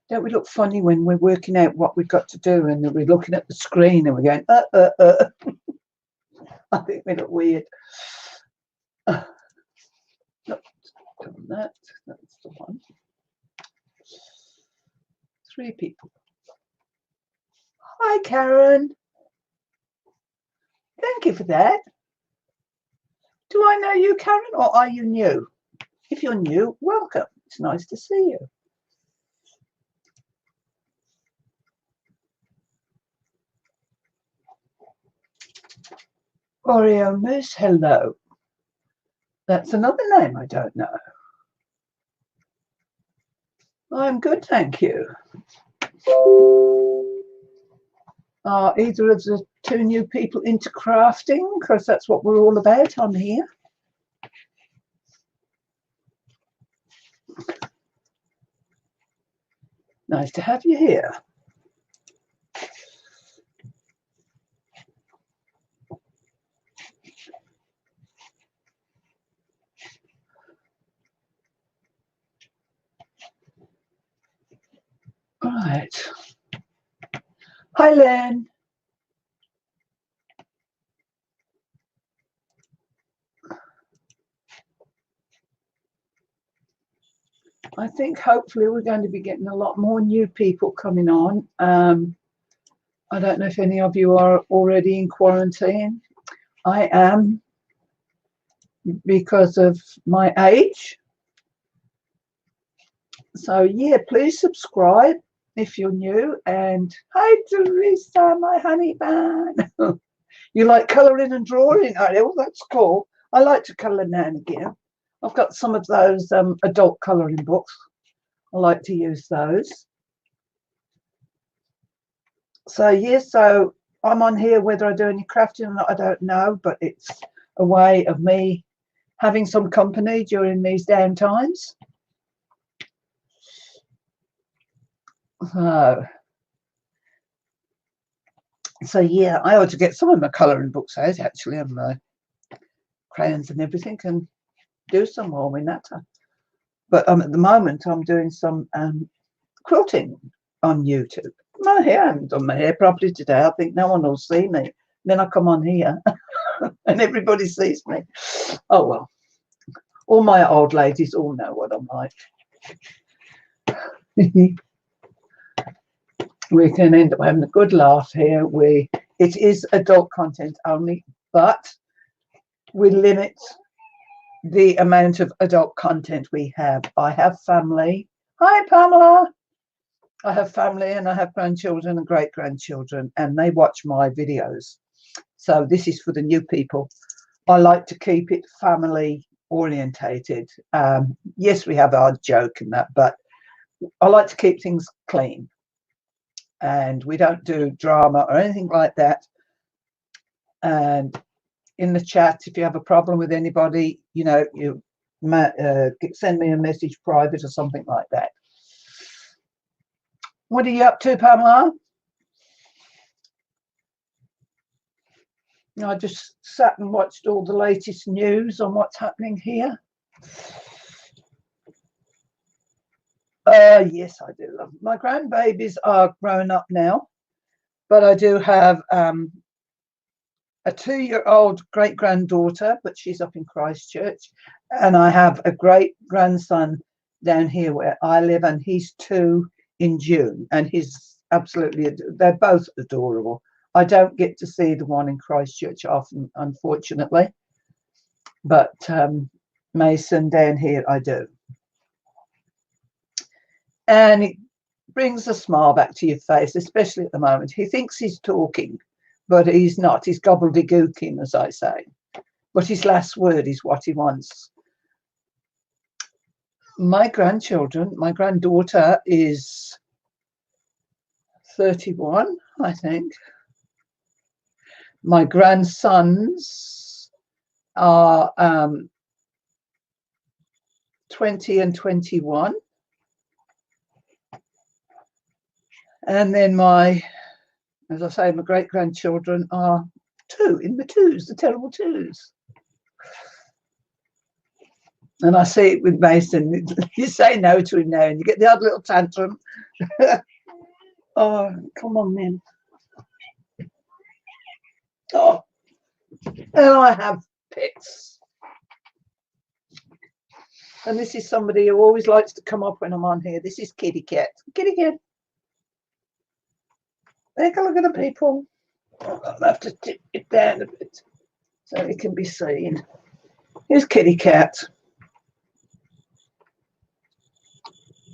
Don't we look funny when we're working out what we've got to do and we're looking at the screen and we're going, I think we look weird. Not done that. That's the one. 3 people. Hi, Karen. Thank you for that. Do I know you, Karen, or are you new? If you're new, welcome. It's nice to see you. Oreo Moose, hello. That's another name I don't know. I'm good, thank you. Are either of the 2 new people into crafting? Because that's what we're all about on here. Nice to have you here. Right. Hi, Len. I think hopefully we're going to be getting a lot more new people coming on. I don't know if any of you are already in quarantine. I am, because of my age. So yeah, please subscribe if you're new. And hi, Teresa, my honey bun. You like colouring and drawing? Oh, that's cool. I like to colour now and again. I've got some of those adult colouring books. I like to use those. So yeah, so I'm on here whether I do any crafting or not, I don't know, but it's a way of me having some company during these down times. So yeah, I ought to get some of my colouring books out actually, and my crayons and everything, and do some more with that. But at the moment I'm doing some quilting on YouTube. My hair, I haven't done my hair properly today. I think no one will see me. Then I come on here and everybody sees me. Oh well. All my old ladies all know what I'm like. We can end up having a good laugh here. It is adult content only, but we limit the amount of adult content we have. I have family. Hi, Pamela. I have family and I have grandchildren and great-grandchildren, and they watch my videos. So this is for the new people. I like to keep it family orientated. Yes, we have our joke and that, but I like to keep things clean. And we don't do drama or anything like that. And in the chat, if you have a problem with anybody, you know, you send me a message private or something like that. What are you up to, Pamela? I just sat and watched all the latest news on what's happening here. Yes, I do love them. My grandbabies are grown up now, but I do have a 2-year-old great-granddaughter, but she's up in Christchurch, and I have a great-grandson down here where I live, and he's 2 in June, and he's absolutely, they're both adorable. I don't get to see the one in Christchurch often, unfortunately, but Mason down here I do. And it brings a smile back to your face, especially at the moment. He thinks he's talking, but he's not. He's gobbledygooking, as I say. but his last word is what he wants. My grandchildren, my granddaughter is 31, I think. My grandsons are 20 and 21. And then as I say, my great-grandchildren are in the twos, the terrible twos. And I see it with Mason. You say no to him now and you get the odd little tantrum. Oh, come on, then. Oh, and I have pets. And this is somebody who always likes to come up when I'm on here. This is Kitty Cat. Kitty Cat. Take a look at the people. I'll have to tip it down a bit so it can be seen. Here's Kitty Cat.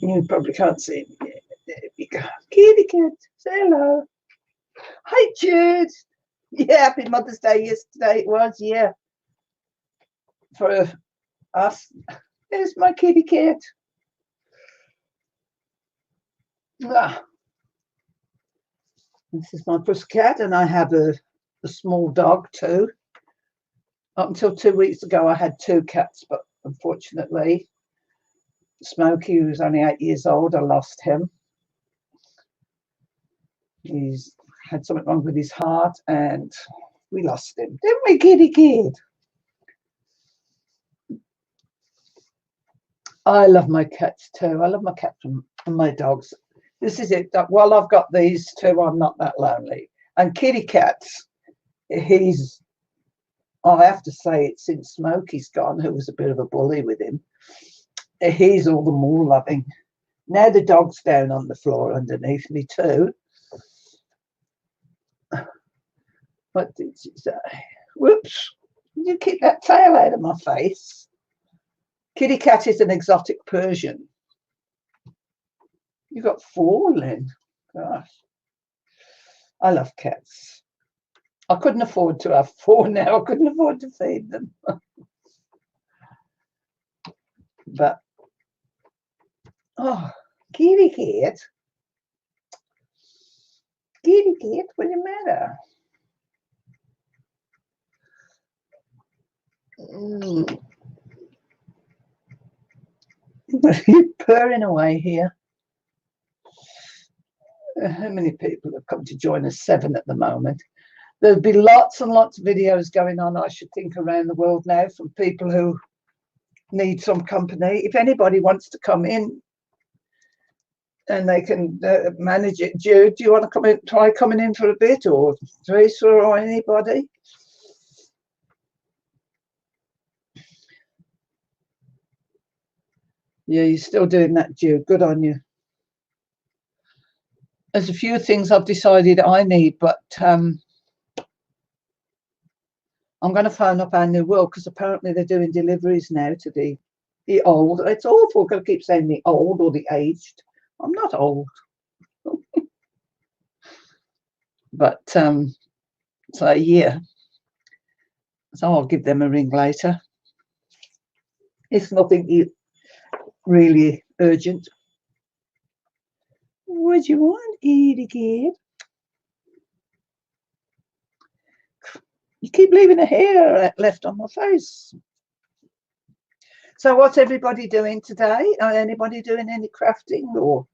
You probably can't see me. There we go. Kitty Cat. Say hello. Hi, Jude. Yeah, happy Mother's Day yesterday. It was, yeah. For us. There's my kitty cat. This is my pussycat, and I have a small dog too. Up until 2 weeks ago, I had 2 cats, but unfortunately, Smokey, who was only 8 years old, I lost him. He's had something wrong with his heart, and we lost him. Didn't we, kitty kid? I love my cats too. I love my cats and my dogs. This is it. While I've got these two, I'm not that lonely. And Kitty Cats, I have to say it, since Smokey's gone, who was a bit of a bully with him, he's all the more loving. Now the dog's down on the floor underneath me too. What did she say? Whoops. You keep that tail out of my face. Kitty Cat is an exotic Persian. You got 4, Lynn. Gosh. I love cats. I couldn't afford to have 4 now. I couldn't afford to feed them. But, oh, Kitty Cat. Kitty Cat, what's the matter? You're purring away here. How many people have come to join us? 7 at the moment. There'll be lots and lots of videos going on, I should think, around the world now from people who need some company. If anybody wants to come in and they can manage it, Jude, do you want to come in, try coming in for a bit, or Teresa, or anybody? Yeah, you're still doing that, Jude. Good on you. There's a few things I've decided I need, but I'm going to phone up our new world, because apparently they're doing deliveries now to the old. It's awful. I'm going to keep saying the old or the aged. I'm not old. But so yeah. So I'll give them a ring later. It's nothing really urgent. What do you want, Edie kid? You keep leaving a hair left on my face. So what's everybody doing today? Are anybody doing any crafting? Or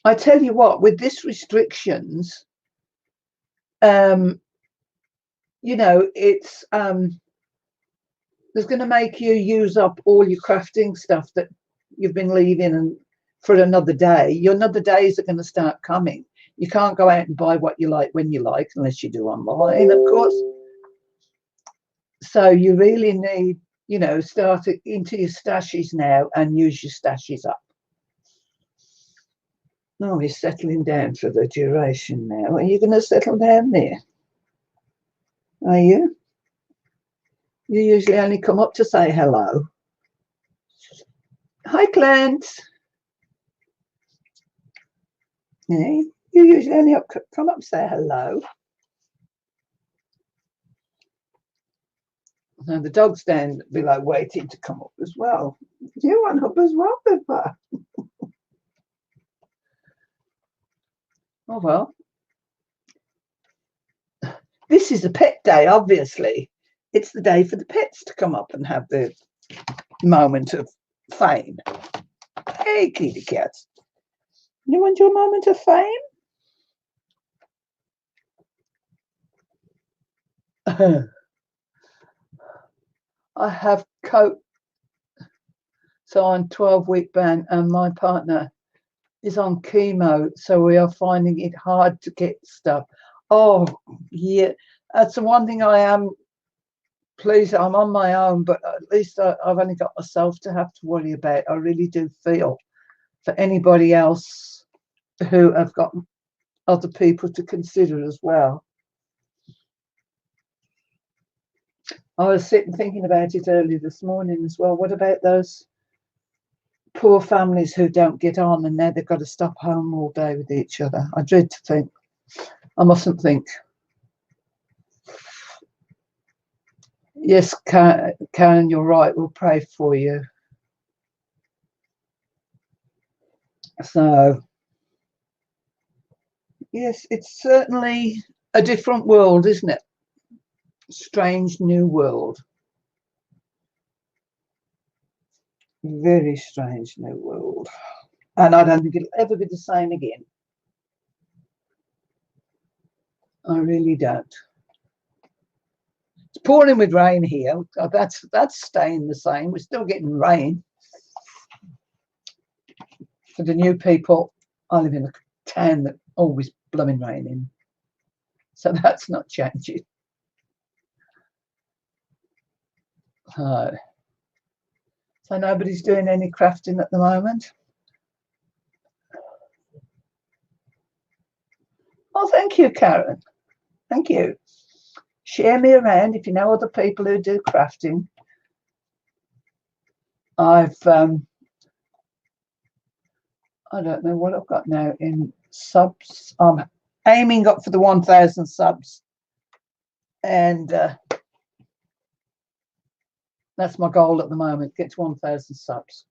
I tell you what, with this restrictions, you know, it's there's going to make you use up all your crafting stuff that you've been leaving for another day. Your another days are going to start coming. You can't go out and buy what you like when you like, unless you do online, of course. So you really need, you know, start into your stashes now and use your stashes up. No, he's settling down for the duration now. Are you going to settle down there? Are you? You usually only come up to say hello. Hi, Clint. Yeah, you usually only come up to say hello. And the dog's down below waiting to come up as well. Do you want up as well, Pippa? Oh, well. This is a pet day, obviously. It's the day for the pets to come up and have the moment of fame. Hey, kitty cats. You want your moment of fame? I have coat, so I'm 12-week ban, and my partner is on chemo, so we are finding it hard to get stuff. Oh, yeah, that's the one thing I am pleased. I'm on my own, but at least I've only got myself to have to worry about. I really do feel for anybody else who have got other people to consider as well. I was sitting thinking about it early this morning as well. What about those poor families who don't get on and now they've got to stop home all day with each other? I dread to think. I mustn't think. Yes, Karen, you're right. We'll pray for you. So, yes, it's certainly a different world, isn't it? Strange new world. Very strange new world. And I don't think it'll ever be the same again. I really don't. It's pouring with rain here. That's staying the same. We're still getting rain. For the new people, I live in a town that always blooming raining. So that's not changing. So nobody's doing any crafting at the moment. Oh, thank you, Karen. Thank you. Share me around if you know other people who do crafting. I don't know what I've got now in subs. I'm aiming up for the 1,000 subs. And that's my goal at the moment, get to 1,000 subs.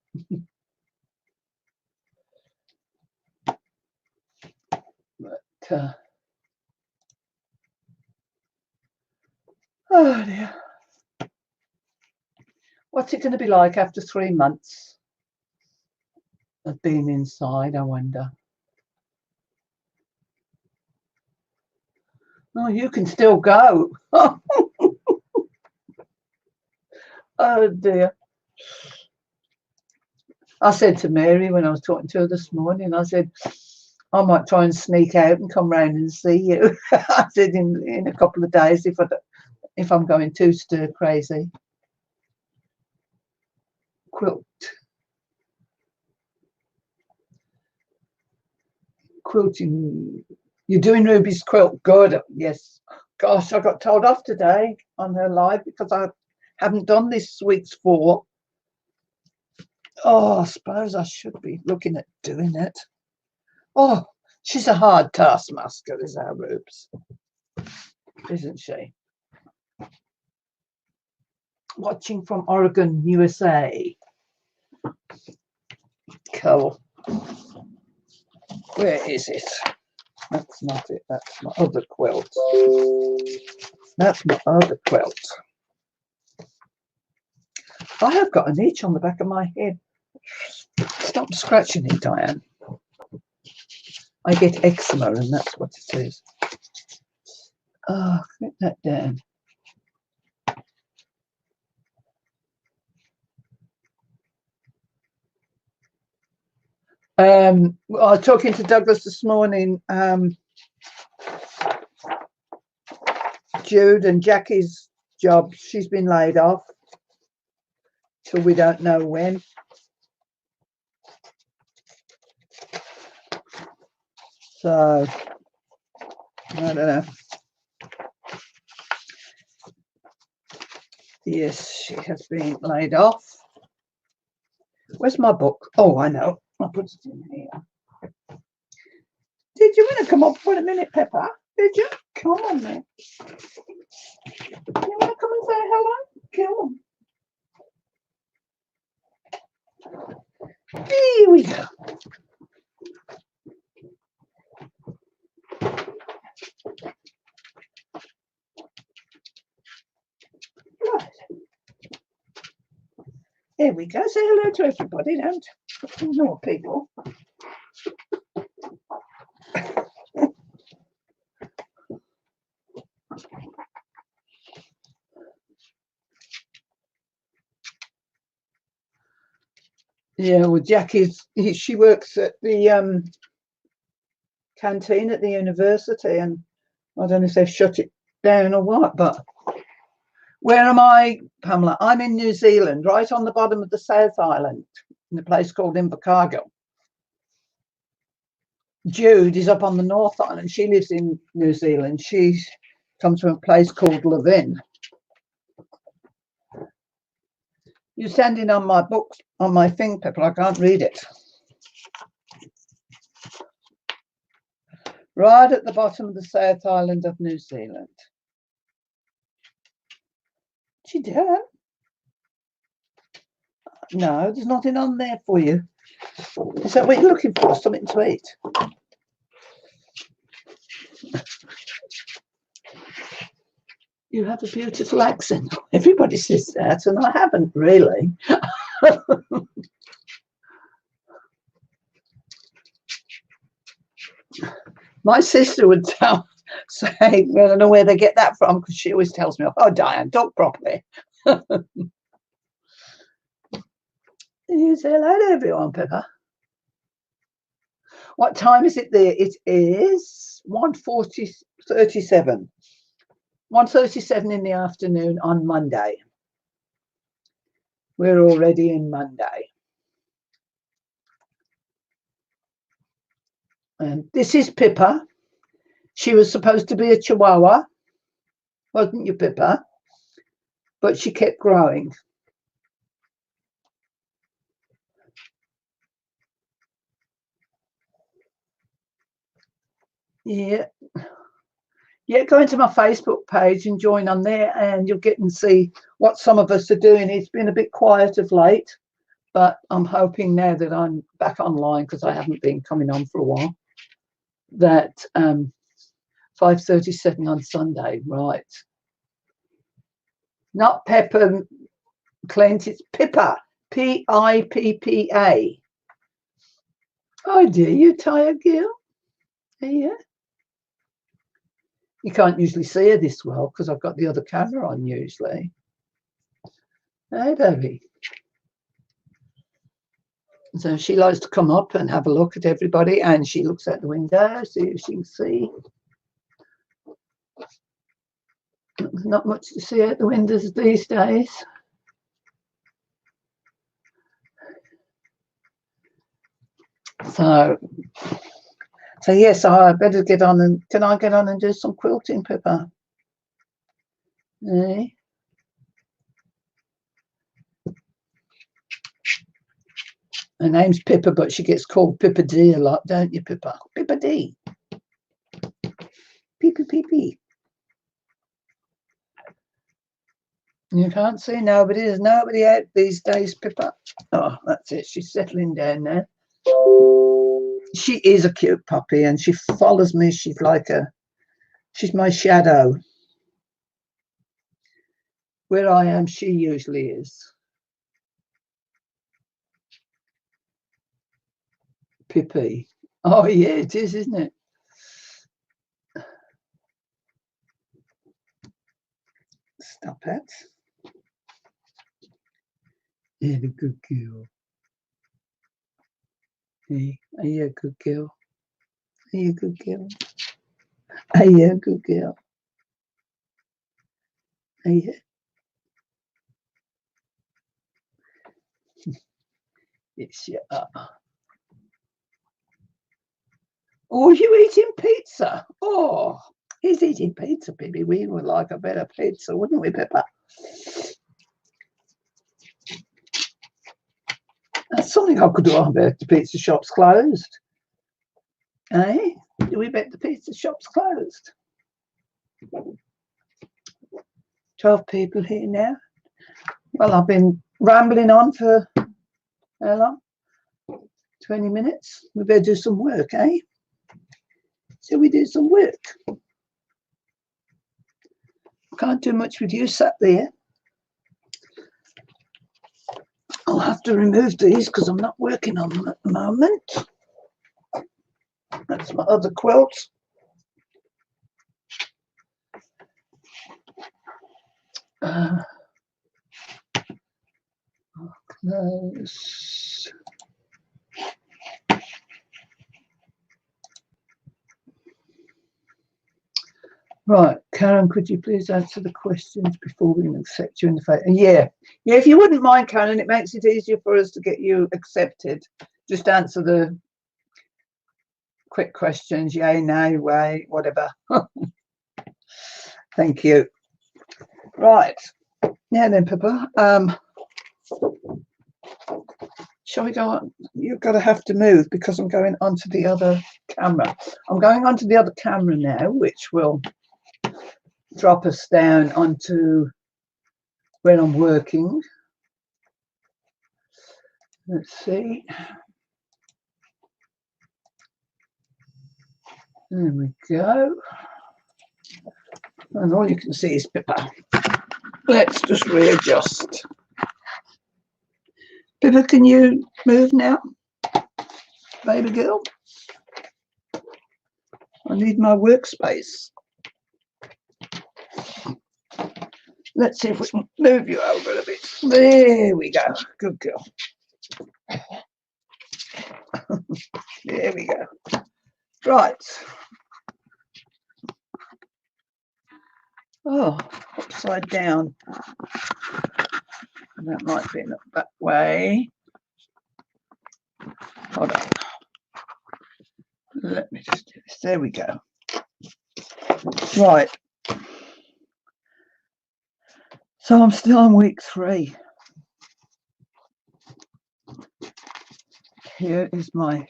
But, oh dear. What's it going to be like after 3 months of being inside, I wonder? Oh, you can still go. Oh dear. I said to Mary when I was talking to her this morning, I said, I might try and sneak out and come round and see you. I said in a couple of days if I'm going too stir crazy. Quilt. Quilting. You're doing Ruby's quilt. Good. Yes. Gosh, I got told off today on her live because I haven't done this week's 4. Oh, I suppose I should be looking at doing it. Oh, she's a hard taskmaster, is our Rubes, isn't she? Watching from Oregon, USA. Cool. Where is it? That's not it. That's my other quilt. That's my other quilt. I have got an itch on the back of my head. Stop scratching it, Diane. I get eczema, and that's what it is. Oh, get that down. I was talking to Douglas this morning. Jude and Jackie's job, she's been laid off till we don't know when. So I don't know. Yes, she has been laid off. Where's my book? Oh, I know. I'll put it in here. Did you want to come up for a minute, Pepper? Did you? Come on, then. You want to come and say hello? Come we go. Right. Here we go. Say hello to everybody. Don't ignore people. Yeah, well, Jackie's, she works at the canteen at the university, and I don't know if they've shut it down or what, but where am I, Pamela? I'm in New Zealand, right on the bottom of the South Island, in a place called Invercargill. Jude is up on the North Island. She lives in New Zealand. She comes from a place called Levin. You're standing on my books, on my thing, Pippa. I can't read it. Right at the bottom of the South Island of New Zealand. She did? No, there's nothing on there for you. Is that what you're looking for? Something to eat? You have a beautiful accent. Everybody says that, and I haven't really. My sister would say, I don't know where they get that from, because she always tells me, oh, Diane, talk properly. You say hello to everyone, Pippa. What time is it there? It is 1:37. 1:37 in the afternoon on Monday. We're already in Monday. And this is Pippa. She was supposed to be a Chihuahua, wasn't you, Pippa? But she kept growing. Yeah. Yeah, go into my Facebook page and join on there, and you'll get and see what some of us are doing. It's been a bit quiet of late, but I'm hoping now that I'm back online, because I haven't been coming on for a while, that 5:37 on Sunday, right? Not Pepper Clint, it's Pippa, Pippa. Oh dear, you tired, girl? Yeah. You can't usually see her this well because I've got the other camera on usually. Hey, baby. So she likes to come up and have a look at everybody, and she looks out the window, see if she can see. There's not much to see out the windows these days. So yes, I better get on, and can I get on and do some quilting, Pippa? Eh? Her name's Pippa, but she gets called Pippa D a lot, don't you, Pippa? Pippa D. Pee. You can't see nobody. There's nobody out these days, Pippa. Oh, that's it. She's settling down now. She is a cute puppy, and she follows me. She's my shadow. Where I am, she usually is. Pippi. Oh, yeah, it is, isn't it? Stop it. Yeah, the good girl. Hey, are you a good girl? Are you a good girl? Are you a good girl? Are you? Yes, you are. Oh, you eating pizza? Oh, he's eating pizza, baby. We would like a better pizza, wouldn't we, Pippa? That's something I could do. I bet the pizza shop's closed. Eh? Do we bet the pizza shop's closed? 12 people here now. Well, I've been rambling on for how long? 20 minutes. We better do some work, eh? So we do some work. Can't do much with you sat there. I'll have to remove these because I'm not working on them at the moment. That's my other quilt. Close. Right, Karen, could you please answer the questions before we accept you in the face? Yeah, if you wouldn't mind, Karen, it makes it easier for us to get you accepted. Just answer the quick questions, yay, nay, way, whatever. Thank you. Right, now then, Pippa, shall we go on? You're going to have to move because I'm going onto the other camera. I'm going onto the other camera now, which will drop us down onto when I'm working. Let's see. There we go. And all you can see is Pippa. Let's just readjust. Pippa, can you move now? Baby girl? I need my workspace. Let's see if we can move you over a bit. There we go. Good girl. There we go. Right. Oh, upside down. That might be that way. Hold on. Let me just do this. There we go. Right. So I'm still on week 3. Here is my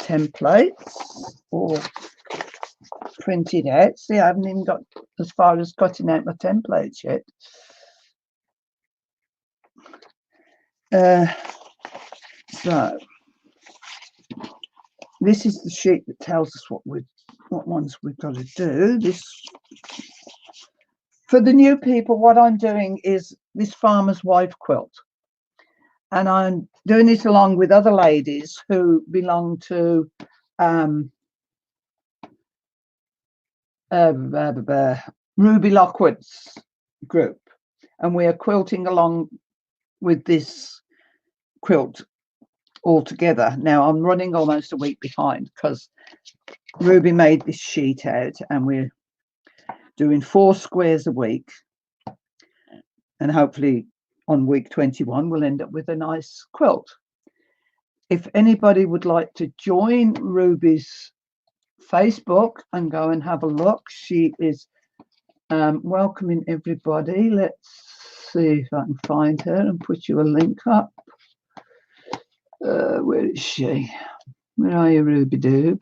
templates all printed out. See, I haven't even got as far as cutting out my templates yet. So this is the sheet that tells us what ones we've got to do. This, for the new people, what I'm doing is this farmer's wife quilt, and I'm doing it along with other ladies who belong to Ruby Lockwood's group, and we are quilting along with this quilt all together. Now I'm running almost a week behind because Ruby made this sheet out, and we're doing 4 squares a week, and hopefully on week 21 we'll end up with a nice quilt. If anybody would like to join Ruby's Facebook and go and have a look, she is welcoming everybody. Let's see if I can find her and put you a link up. Where is she? Where are you, Ruby Doob?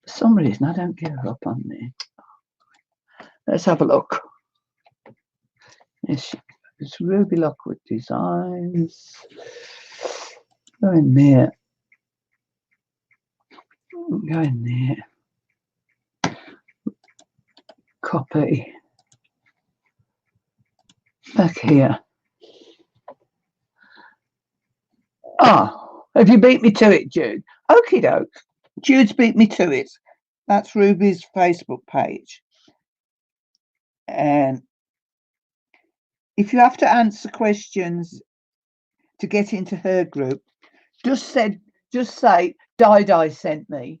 For some reason I don't get her up on there. Let's have a look. Yes, it's Ruby Lockwood Designs. Go in there. Go in there. Copy. Back here. Oh, have you beat me to it, Jude? Okie doke. Jude's beat me to it. That's Ruby's Facebook page. And if you have to answer questions to get into her group, just say Di sent me.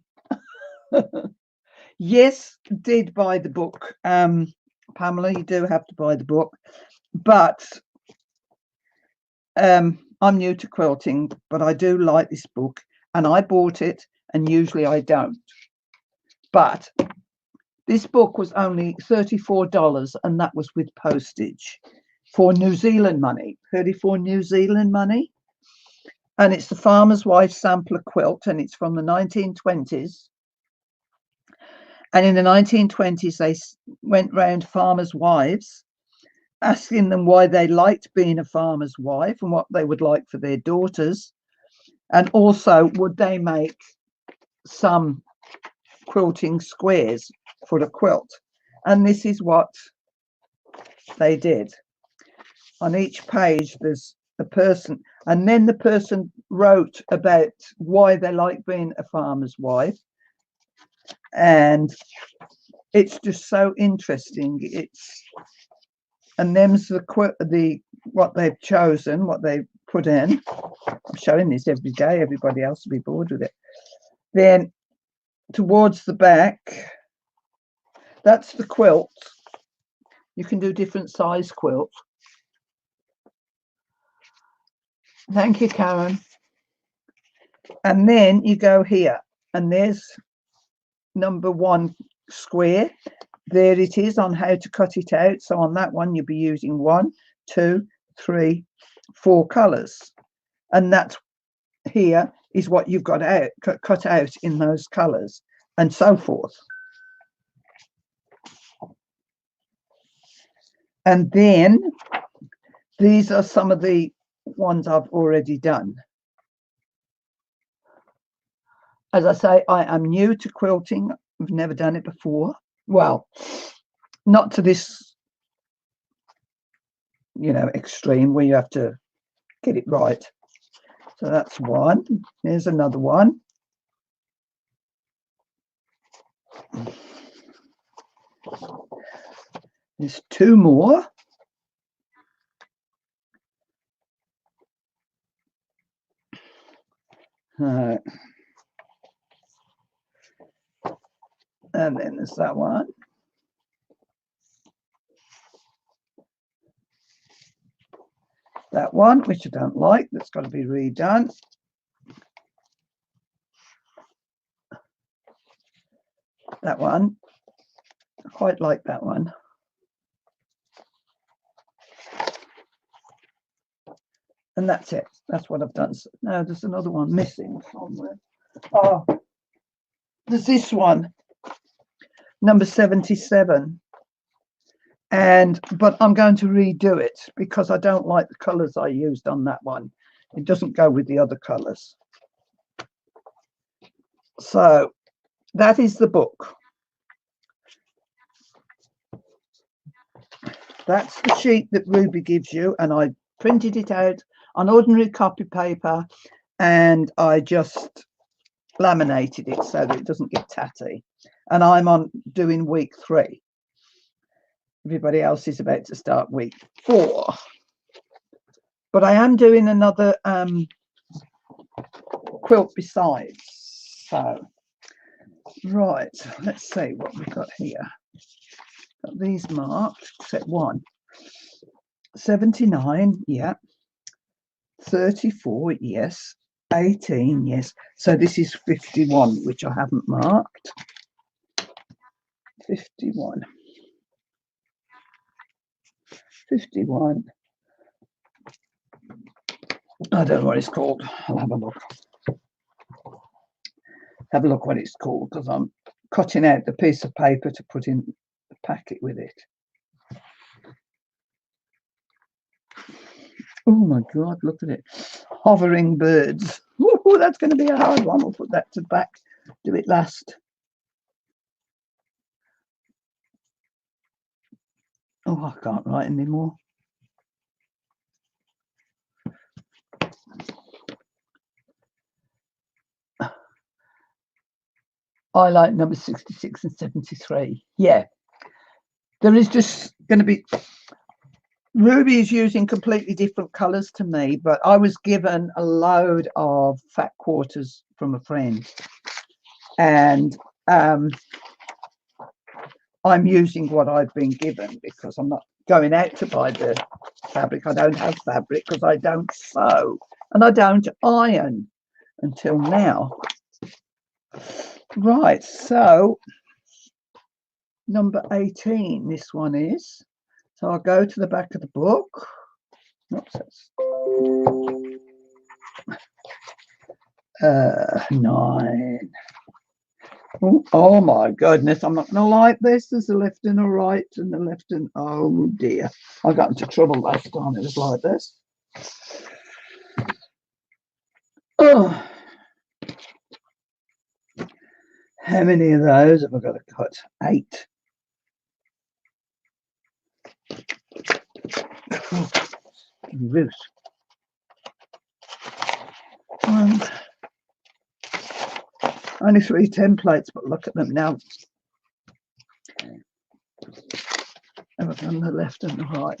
Yes, did buy the book. Pamela, you do have to buy the book. But I'm new to quilting, but I do like this book, and I bought it, and usually I don't. But this book was only $34, and that was with postage for New Zealand money, 34 New Zealand money. And it's the Farmer's Wife Sampler Quilt, and it's from the 1920s. And in the 1920s, they went round farmers' wives asking them why they liked being a farmer's wife and what they would like for their daughters. And also, would they make some quilting squares for the quilt? And this is what they did. On each page, there's a person, and then the person wrote about why they like being a farmer's wife. And it's just so interesting. And them's the what they've chosen, what they put in. I'm showing this every day. Everybody else will be bored with it. Then towards the back, that's the quilt. You can do different size quilts. Thank you, Karen. And then you go here, and there's number 1 square. There it is on how to cut it out. So on that one, you'll be using 1, 2, 3, 4 colors. And that here is what you've got out, cut out in those colors, and so forth. And then these are some of the ones I've already done. As I say, I am new to quilting. I've never done it before. Well, not to this, extreme where you have to get it right. So that's one. There's another one. There's 2 more. And then there's that one. That one, which I don't like, that's got to be redone. That one, I quite like that one. And that's it. That's what I've done. So now there's another one missing somewhere. Oh, there's this one, number 77. But I'm going to redo it because I don't like the colours I used on that one. It doesn't go with the other colours. So that is the book. That's the sheet that Ruby gives you, and I printed it out on ordinary copy paper, and I just laminated it so that it doesn't get tatty. And I'm on doing week 3. Everybody else is about to start week 4. But I am doing another quilt besides. So, right, let's see what we've got here. Got these marked, except one. 79, yeah. 34, yes. 18, yes. So this is 51, which I haven't marked. 51. 51. I don't know what it's called. I'll have a look. Have a look what it's called, because I'm cutting out the piece of paper to put in the packet with it. Oh my God, look at it. Hovering birds. Ooh, that's going to be a hard one. We'll put that to back. Do it last. Oh, I can't write anymore. I like number 66 and 73. Yeah. There is just going to be... Ruby is using completely different colours to me, but I was given a load of fat quarters from a friend. And I'm using what I've been given because I'm not going out to buy the fabric. I don't have fabric because I don't sew and I don't iron until now. Right, so number 18, this one is. So I'll go to the back of the book. Oops, 9. Oh my goodness, I'm not gonna like this. There's a left and a right and the left and oh dear. I got into trouble last time it was like this. Oh, how many of those have I got to cut? 8. Oh, root. Only 3 templates, but look at them now. I've done the left and the right.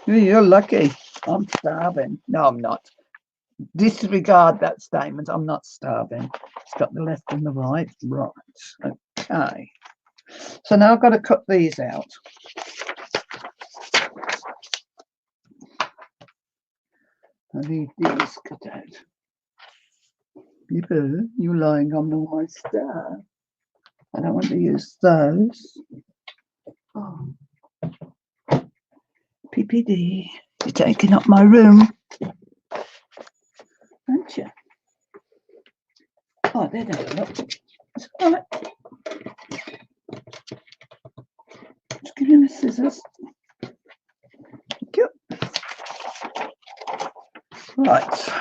You're lucky. I'm starving. No, I'm not. Disregard that statement. I'm not starving. It's got the left and the right. Right. Okay. So now I've got to cut these out. I need these cut out. People, you lying on my stuff. I don't want to use those. Oh. PPD, you're taking up my room, aren't you? Oh, there they look. It's all right. Just give me the scissors. Thank you. Right.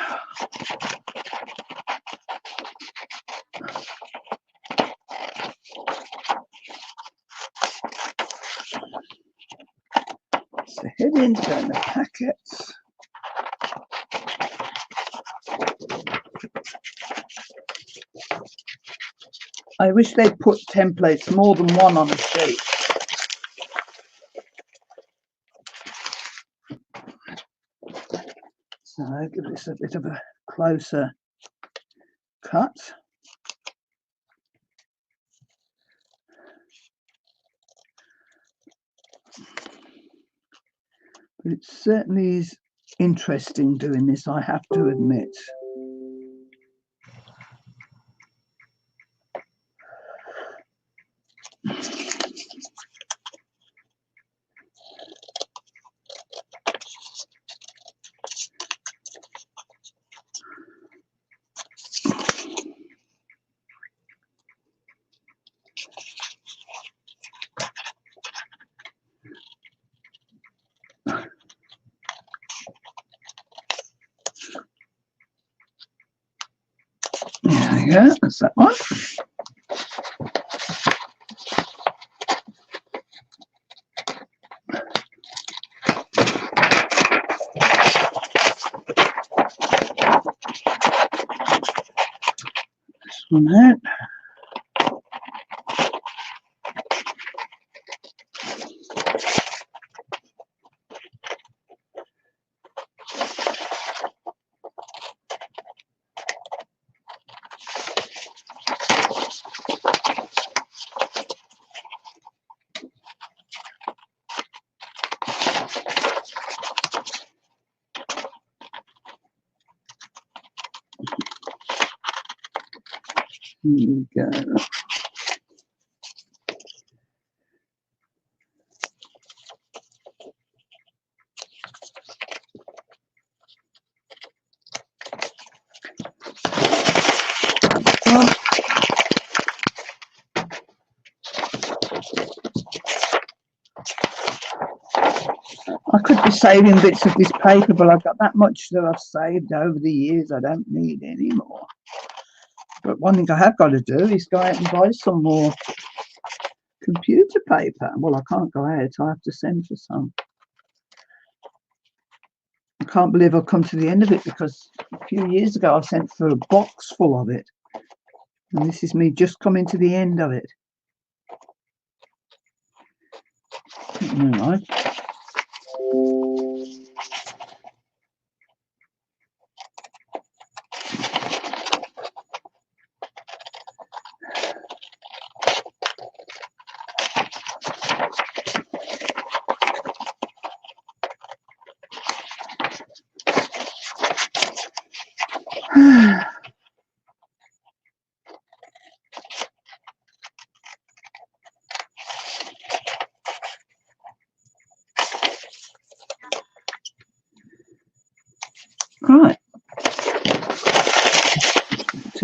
So headings go in the packets. I wish they'd put templates more than one on a sheet. So I'll give this a bit of a closer cut. But it certainly is interesting doing this, I have to admit. There we go, that's that one. This one out. Here we go. I could be saving bits of this paper, but I've got that much that I've saved over the years. I don't need any more. But one thing I have got to do is go out and buy some more computer paper. Well, I can't go out. I have to send for some. I can't believe I've come to the end of it because a few years ago I sent for a box full of it. And this is me just coming to the end of it. All right.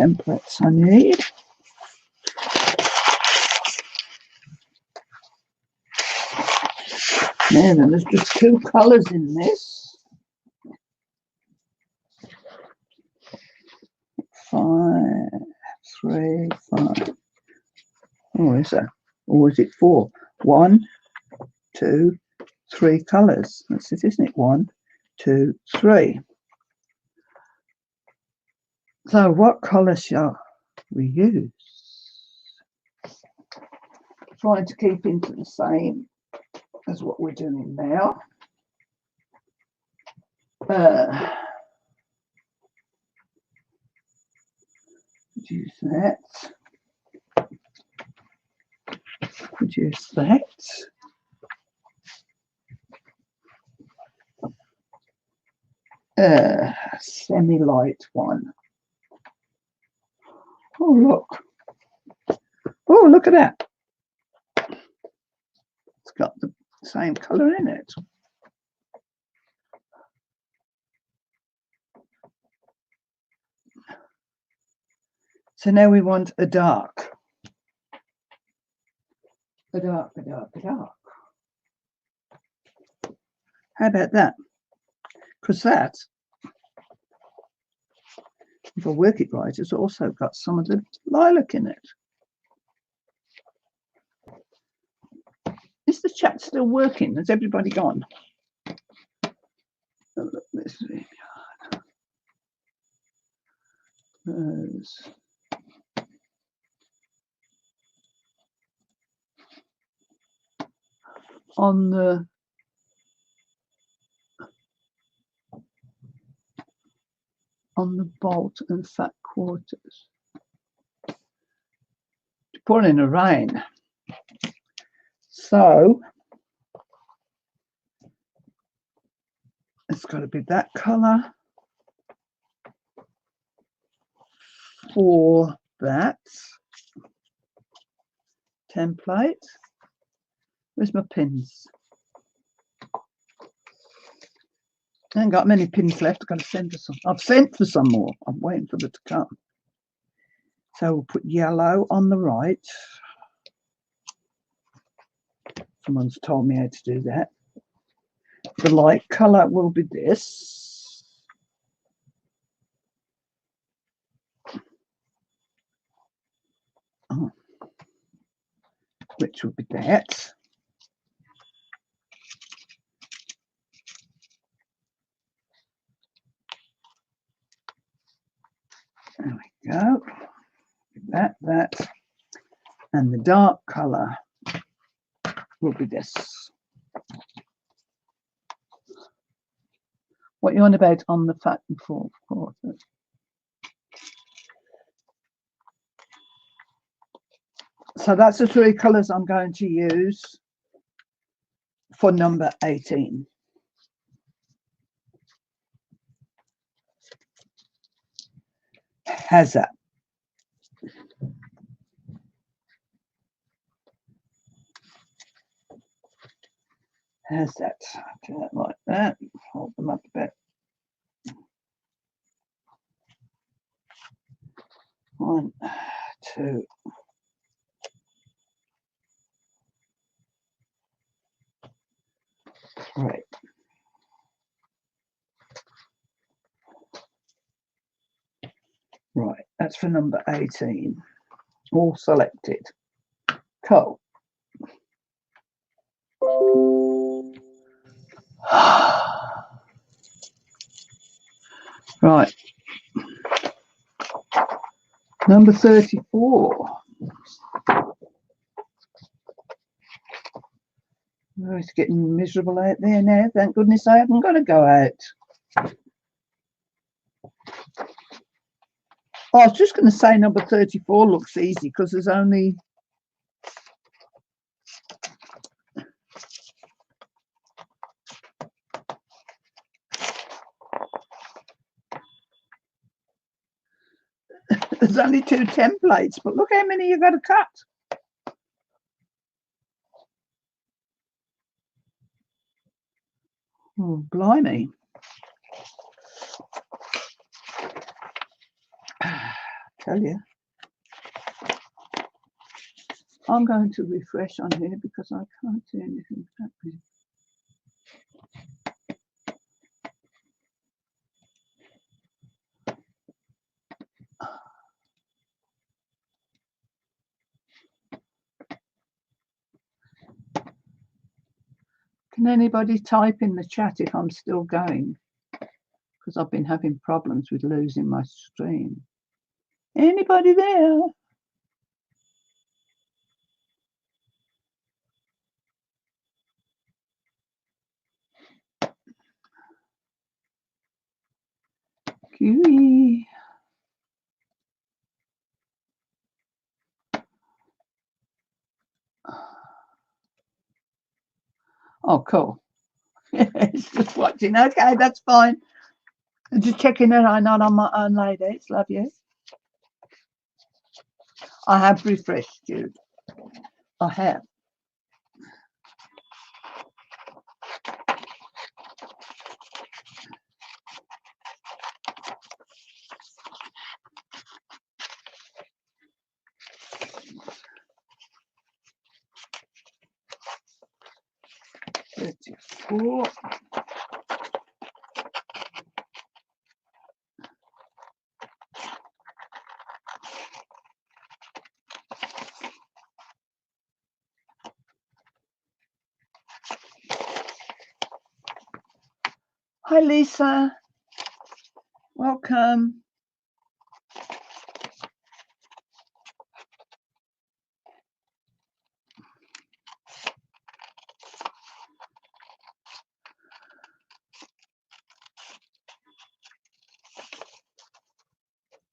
templates I need. Now then, there's just 2 colours in this. 5, 3, 5. Oh, is that? Or is it 4? 1, 2, 3 colours. That's it, isn't it? 1, 2, 3. So what colour shall we use? Trying to keep into the same as what we're doing now. Use that. Use that. Semi-light one. Oh look! Oh, look at that! It's got the same colour in it. So now we want a dark. A dark. How about that? Because that, if I work it right, it's also got some of the lilac in it. Is the chat still working? Has everybody gone? Oh, look, this is really hard. On the bolt and fat quarters. To pour in a rain. So it's got to be that colour for that template. Where's my pins? I haven't got many pins left. I've got to send for some. I've sent for some more. I'm waiting for them to come. So we'll put yellow on the right. Someone's told me how to do that. The light colour will be this. Oh. Which will be that. There we go. That. And the dark colour will be this. What you on about on the fat and fourth quarters? So that's the 3 colours I'm going to use for number 18. How's that? How's that? Do that like that. Hold them up a bit. 1, 2. Right. Right, that's for number 18. All selected. Cool. Right. Number 34. Oh, it's getting miserable out there now. Thank goodness I haven't got to go out. Oh, I was just going to say number 34 looks easy because there's only there's only 2 templates, but look how many you've got to cut. Oh, blimey. tell you. I'm going to refresh on here because I can't see anything happening. Can anybody type in the chat if I'm still going? Because I've been having problems with losing my stream. Anybody there? QE. Oh, cool. It's just watching. Okay, that's fine. I'm just checking that I'm not on my own, ladies. Love you. I have refreshed you. I have. Four. Hi, Lisa. Welcome.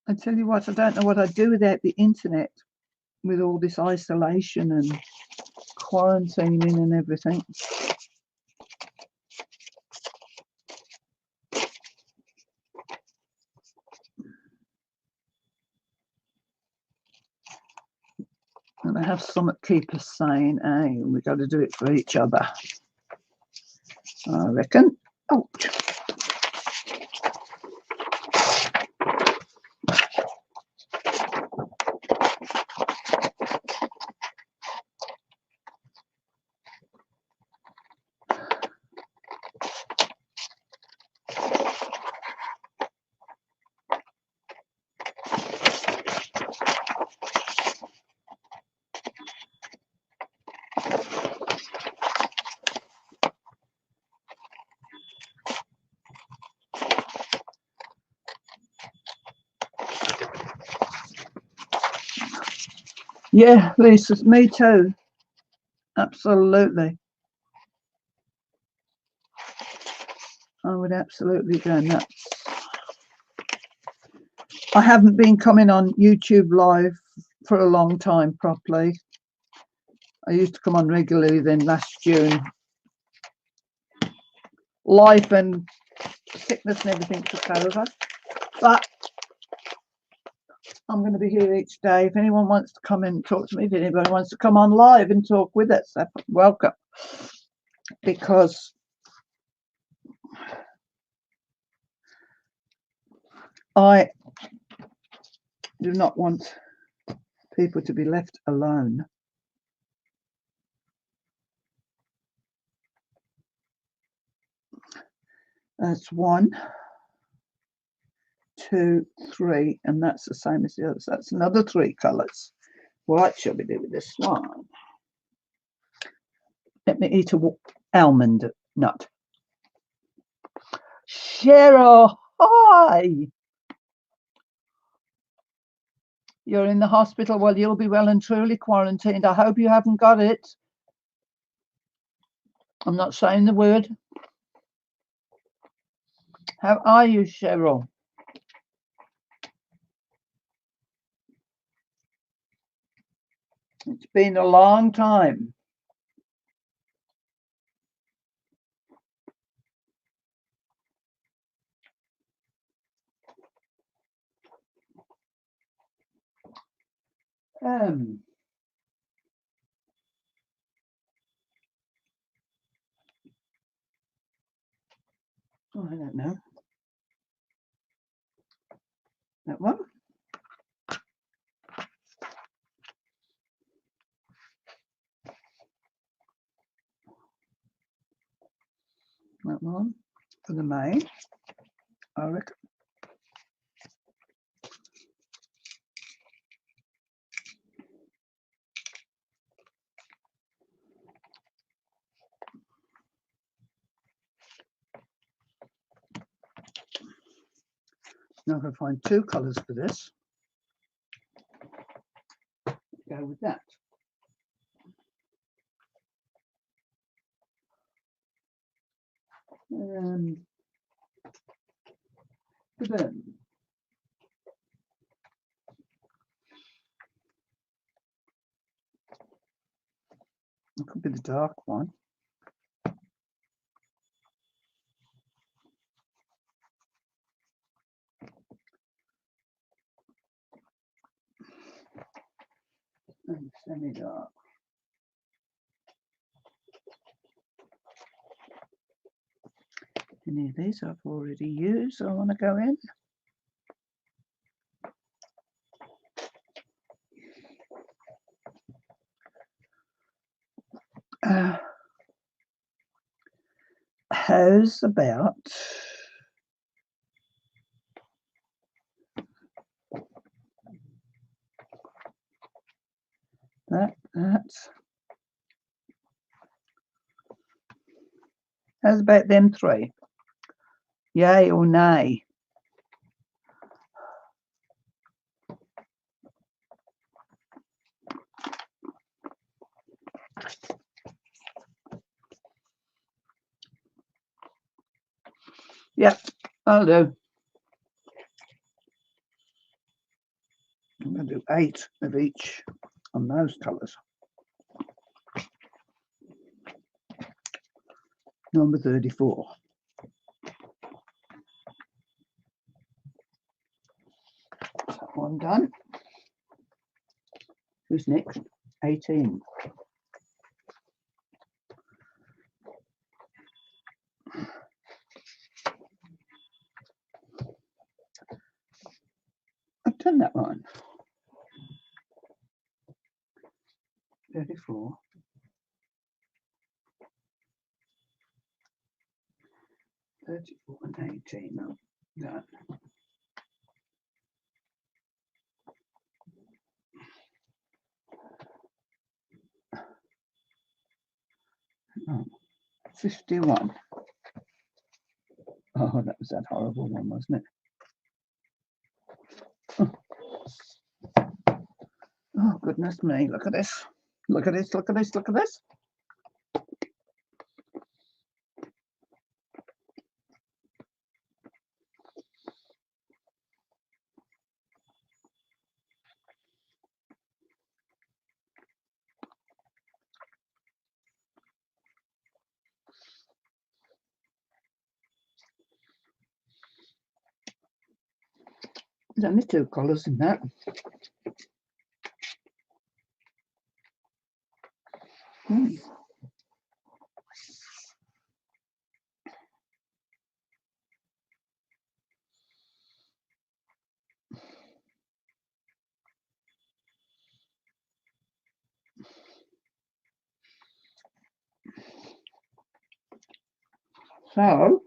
I tell you what, I don't know what I'd do without the internet, with all this isolation and quarantining and everything. And I have some that keep us saying, hey, we've got to do it for each other, I reckon. Oh. Yeah, Lisa, me too. Absolutely. I would absolutely go nuts. I haven't been coming on YouTube live for a long time properly. I used to come on regularly, then last June life and sickness and everything took over. But I'm going to be here each day. If anyone wants to come in and talk to me, if anybody wants to come on live and talk with us, welcome. Because I do not want people to be left alone. That's 1, 2, 3, and that's the same as the others. That's another 3 colours. What shall we do with this one? Let me eat a almond nut. Cheryl, hi. You're in the hospital. Well, you'll be well and truly quarantined. I hope you haven't got it. I'm not saying the word. How are you, Cheryl? It's been a long time. Oh, I don't know. That one. That one for the main, I reckon. Now I'm going to find two colours for this. Go with that. Then it could be the dark one. And semi-dark. Any of these I've already used, so I want to go in. How's about that? How's about them three? Yay or nay? Yep, I'll do. I'm going to do 8 of each on those colours. Number 34. That one done. Who's next? 18. I've done that one. 34. 34 and 18. No, done. Oh, 51. Oh, that was that horrible one, wasn't it? Oh, goodness me. Look at this. Look at this. Look at this. Look at this. There's only 2 colours in that. So,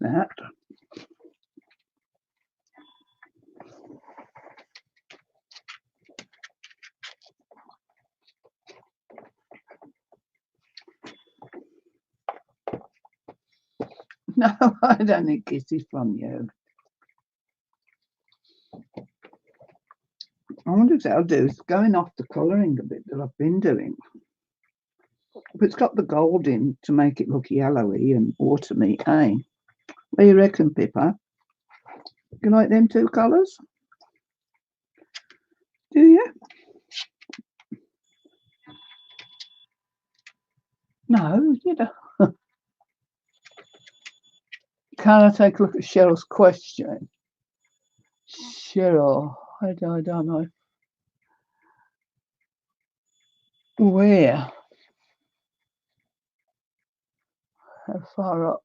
that. No, I don't need kisses from you. I wonder if I'll do is going off the colouring a bit that I've been doing. But it's got the gold in to make it look yellowy and autumny, eh? What do you reckon, Pippa? You like them 2 colours? Do you? No, you don't. Can I take a look at Cheryl's question? Cheryl, I don't know. Where? How far up?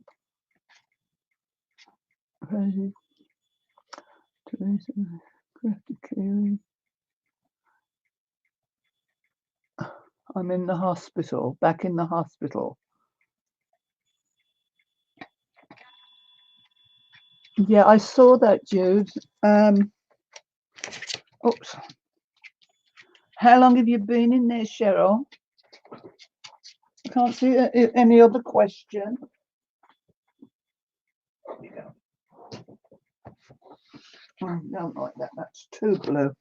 Crazy. Teresa, Crafty. I'm in the hospital, back in the hospital. Yeah, I saw that, Jude. Oops. How long have you been in there, Cheryl? I can't see any other question. I don't like that. That's too blue.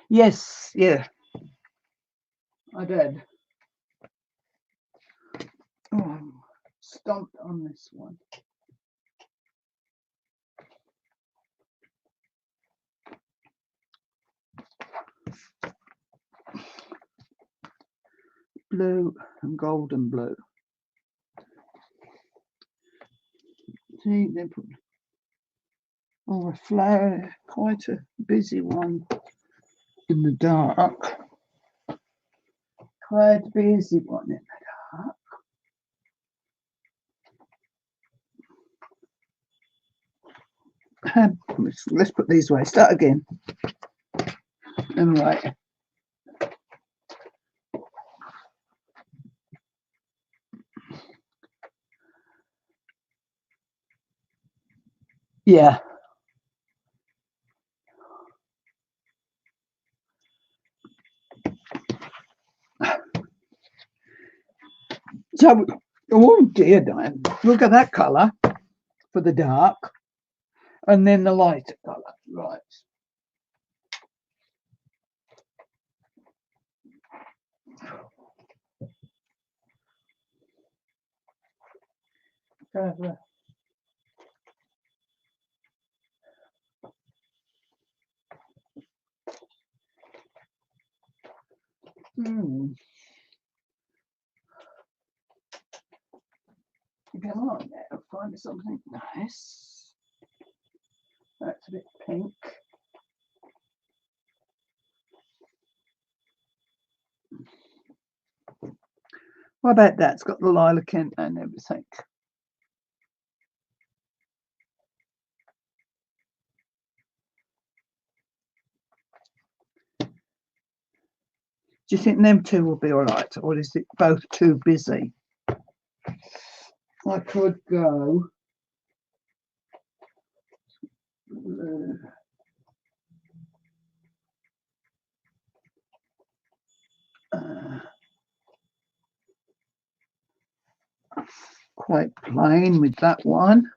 Yes, yeah. I did. Oh, stomped on this one. Blue and golden blue. See, they put a flower, quite a busy one in the dark. Quite a busy one in the dark. Let's put these away. Start again. All right. Yeah. So, oh dear, Diane. Look at that colour for the dark, and then the lighter colour. Right. Come on now, find something nice. That's a bit pink. What about that? It's got the lilac and everything. Do you think them two will be all right, or is it both too busy? I could go. Quite plain with that one.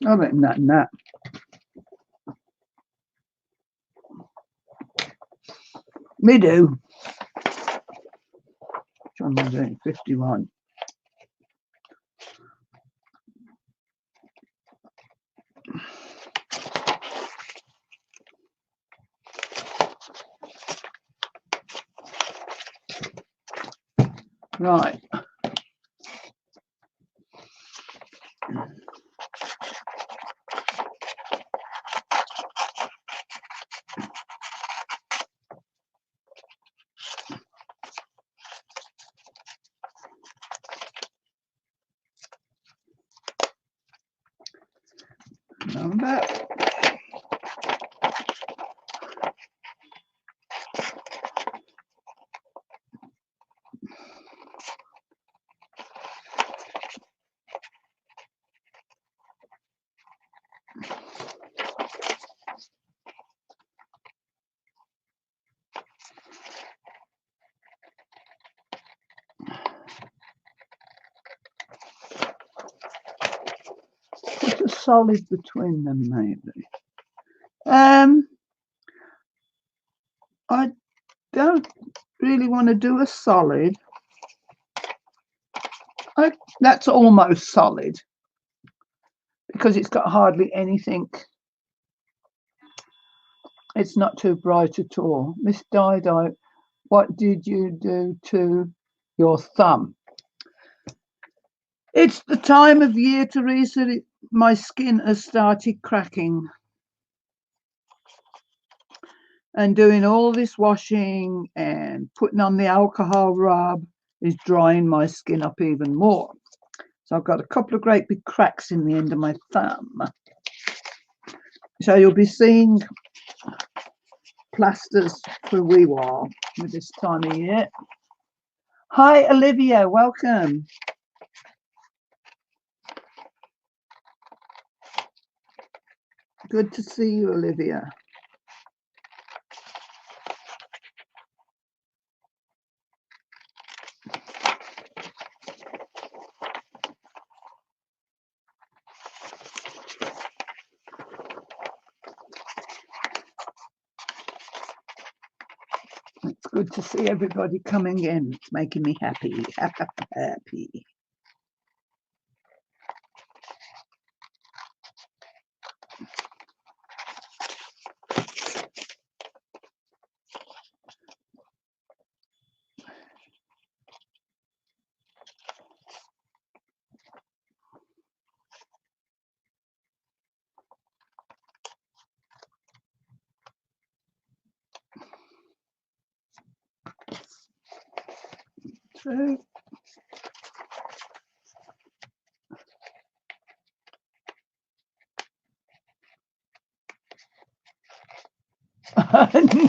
I reckon that and that. Me do. John 51. Right. Number. Put a solid between them, maybe. I don't really want to do a solid. That's almost solid because it's got hardly anything. It's not too bright at all. This dye, What did you do to your thumb? It's the time of year, Teresa. My skin has started cracking. And doing all this washing and putting on the alcohol rub is drying my skin up even more. So I've got a couple of great big cracks in the end of my thumb. So you'll be seeing plasters for a wee while with this time of year. Hi, Olivia, welcome. Good to see you, Olivia. It's good to see everybody coming in. It's making me happy, happy. True.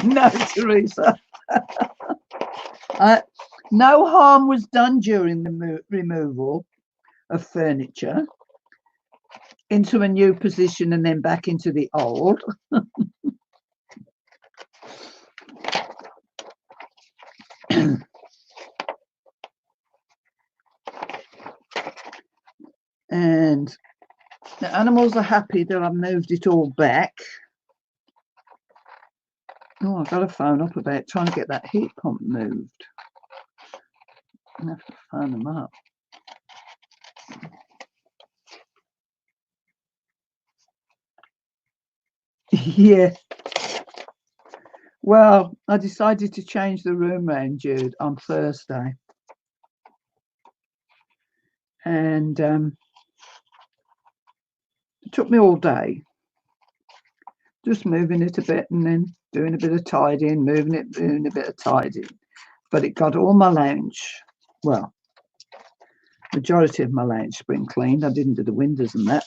No, Teresa. No harm was done during the removal of furniture into a new position and then back into the old. And the animals are happy that I've moved it all back. Oh, I've got to phone up about trying to get that heat pump moved. I have to phone them up. Yeah. Well, I decided to change the room round, Jude, on Thursday. And it took me all day. Just moving it a bit and then doing a bit of tidying, moving it, doing a bit of tidying. But it got all my lounge, well, majority of my lounge spring cleaned. I didn't do the windows and that.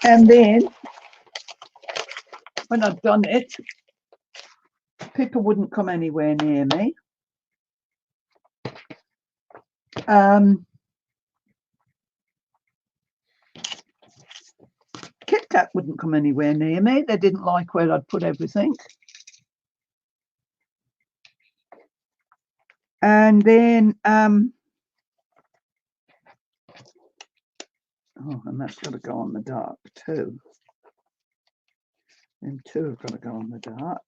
And then when I'd done it, people wouldn't come anywhere near me. Kit Kat wouldn't come anywhere near me. They didn't like where I'd put everything. And then, and that's got to go on the dark too. Them two have got to go on the dark.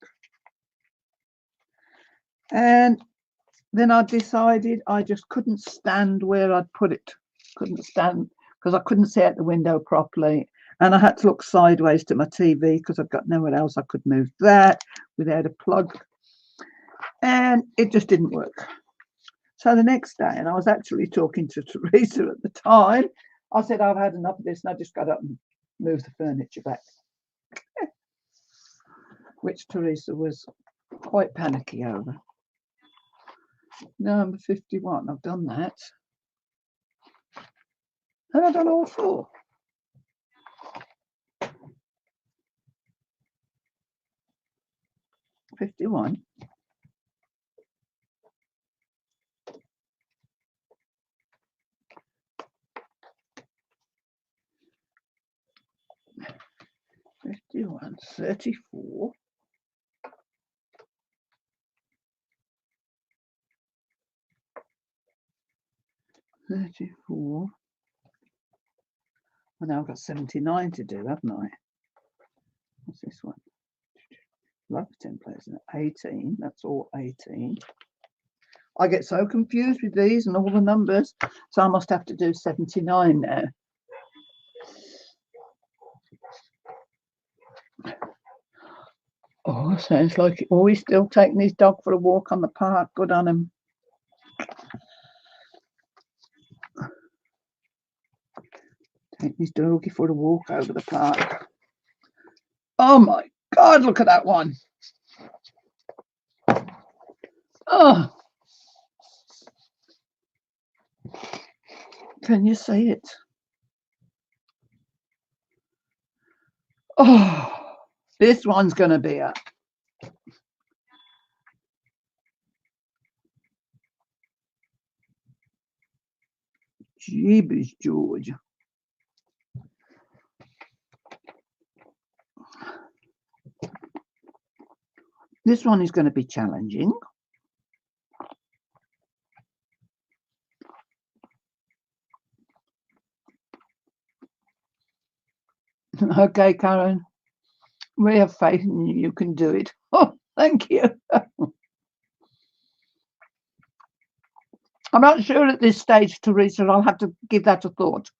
And then I decided I just couldn't stand where I'd put it. Couldn't stand because I couldn't see out the window properly. And I had to look sideways to my TV because I've got nowhere else I could move that without a plug. And it just didn't work. So the next day, and I was actually talking to Teresa at the time, I said, I've had enough of this, and I just got up and moved the furniture back. Which Teresa was quite panicky over. Number 51, I've done that. And I've done all four. $51. $51, 34. $34. Well, now I've got 79 to do, haven't I? What's this one? Love 10 players. 18. That's all 18. I get so confused with these and all the numbers, so I must have to do 79 now. Oh, Oh, sounds like he's still taking his dog for a walk on the park. Good on him. Taking his doggy for a walk over the park. Oh my God, look at that one. Oh, can you see it? Oh, this one's going to be a Jeebus George. This one is going to be challenging. Okay, Karen, we have faith in you. You can do it. Oh, thank you. I'm not sure at this stage, Teresa. I'll have to give that a thought.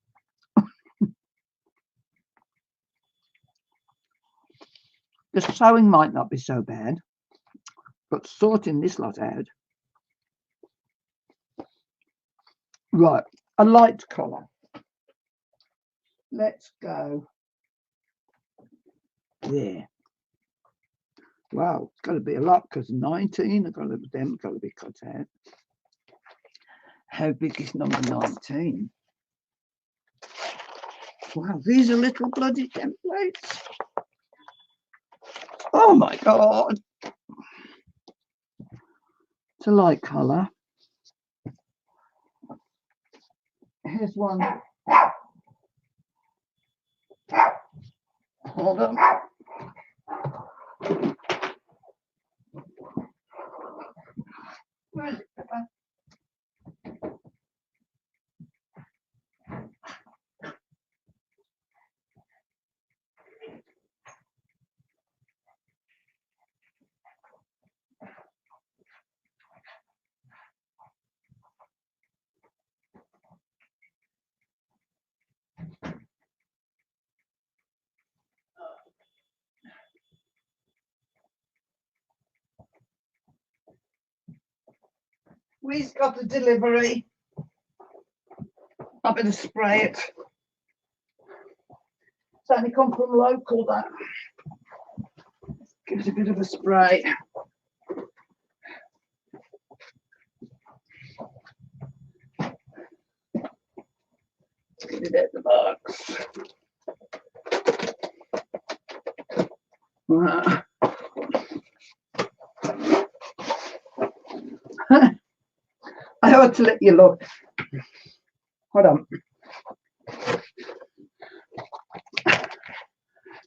The sewing might not be so bad, but sorting this lot out. Right, a light colour. Let's go there. Wow, it's got to be a lot because 19 have got to be cut out. How big is number 19? Wow, these are little bloody templates. Oh my God. It's a light colour. Here's one. Hold on. Where is it, Pepper? We've got the delivery. I better spray it. It's only come from local, that. Give it a bit of a spray. Get it out the box. I ought to let you look. Hold on.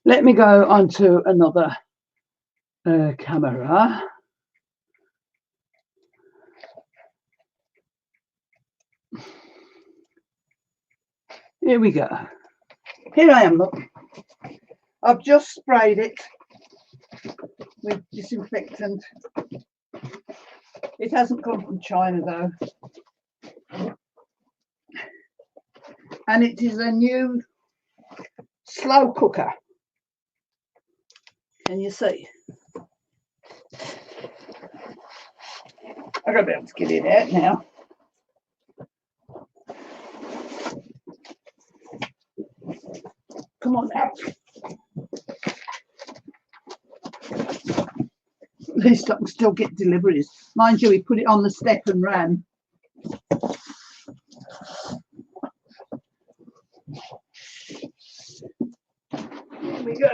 Let me go onto another camera. Here we go. Here I am, look. I've just sprayed it with disinfectant. It hasn't come from China though. And it is a new slow cooker. Can you see? I've got to be able to get it out now. Come on now. At least I can still get deliveries. Mind you, we put it on the step and ran. Here we go.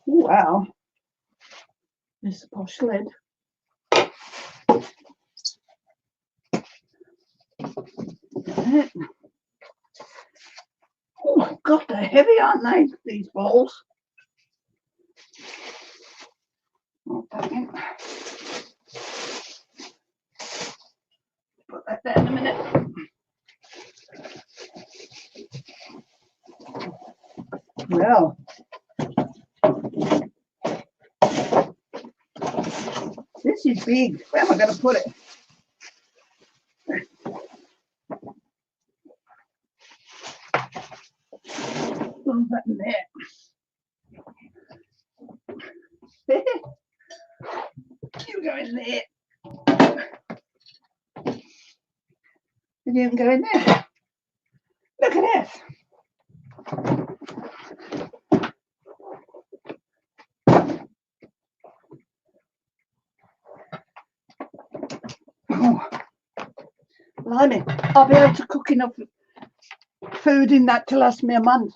Wow. This is a posh lid. Oh God, they're heavy, aren't they, these balls? Oh, put that down a minute. Well, this is big. Where am I going to put it? that in there. You go in there. You didn't go in there. Look at this. Oh, blimey, I'll be able to cook enough food in that to last me a month.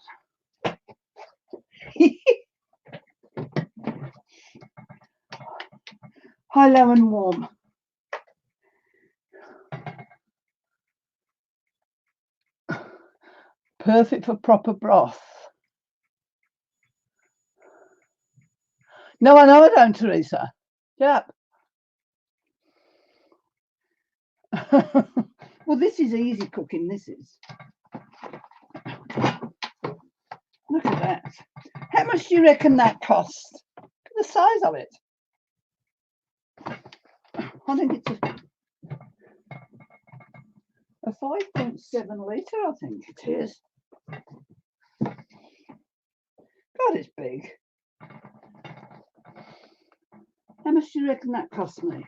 High, low and warm. Perfect for proper broth. No, I know I don't, Teresa. Yep. Well, this is easy cooking, this is. Look at that. How much do you reckon that cost? Look at the size of it. I think it's a 5.7 litre, I think it is. God, it's big. How much do you reckon that cost me?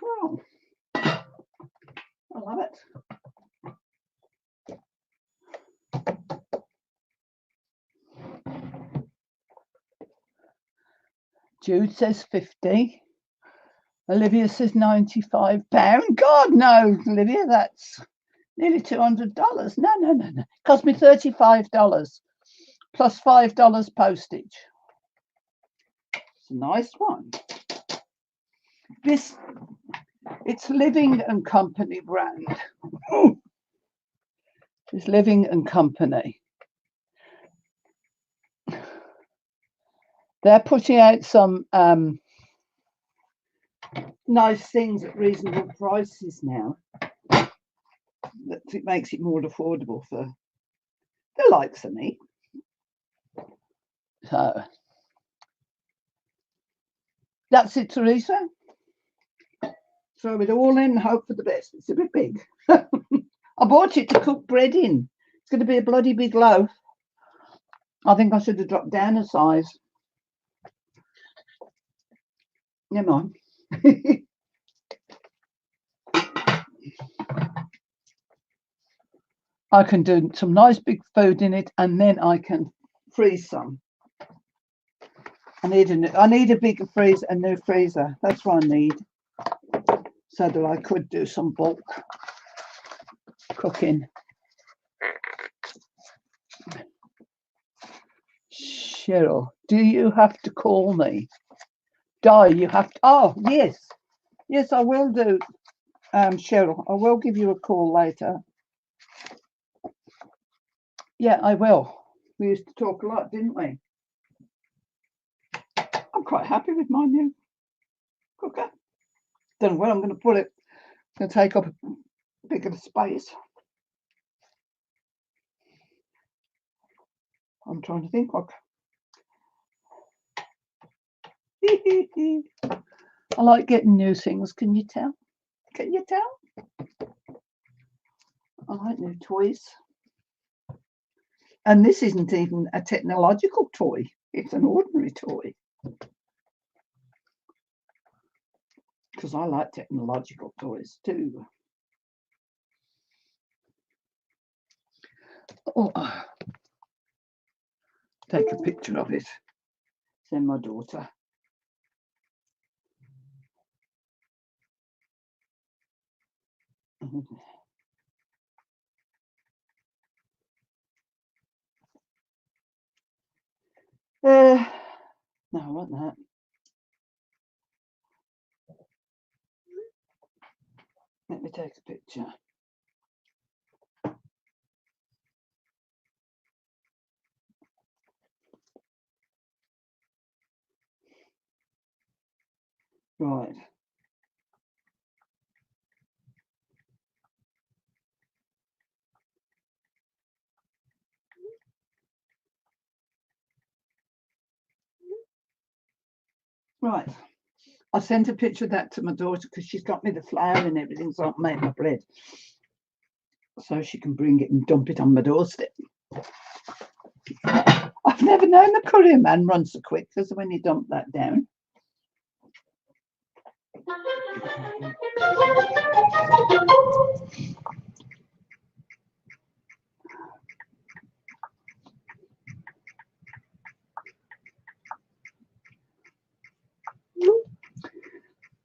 Oh, I love it. Jude says 50. Olivia says £95. God, no, Olivia, that's nearly $200. No. Cost me $35 plus $5 postage. It's a nice one. It's Living and Company brand. It's Living and Company. They're putting out some nice things at reasonable prices now. It makes it more affordable for the likes of me. So that's it, Teresa. Throw it all in, hope for the best. It's a bit big. I bought it to cook bread in. It's going to be a bloody big loaf. I think I should have dropped down a size. Never mind. I can do some nice big food in it, and then I can freeze some. I need a bigger freezer, a new freezer. That's what I need, so that I could do some bulk cooking. Cheryl, do you have to call me? Di, you have to. Oh, yes, I will do. Cheryl, I will give you a call later. Yeah, I will. We used to talk a lot, didn't we? I'm quite happy with my new cooker. Don't know where I'm going to put it. It's going to take up a bigger space. I'm trying to think. I like getting new things. Can you tell? Can you tell? I like new toys. And this isn't even a technological toy. It's an ordinary toy. Because I like technological toys too. Oh, take a picture of it. Send my daughter. No, I want that. Let me take a picture. Right. Right. I sent a picture of that to my daughter because she's got me the flour and everything, so I've made my bread. so she can bring it and dump it on my doorstep. I've never known the courier man run so quick as when you dump that down.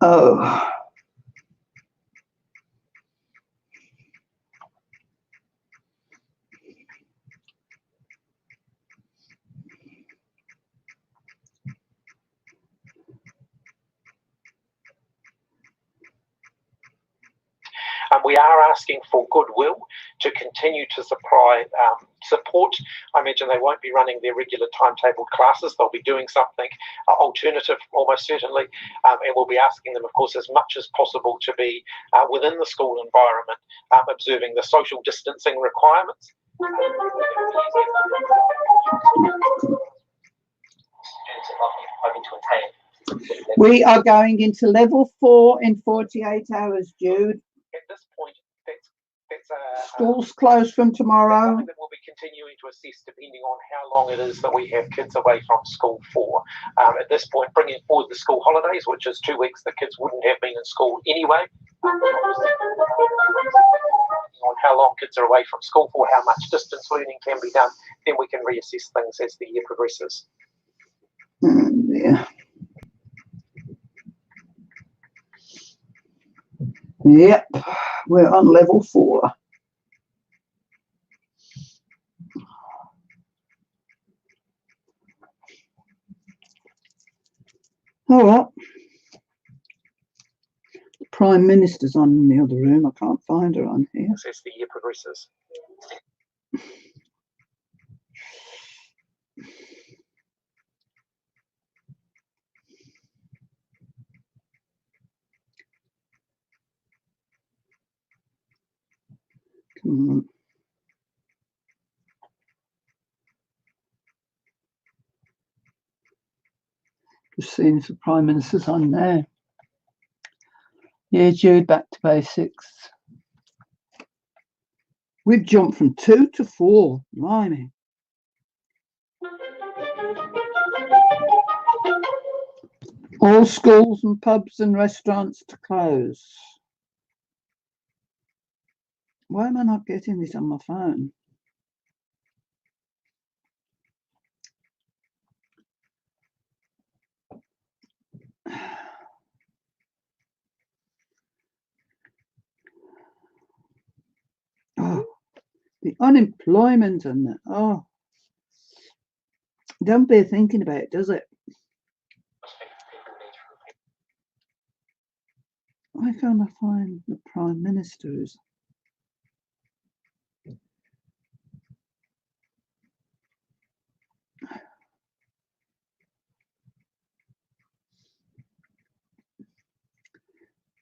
Oh. We are asking for goodwill to continue to supply support. I imagine they won't be running their regular timetabled classes. They'll be doing something alternative, almost certainly, and we'll be asking them, of course, as much as possible to be within the school environment, observing the social distancing requirements. We are going into level 4 in 48 hours, Jude. At this point, schools closed from tomorrow. Something that we'll be continuing to assess depending on how long it is that we have kids away from school for. At this point, bringing forward the school holidays, which is 2 weeks the kids wouldn't have been in school anyway. On how long kids are away from school for, how much distance learning can be done, then we can reassess things as the year progresses. Yeah. Yep, we're on level 4. All right. The Prime Minister's on in the other room. I can't find her on here. As the year progresses. Come on. Just seeing if the Prime Minister's on now. Yeah, Jude, back to basics. We've jumped from 2 to 4. Blimey. All schools and pubs and restaurants to close. Why am I not getting this on my phone? Oh, the unemployment and the, oh, don't bear thinking about it, does it? Why can't I find the Prime Minister's?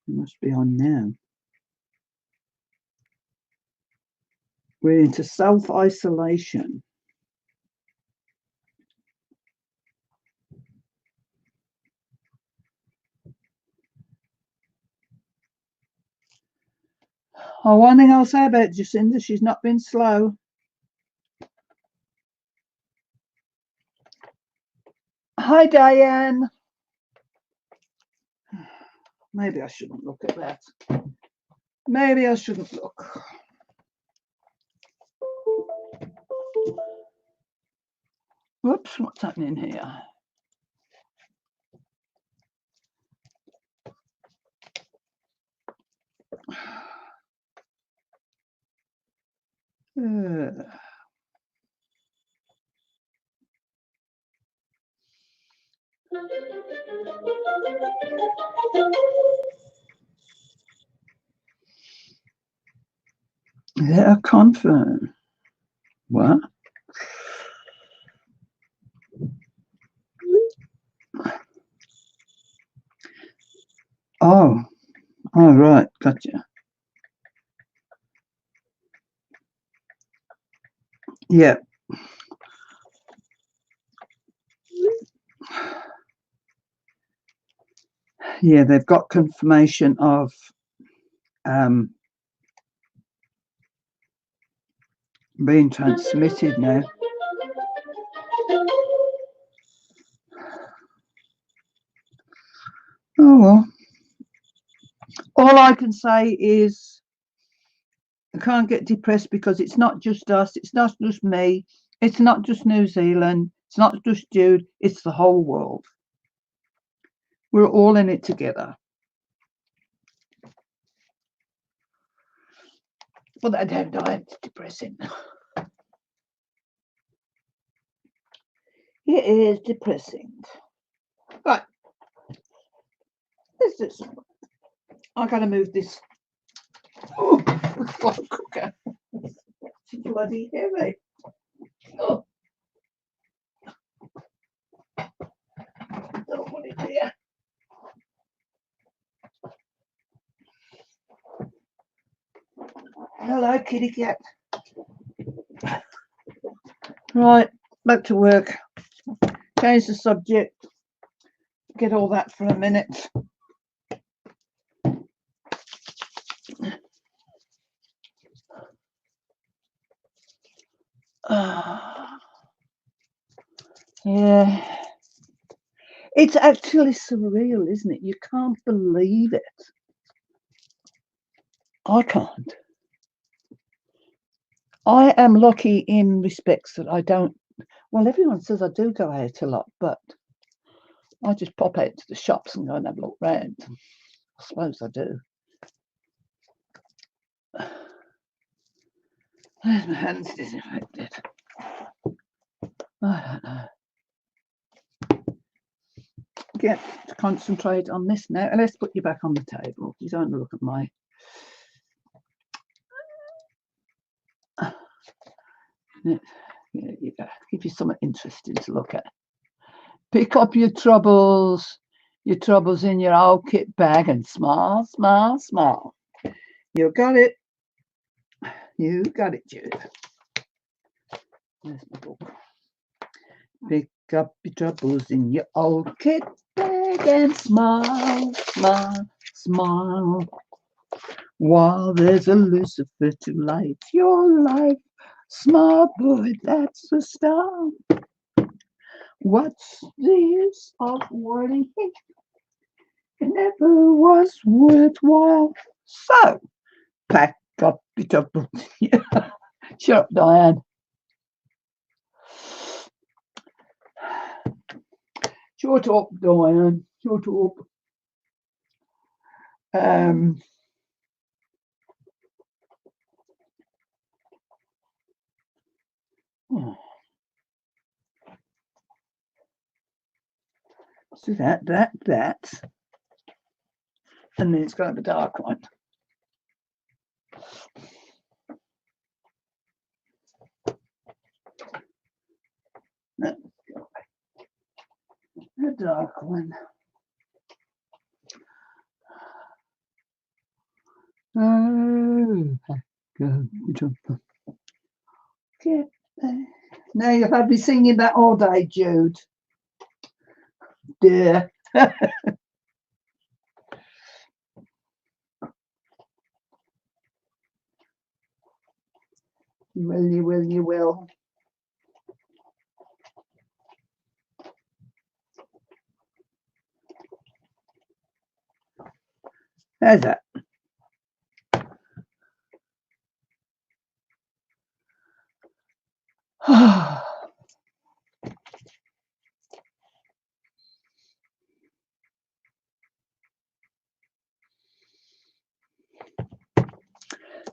It must be on now. We're into self-isolation. Oh, one thing I'll say about Jacinda, she's not been slow. Hi, Diane. Maybe I shouldn't look at that. Maybe I shouldn't look. Whoops, what's happening here? Yeah, confirm. What? Oh, all right, gotcha. Yeah. Yeah, they've got confirmation of being transmitted now. Oh well. All I can say is I can't get depressed because it's not just us, it's not just me, it's not just New Zealand, it's not just Jude, it's the whole world. We're all in it together. But I don't know, it's depressing. It is depressing. Right. Let's do some. I gotta move this. Oh, slow cooker. It's bloody heavy. Oh. Don't want it here. Hello, kitty cat. Right, back to work. Change the subject. Get all that for a minute. Yeah. It's actually surreal, isn't it? You can't believe it. I can't. I am lucky in respects that I don't. Well, everyone says I do go out a lot, but I just pop out to the shops and go and have a look round. I suppose I do. Where's my hands disinfected? I don't know. Get to concentrate on this now. And let's put you back on the table. You don't look at my. There you go. Give you something interesting to look at. Pick up your troubles in your old kit bag and smile, smile, smile. You got it. You got it, Jude. There's my book. Pick up your troubles in your old kit bag and smile, smile, smile. While there's a Lucifer to light your life, smart boy, that's the start. What's the use of worrying? It never was worthwhile. So, pack up your troubles. Shut up, Diane. Shut up, Diane. Shut up. So that, and then it's got to have a dark one. A dark one. Oh, okay. Now you'll have me singing that all day, Jude. Dear. You will. How's that?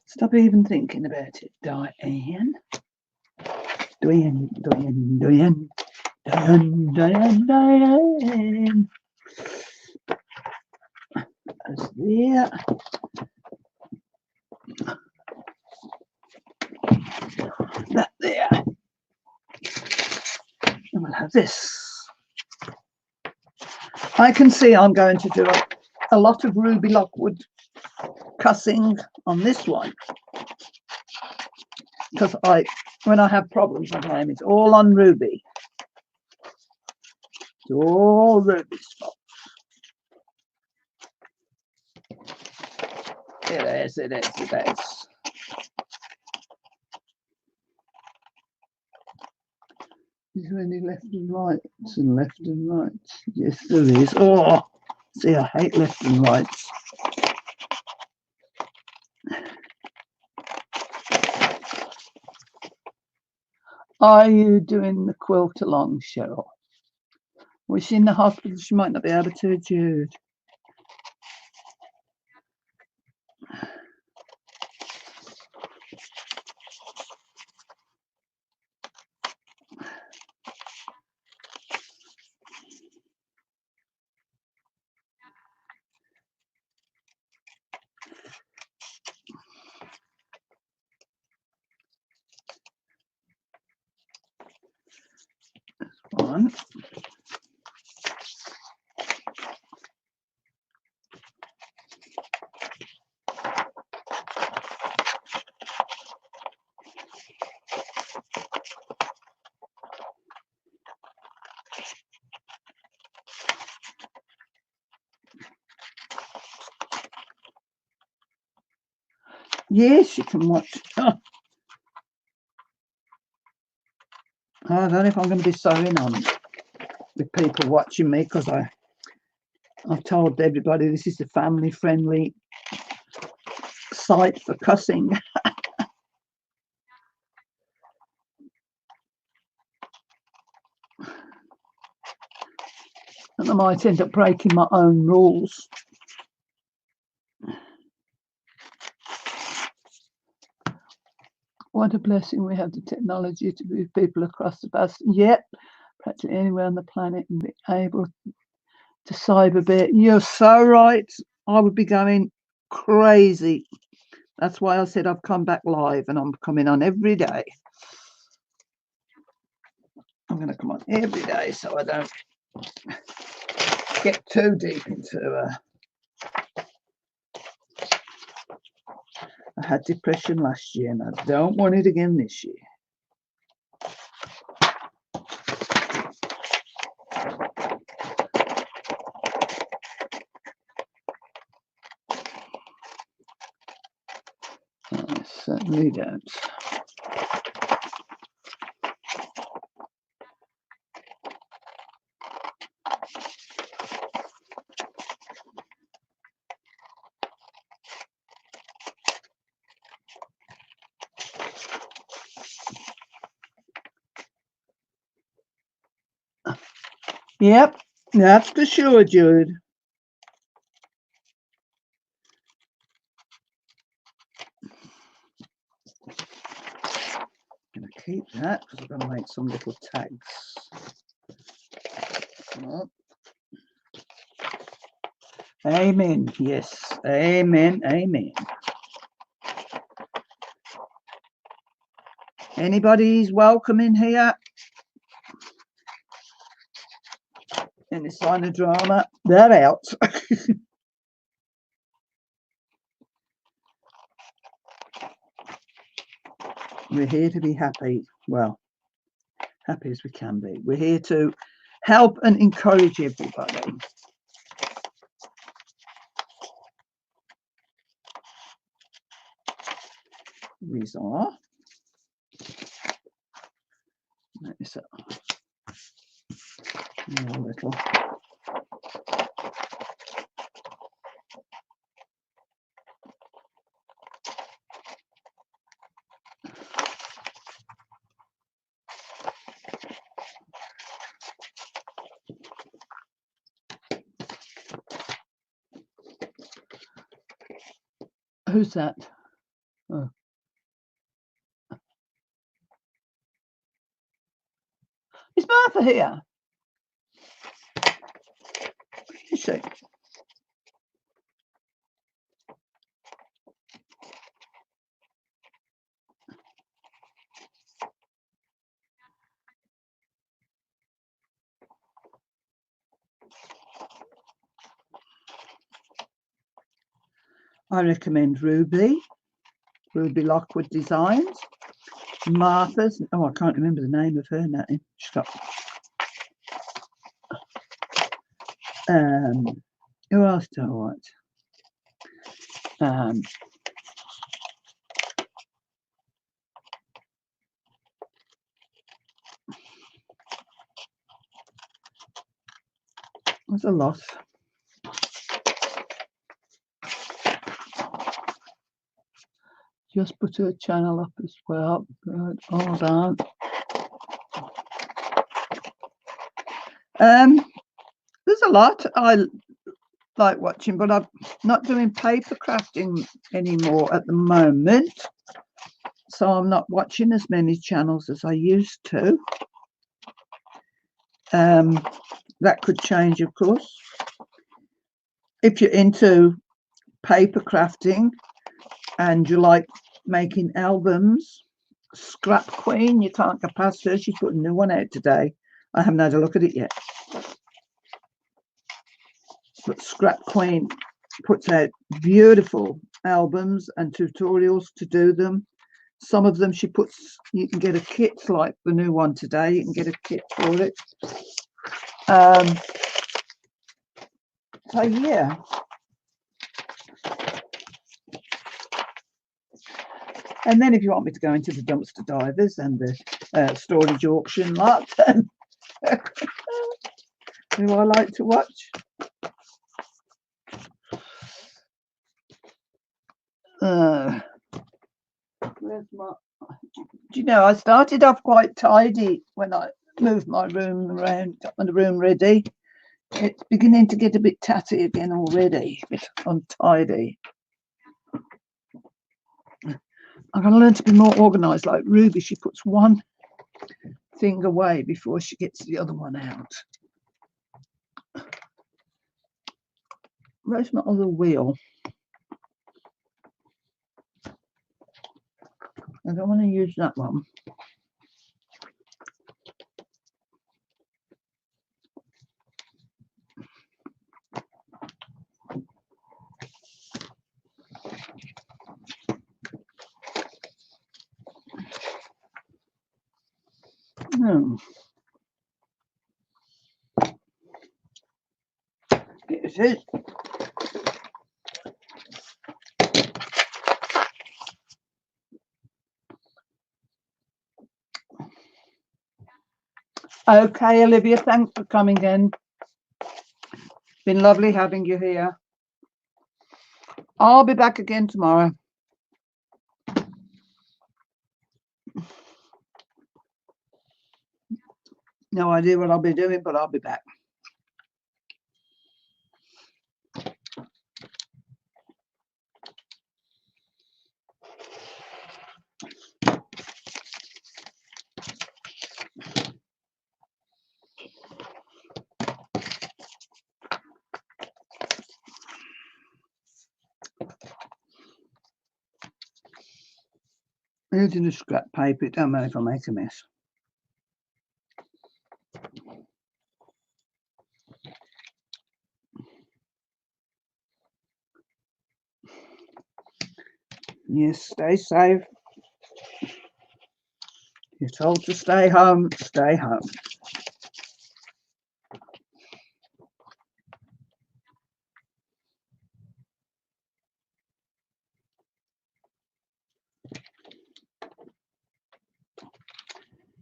Stop even thinking about it, Diane. Diane. That's there. That there. And we'll have this. I can see I'm going to do a lot of Ruby Lockwood cussing on this one, because when I have problems I blame it all on Ruby. It's all Ruby's fault. It is. Is there any left and rights and left and rights? Yes, there is. Oh, see, I hate left and rights. Are you doing the quilt along, Cheryl? Was she in the hospital? She might not be able to, Jude. One. Yes, you can watch. Oh, I don't know if I'm going to be sewing on with people watching me, because I've told everybody this is a family-friendly site for cussing. And I might end up breaking my own rules. What a blessing we have the technology to move people across the vast, yep, practically anywhere on the planet, and be able to cyber bit. You're so right. I would be going crazy. That's why I said I've come back live, and I'm coming on every day. I'm going to come on every day so I don't get too deep into I had depression last year, and I don't want it again this year. I certainly don't. Yep, that's for sure, Jude. I'm going to keep that because I'm going to make some little tags. Oh. Amen. Yes. Amen. Amen. Anybody's welcome in here? Any sign of drama? They're out. We're here to be happy. Well, happy as we can be. We're here to help and encourage everybody. These are. Let me set a little. Who's that? Oh. Is Martha here? Is she? I recommend Ruby Lockwood Designs. Martha's, oh, I can't remember the name of her now. She's got, who else do I want? There's a lot. Just put her channel up as well. Good. Hold on. There's a lot I like watching, but I'm not doing paper crafting anymore at the moment. So I'm not watching as many channels as I used to. That could change, of course. If you're into paper crafting and you like making albums, Scrap Queen, you can't go past her. She's put a new one out today. I haven't had a look at it yet. But Scrap Queen puts out beautiful albums and tutorials to do them. Some of them she puts, you can get a kit, like the new one today, you can get a kit for it. So yeah. And then if you want me to go into the dumpster divers and the storage auction lot, who I like to watch. Where's my... Do you know, I started off quite tidy when I moved my room around, got my room ready. It's beginning to get a bit tatty again already, a bit untidy. I'm going to learn to be more organised like Ruby. She puts one thing away before she gets the other one out. Where's my other wheel? I don't want to use that one. No. It is. Okay, Olivia, thanks for coming in. Been lovely having you here. I'll be back again tomorrow. No idea what I'll be doing, but I'll be back. Using the scrap paper, it don't matter if I make a mess. Yes, stay safe. You're told to stay home, stay home.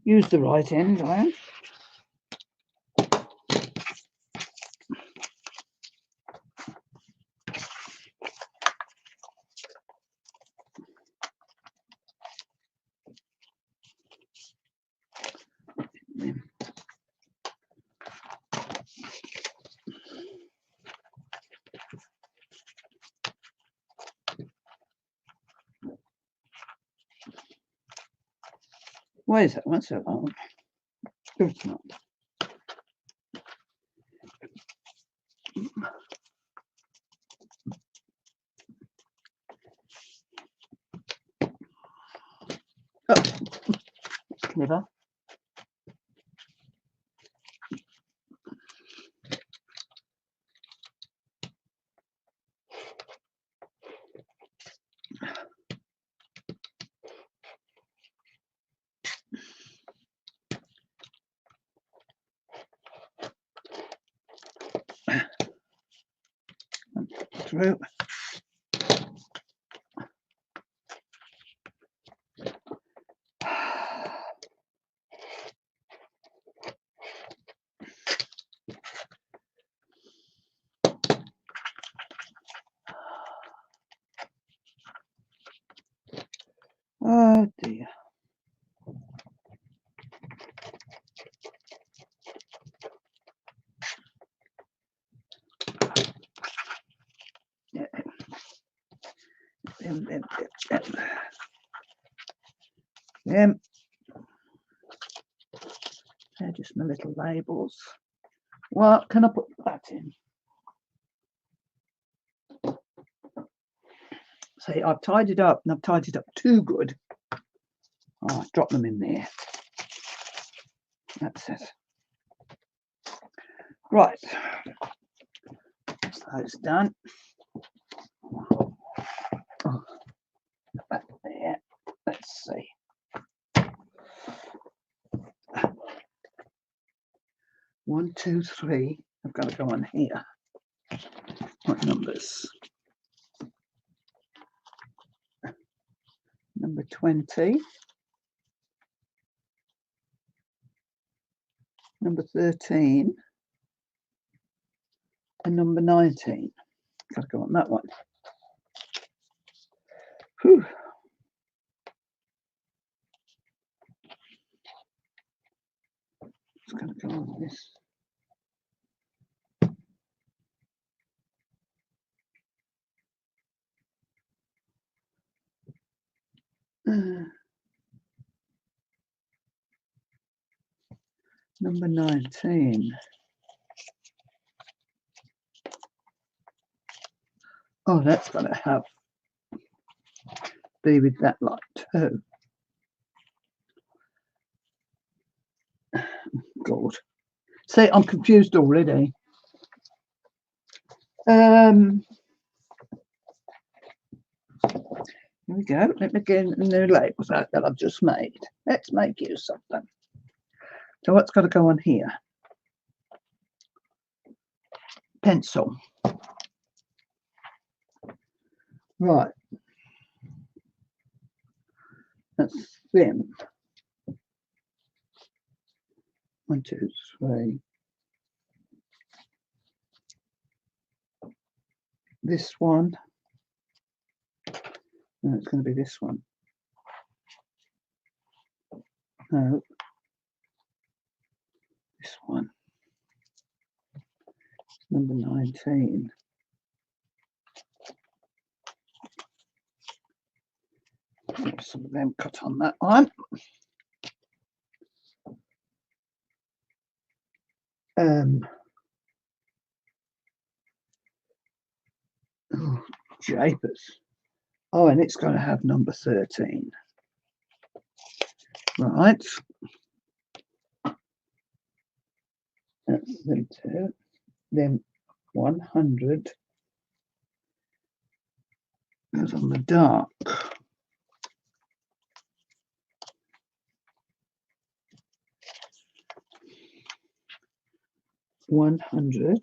Use the right end, Diane. Why is that one so long? It's not. Oh, clever. Through. Oh dear. Yeah. They're just my little labels. What can I put that in? See, I've tidied up, and I've tidied up too good. Oh, I've dropped them in there. That's it. Right. So it's done. Oh, back there. Let's see. One, two, three. I've got to go on here. What numbers? Number 20. Number 13. And number 19. Got to go on that one. Whew. It's going to go on this. Number 19. Oh, that's going to be with that lot too. God. See, I'm confused already. Here we go. Let me get the new labels out that I've just made. Let's make use of them. So what's got to go on here? Pencil. Right. That's them. 1, 2, 3. This one. No, it's going to be this one. No. This one. Number 19. Some of them cut on that one. Oh, japers. Oh, and it's going to have number 13. Right. That's them two. Then 100 goes on the dark. $100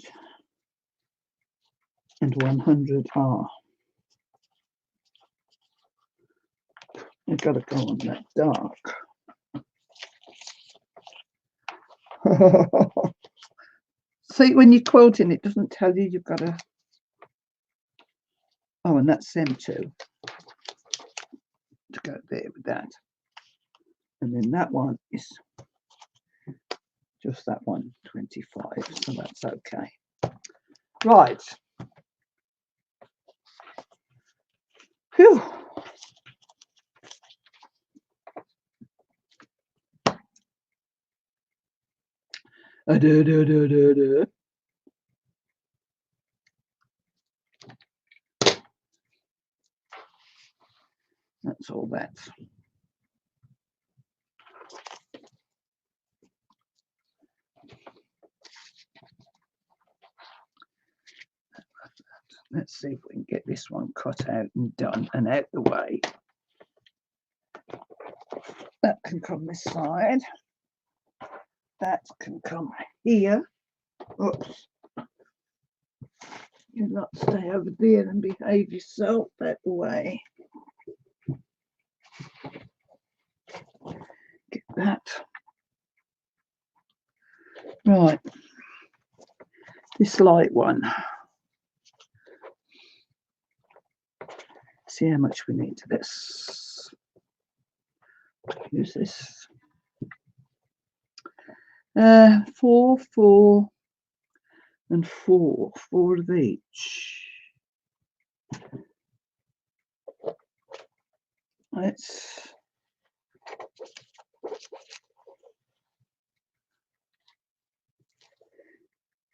and 100 are. You've got to go on that dark. See, when you're quilting, it doesn't tell you you've got to. Oh, and that's them two to go there with that. And then that one is just that 125, so that's okay. Right. Phew. That's all that. Let's see if we can get this one cut out and done and out the way. That can come this side. That can come here. Oops. You lot stay over there and behave yourself that way. Get that. Right. This light one. See how much we need to this. Use this. 4, 4, and 4. 4 of each. Let's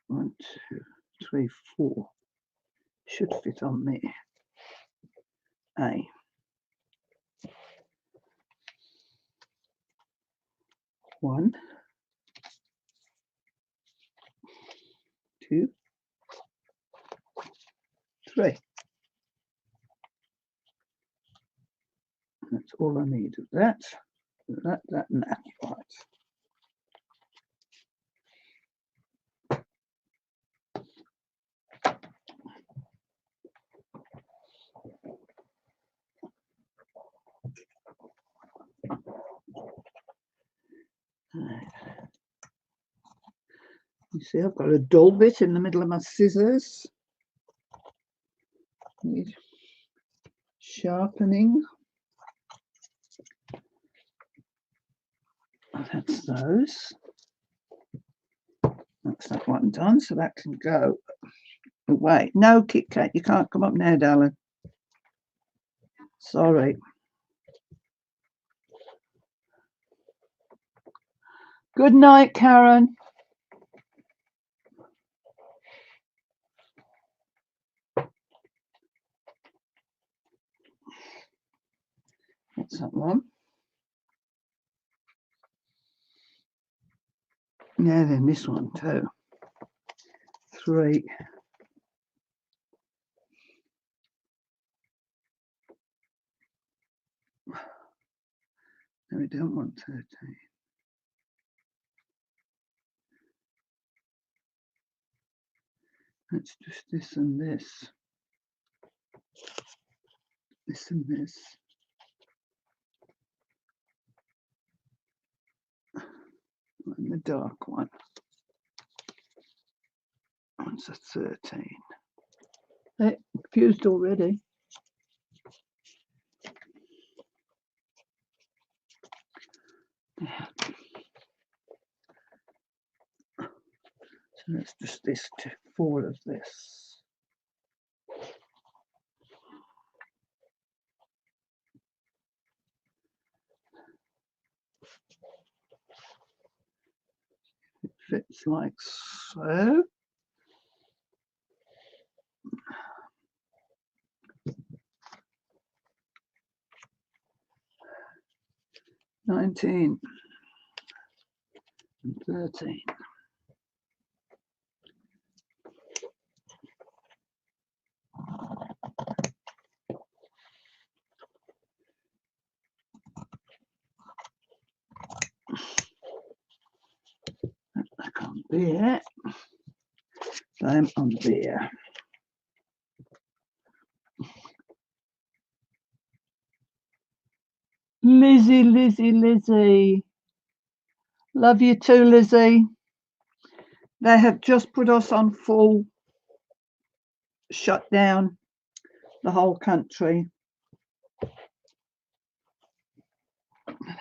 1, 2, 3, 4. Should fit on there. A. 1, 2, 3. That's all I need of that. That, and that. Right. You see, I've got a dull bit in the middle of my scissors. Need sharpening. That's those. That's that one done, so that can go away. No, Kit Kat, you can't come up now, darling. Sorry. Good night, Karen. That's that one. Yeah, then this one too. 3. No, we don't want 13. That's just this and this. This and this. And the dark one. That's a 13. Hey, confused already. So that's just this 4 of this. It fits like so. $19 and $13. Back on there. Same on there. Lizzie. Love you too, Lizzie. They have just put us on full shutdown, the whole country. I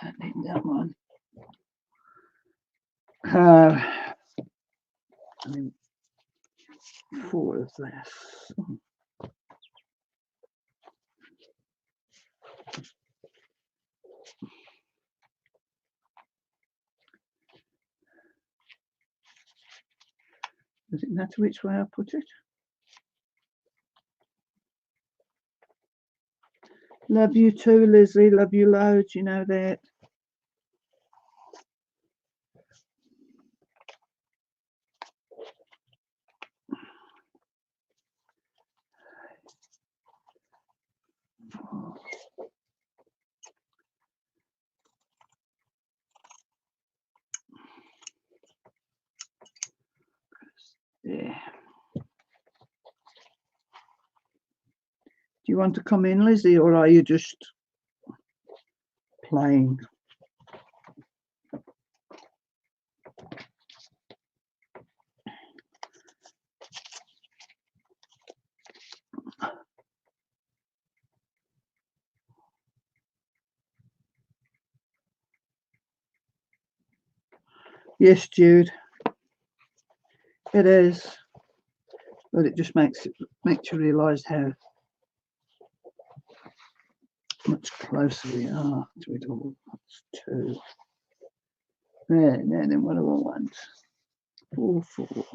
don't need that one. I mean, 4 of this. Does it matter which way I put it? Love you too, Lizzie. Love you loads, you know that. Yeah. Do you want to come in, Lizzie, or are you just playing? Yes, Jude. It is. But it just makes you realise how much closer we are to it all. That's 2. There, and then what do I want? 4, 4.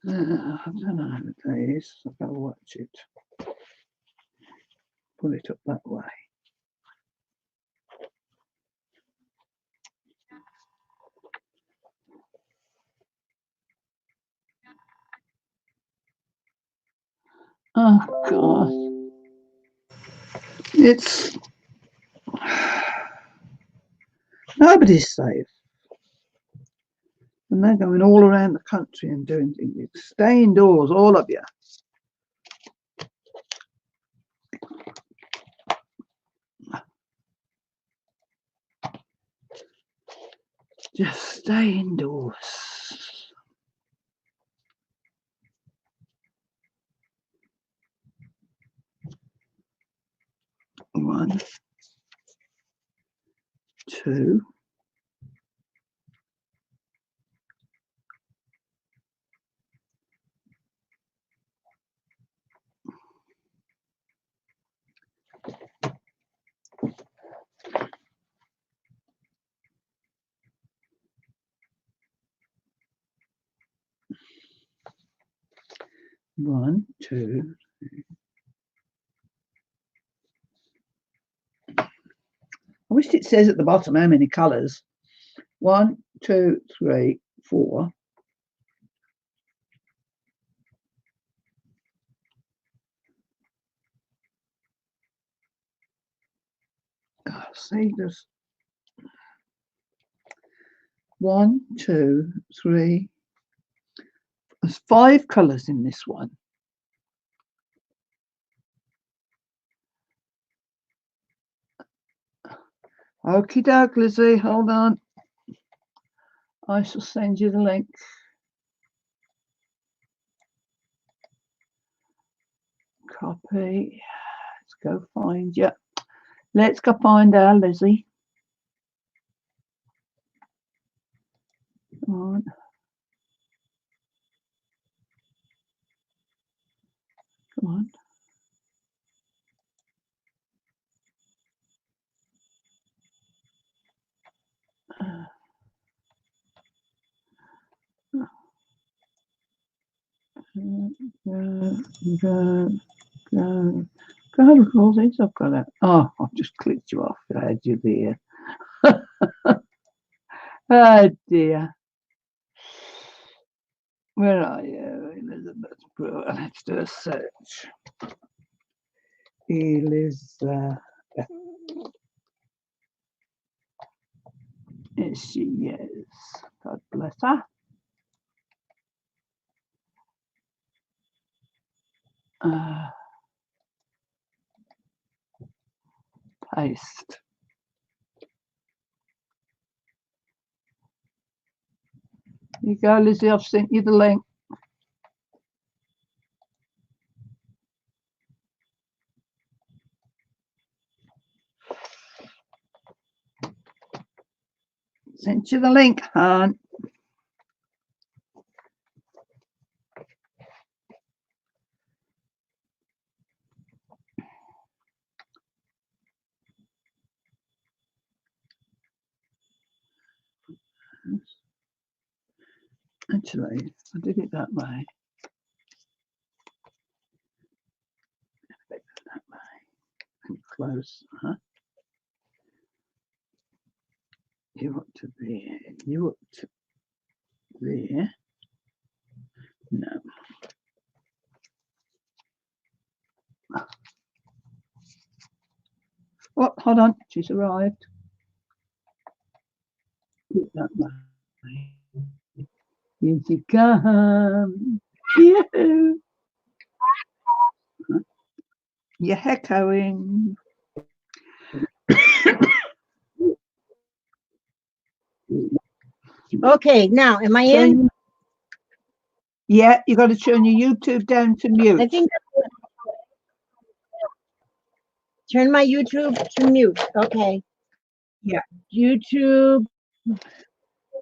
I don't know how it is. I've got to watch it. Pull it up that way. Oh God. It's nobody's safe. And they're going all around the country and doing things. Stay indoors, all of you. Just stay indoors. One, 2. One, 2. I wish it says at the bottom how many colours. 1, 2, 3, 4. See, there's 1, 2, 3. There's 5 colours in this one. Okie doke, Lizzie, hold on. I shall send you the link. Copy. Let's go find you. Let's go find our Lizzie. Come on. Come on. Go. Of course, I've got it. Oh, I've just clicked you off. I had you there. Oh dear. Where are you, Elizabeth Brewer? Let's do a search. Elizabeth. Yes, she is. God bless her. Paste. Here you go, Lizzie. I've sent you the link. Sent you the link, hon. Actually, I did it that way. That way. And close. You up to there. You up to there. No. Oh, hold on. She's arrived. That way. Here she comes. Yoo-hoo. You're echoing. Okay, now am I in? Yeah, you got to turn your YouTube down to I mute. think turn my YouTube to mute. Okay. Yeah. YouTube.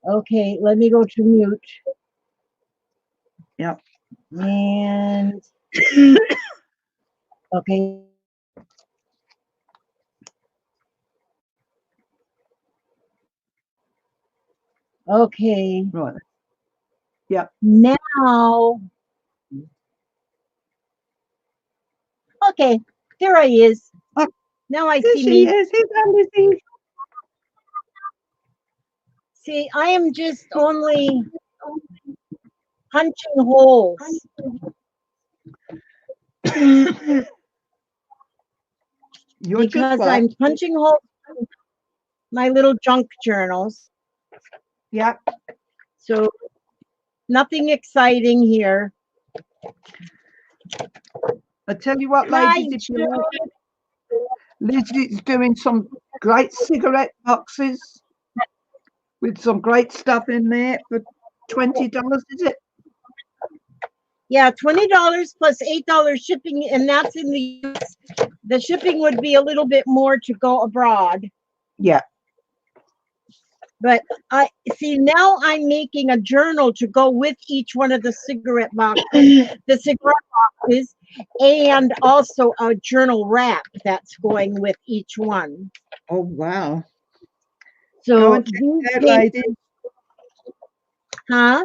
Okay, let me go to mute. Yeah. And okay. Okay. Right. Yeah. Now. Okay, there I is. Oh, Now I There see she me. is. Here's Alice. See, I am just only punching holes You're just because what? I'm punching holes in my little junk journals. Yeah. So nothing exciting here. I tell you what, Hi, ladies, if you like, Lizzie's doing some great cigarette boxes with some great stuff in there for $20, is it? Yeah, $20 plus $8 shipping, and that's in the US. The shipping would be a little bit more to go abroad. Yeah. But I see now I'm making a journal to go with each one of the cigarette boxes, and also a journal wrap that's going with each one. Oh, wow. So Go and check these it out, days, ladies. huh?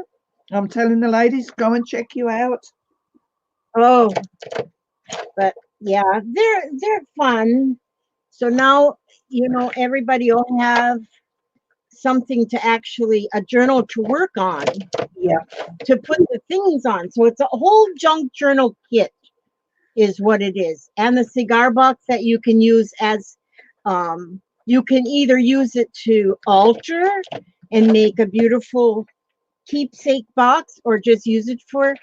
I'm telling the ladies, go and check you out. Oh, but yeah, they're fun. So now everybody will have something to actually a journal to work on. Yeah. To put the things on. So it's a whole junk journal kit is what it is. And the cigar box that you can use as you can either use it to alter and make a beautiful keepsake box or just use it for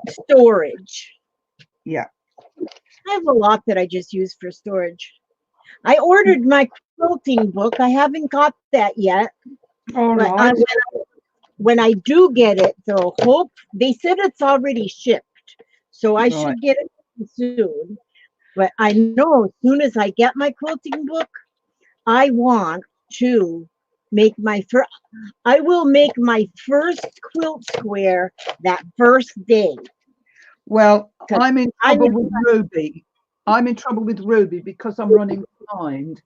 storage. Yeah. I have a lot that I just use for storage. I ordered my quilting book. I haven't got that yet. All But right. when I do get it, though, they said it's already shipped, so I Right. should get it soon. But I know as soon as I get my quilting book, I want to make my first. I will make my first quilt square that first day. Well, 'Cause I'm in I trouble know- with Ruby. I'm in trouble with Ruby because I'm running behind.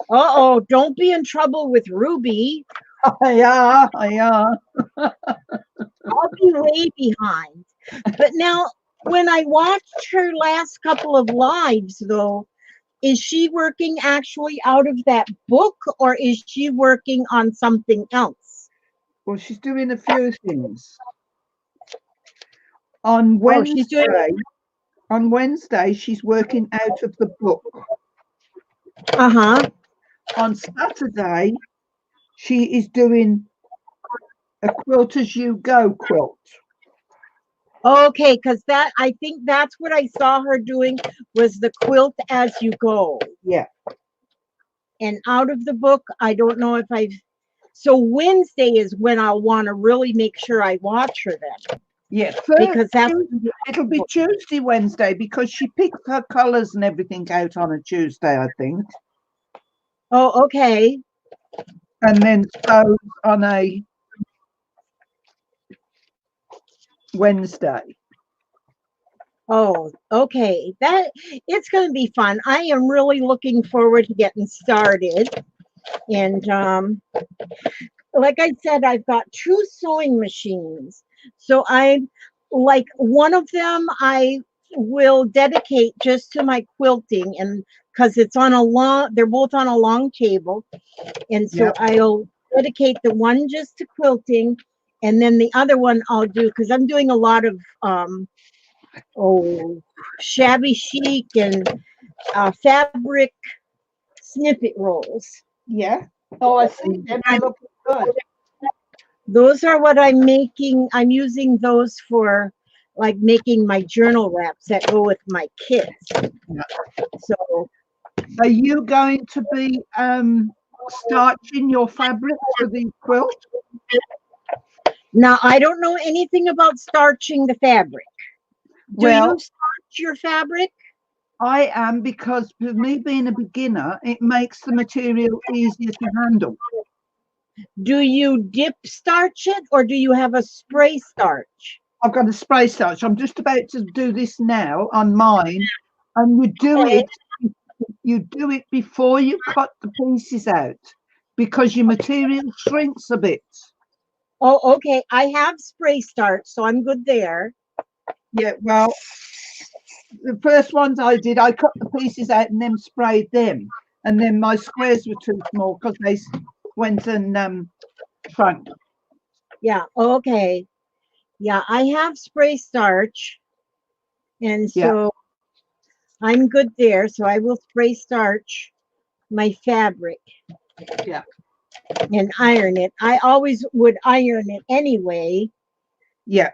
Uh-oh, don't be in trouble with Ruby. Yeah. I'll be way behind. But now, when I watched her last couple of lives, though, is she working actually out of that book or is she working on something else? Well, she's doing a few things. On Oh, she's doing. Wednesday, she's working out of the book. Uh-huh. On Saturday, she is doing a quilt as you go quilt. Okay, because I think that's what I saw her doing was the quilt as you go. Yeah. And out of the book, I don't know if so Wednesday is when I'll want to really make sure I watch her then. Yeah, Because it'll be Tuesday, Wednesday, because she picked her colours and everything out on a Tuesday, I think. Oh, okay. And then sews on a Wednesday. Oh, okay. It's going to be fun. I am really looking forward to getting started. And like I said, I've got 2 sewing machines. So I'm like one of them I will dedicate just to my quilting, and because they're both on a long table. And so Yep. I'll dedicate the one just to quilting, and then the other one I'll do because I'm doing a lot of shabby chic and fabric snippet rolls. Yeah. Oh, I see them. They look good. Those are what I'm making. I'm using those for like making my journal wraps that go with my kits. Yeah. So Are you going to be starching your fabric for the quilt? Now, I don't know anything about starching the fabric. Do Well, you starch your fabric? I am, because for me being a beginner, it makes the material easier to handle. Do you dip starch it or do you have a spray starch? I've got a spray starch. I'm just about to do this now on mine, and you do it before you cut the pieces out, because your material shrinks a bit. Oh, okay. I have spray starch, so I'm good there. Yeah, well, the first ones I did, I cut the pieces out and then sprayed them, and then my squares were too small because they went and shrunk. Yeah, okay. Yeah, I have spray starch, and Yeah. so I'm good there. So I will spray starch my fabric. Yeah. And iron it. I always would iron it anyway. Yeah.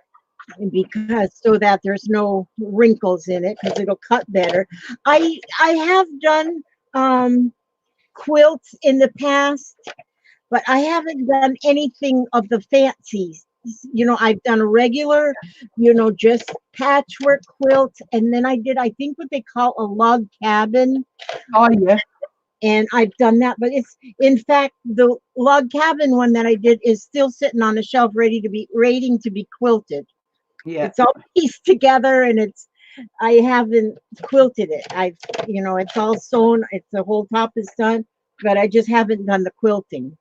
Because so that there's no wrinkles in it, because it'll cut better. I have done quilts in the past, but I haven't done anything of the fancies. You know, I've done a regular, just patchwork quilt, and then I think what they call a log cabin. Oh, yeah. And I've done that, but it's, in fact, the log cabin one that I did is still sitting on the shelf, waiting to be quilted. Yeah. It's all pieced together, and I haven't quilted it. It's all sewn. The whole top is done, but I just haven't done the quilting.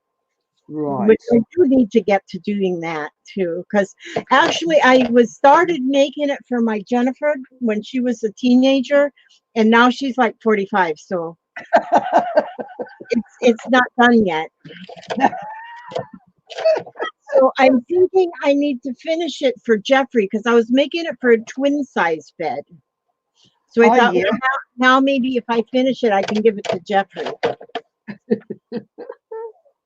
Right. Which I do need to get to doing that too, because actually I started making it for my Jennifer when she was a teenager, and now she's like 45, so it's not done yet. So I'm thinking I need to finish it for Jeffrey, because I was making it for a twin size bed. So I thought, yeah. well, now maybe if I finish it, I can give it to Jeffrey.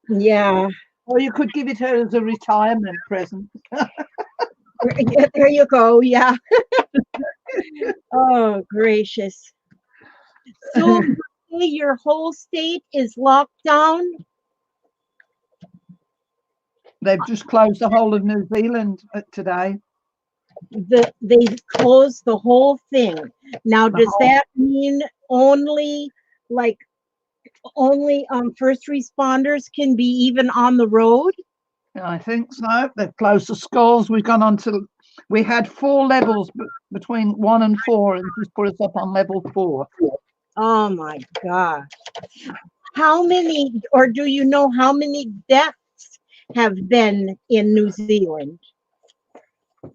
Yeah. Or you could give it her as a retirement present. Yeah, there you go. Yeah. Oh, gracious. So your whole state is locked down? They've just closed the whole of New Zealand today. They closed the whole thing. Now, does that mean only first responders can be even on the road? I think so. They've closed the schools. We had 4 levels between 1 and 4, and just put us up on level 4. Oh my God. How many, or do you know how many deaths have been in New Zealand?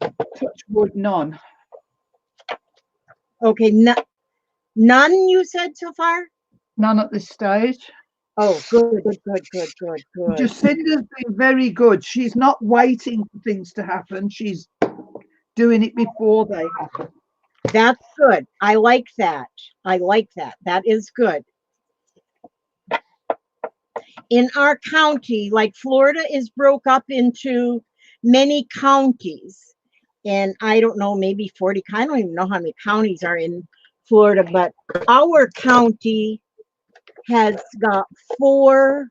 Touch wood, none. Okay, none you said so far? None at this stage. Oh, good. Jacinda's been very good. She's not waiting for things to happen. She's doing it before they happen. That's good. I like that. That is good. In our county, like Florida is broke up into many counties. And I don't know, maybe 40, I don't even know how many counties are in Florida, but our county has got 4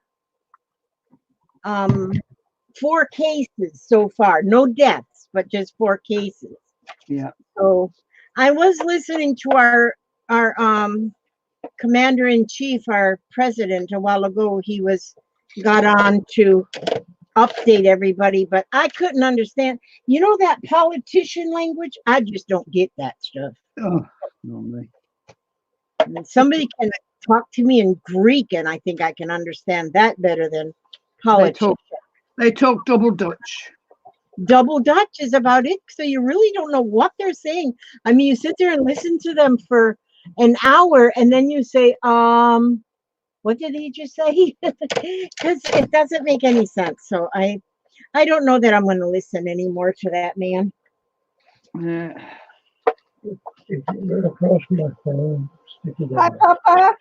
cases so far. No deaths, but just 4 cases. Yeah. So I was listening to our commander-in-chief, our president, a while ago. He got on to update everybody, but I couldn't understand. You know that politician language? I just don't get that stuff. Oh, normally. Somebody can talk to me in Greek, and I think I can understand that better than politicians. They talk double Dutch. Double Dutch is about it. So you really don't know what they're saying. I mean, you sit there and listen to them for an hour, and then you say, what did he just say? Because it doesn't make any sense. So I don't know that I'm going to listen anymore to that man. Yeah. Right across my phone. Stick it Hi, in. Papa.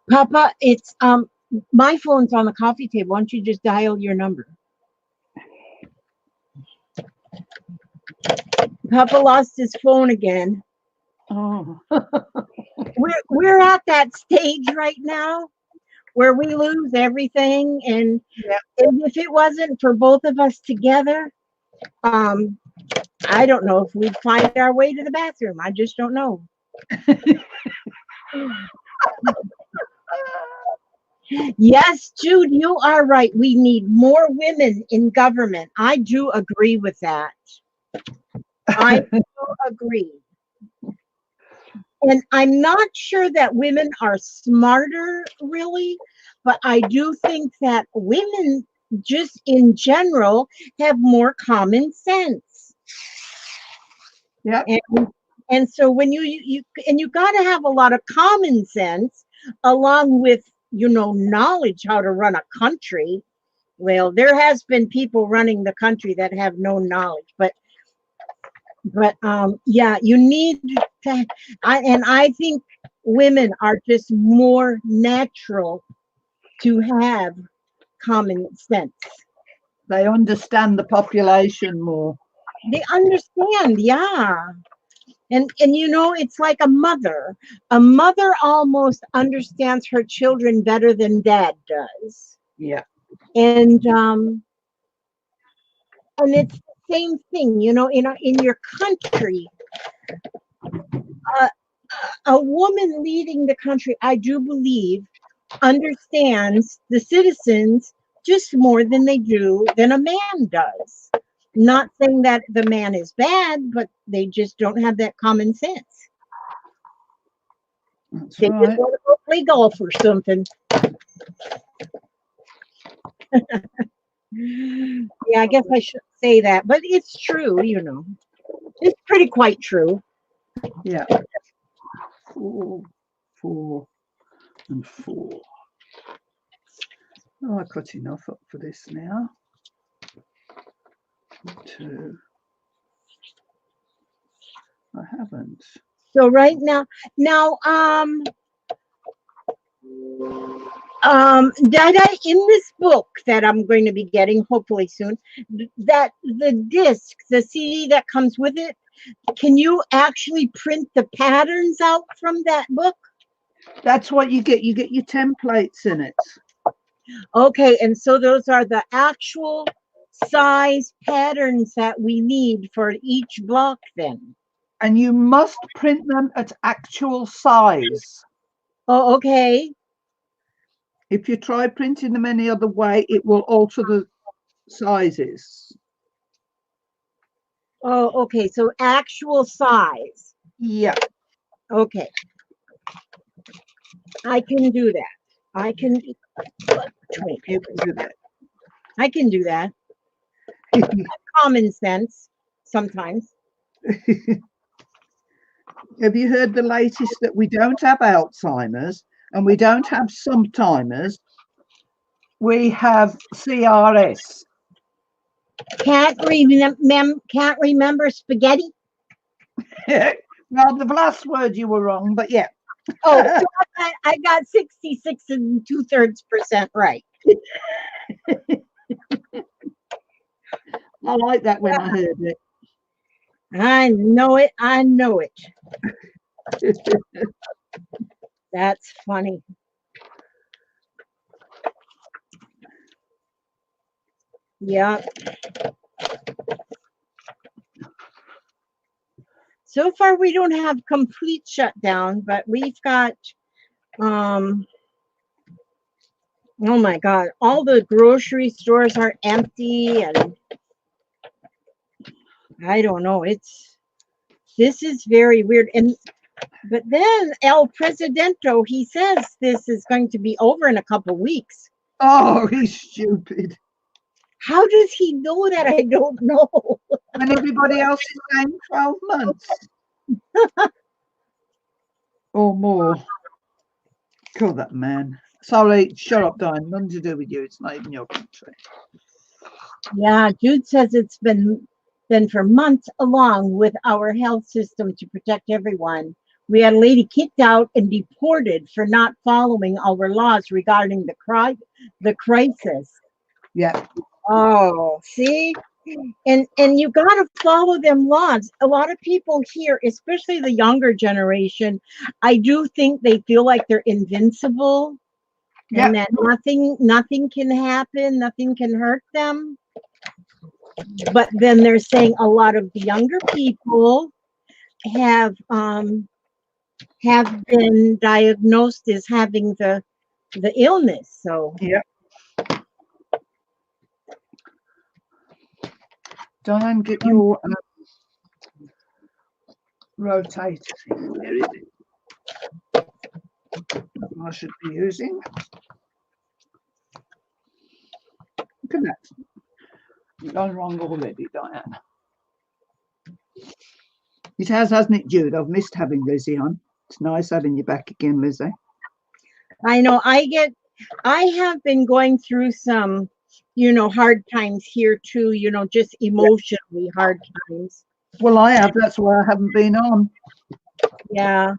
Papa, it's my phone's on the coffee table. Why don't you just dial your number? Papa lost his phone again. Oh. We're at that stage right now where we lose everything. And, Yeah. and if it wasn't for both of us together, I don't know if we'd find our way to the bathroom. I just don't know. Yes, Jude, you are right. We need more women in government. I do agree with that. I do agree. And I'm not sure that women are smarter, really, but I do think that women, just in general, have more common sense. Yeah. And so when you got to have a lot of common sense along with, knowledge how to run a country. Well, there has been people running the country that have no knowledge, but yeah, you need to. I think women are just more natural to have common sense. They understand the population more. They understand, yeah. And it's like a mother. A mother almost understands her children better than dad does. Yeah. And it's the same thing, in your country. A woman leading the country, I do believe, understands the citizens just more than a man does. Not saying that the man is bad, but they just don't have that common sense. That's They right. just want to go play golf or something. Yeah, I guess I should say that, but it's true, It's pretty quite true. Yeah. 4, 4, and 4. Oh, I got enough up for this now. 2. I haven't. So right now, Dada, in this book that I'm going to be getting hopefully soon, that the disc, the CD that comes with it, can you actually print the patterns out from that book? That's what you get. You get your templates in it. Okay, and so those are the actual size patterns that we need for each block then. And you must print them at actual size. Oh, okay. If you try printing them any other way, it will alter the sizes. Oh, okay. So actual size. Yeah. Okay. I can do that. I can do that. I can do that. Common sense sometimes. Have you heard the latest that we don't have Alzheimer's and we don't have sometimers? We have CRS. Can't remember spaghetti. Well, the last word you were wrong, but yeah. Oh, so I got 66 2/3% right. I like that when I heard it. I know it. I know it. That's funny. Yeah. So far, we don't have complete shutdown, but we've got, oh my God, all the grocery stores are empty, and I don't know. This is very weird. But then El Presidento, he says this is going to be over in a couple weeks. Oh, he's stupid. How does he know that? I don't know. When everybody else is saying 12 months. Or more. Kill that man. Sorry, shut up, Diane. Nothing to do with you. It's not even your country. Yeah, Jude says it's been for months along with our health system to protect everyone. We had a lady kicked out and deported for not following our laws regarding the crisis. Yeah. Oh, see? And you got to follow them laws. A lot of people here, especially the younger generation, I do think they feel like they're invincible. and that nothing can happen, nothing can hurt them. But then they're saying a lot of the younger people have been diagnosed as having the illness. So Yeah. Diane, get your rotator. Where is it? I should be using. Look at that. You've gone wrong already, Diane. It has, hasn't it, Jude? I've missed having Lizzie on. It's nice having you back again, Lizzie. I know I have been going through some, hard times here too, just emotionally hard times. Well, I have. That's why I haven't been on. Yeah.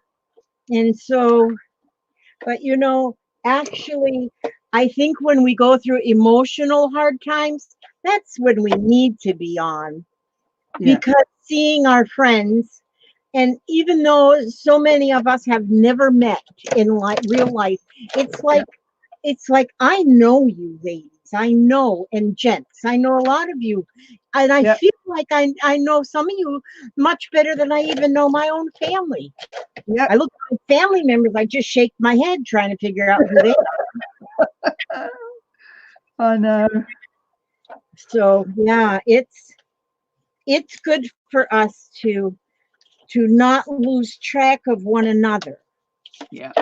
And so, but actually, I think when we go through emotional hard times, that's when we need to be on. Yeah. Because seeing our friends, and even though so many of us have never met in real life, it's like I know you ladies, I know, and gents, I know a lot of you, and I feel like I know some of you much better than I even know my own family. Yeah. I look at my family members, I just shake my head trying to figure out who they are. I know. So yeah, it's good for us to not lose track of one another. Yeah.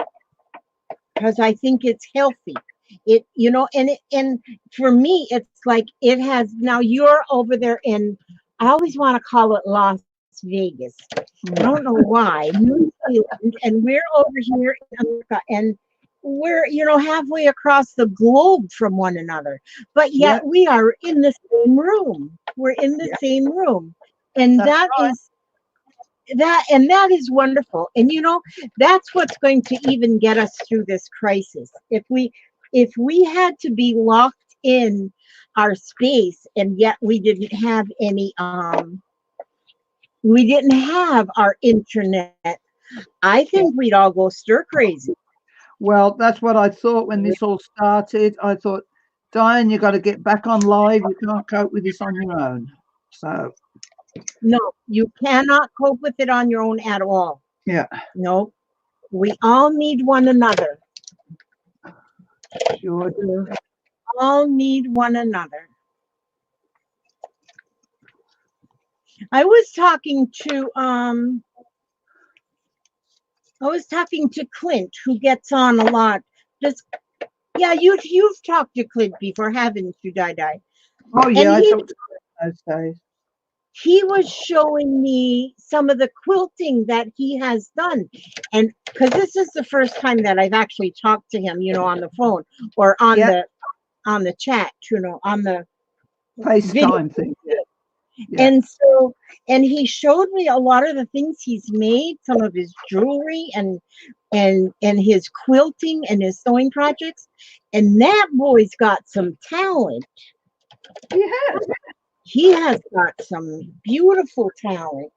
Because I think it's healthy. And for me, it's like it has, now you're over there in, I always want to call it Las Vegas. I don't know why. New Zealand, and we're over here in America, and we're, halfway across the globe from one another. But yet we are in the same room. We're in the same room. And that is wonderful. And that's what's going to even get us through this crisis. If we had to be locked in our space, and yet we didn't have any we didn't have our internet, I think we'd all go stir crazy. Well, that's what I thought when this all started. I thought, Diane, you got to get back on live. You can't cope with this on your own. So no, you cannot cope with it on your own at all. Yeah. No, we all need one another. Sure do. All need one another. I was talking to Clint, who gets on a lot. You've talked to Clint before, haven't you, Di? Oh yeah, I talked to him those days. He was showing me some of the quilting that he has done, and because this is the first time that I've actually talked to him, on the phone or on the chat, on the FaceTime thing. Yeah. And he showed me a lot of the things he's made, some of his jewelry and his quilting and his sewing projects. And that boy's got some talent. He has got some beautiful talent.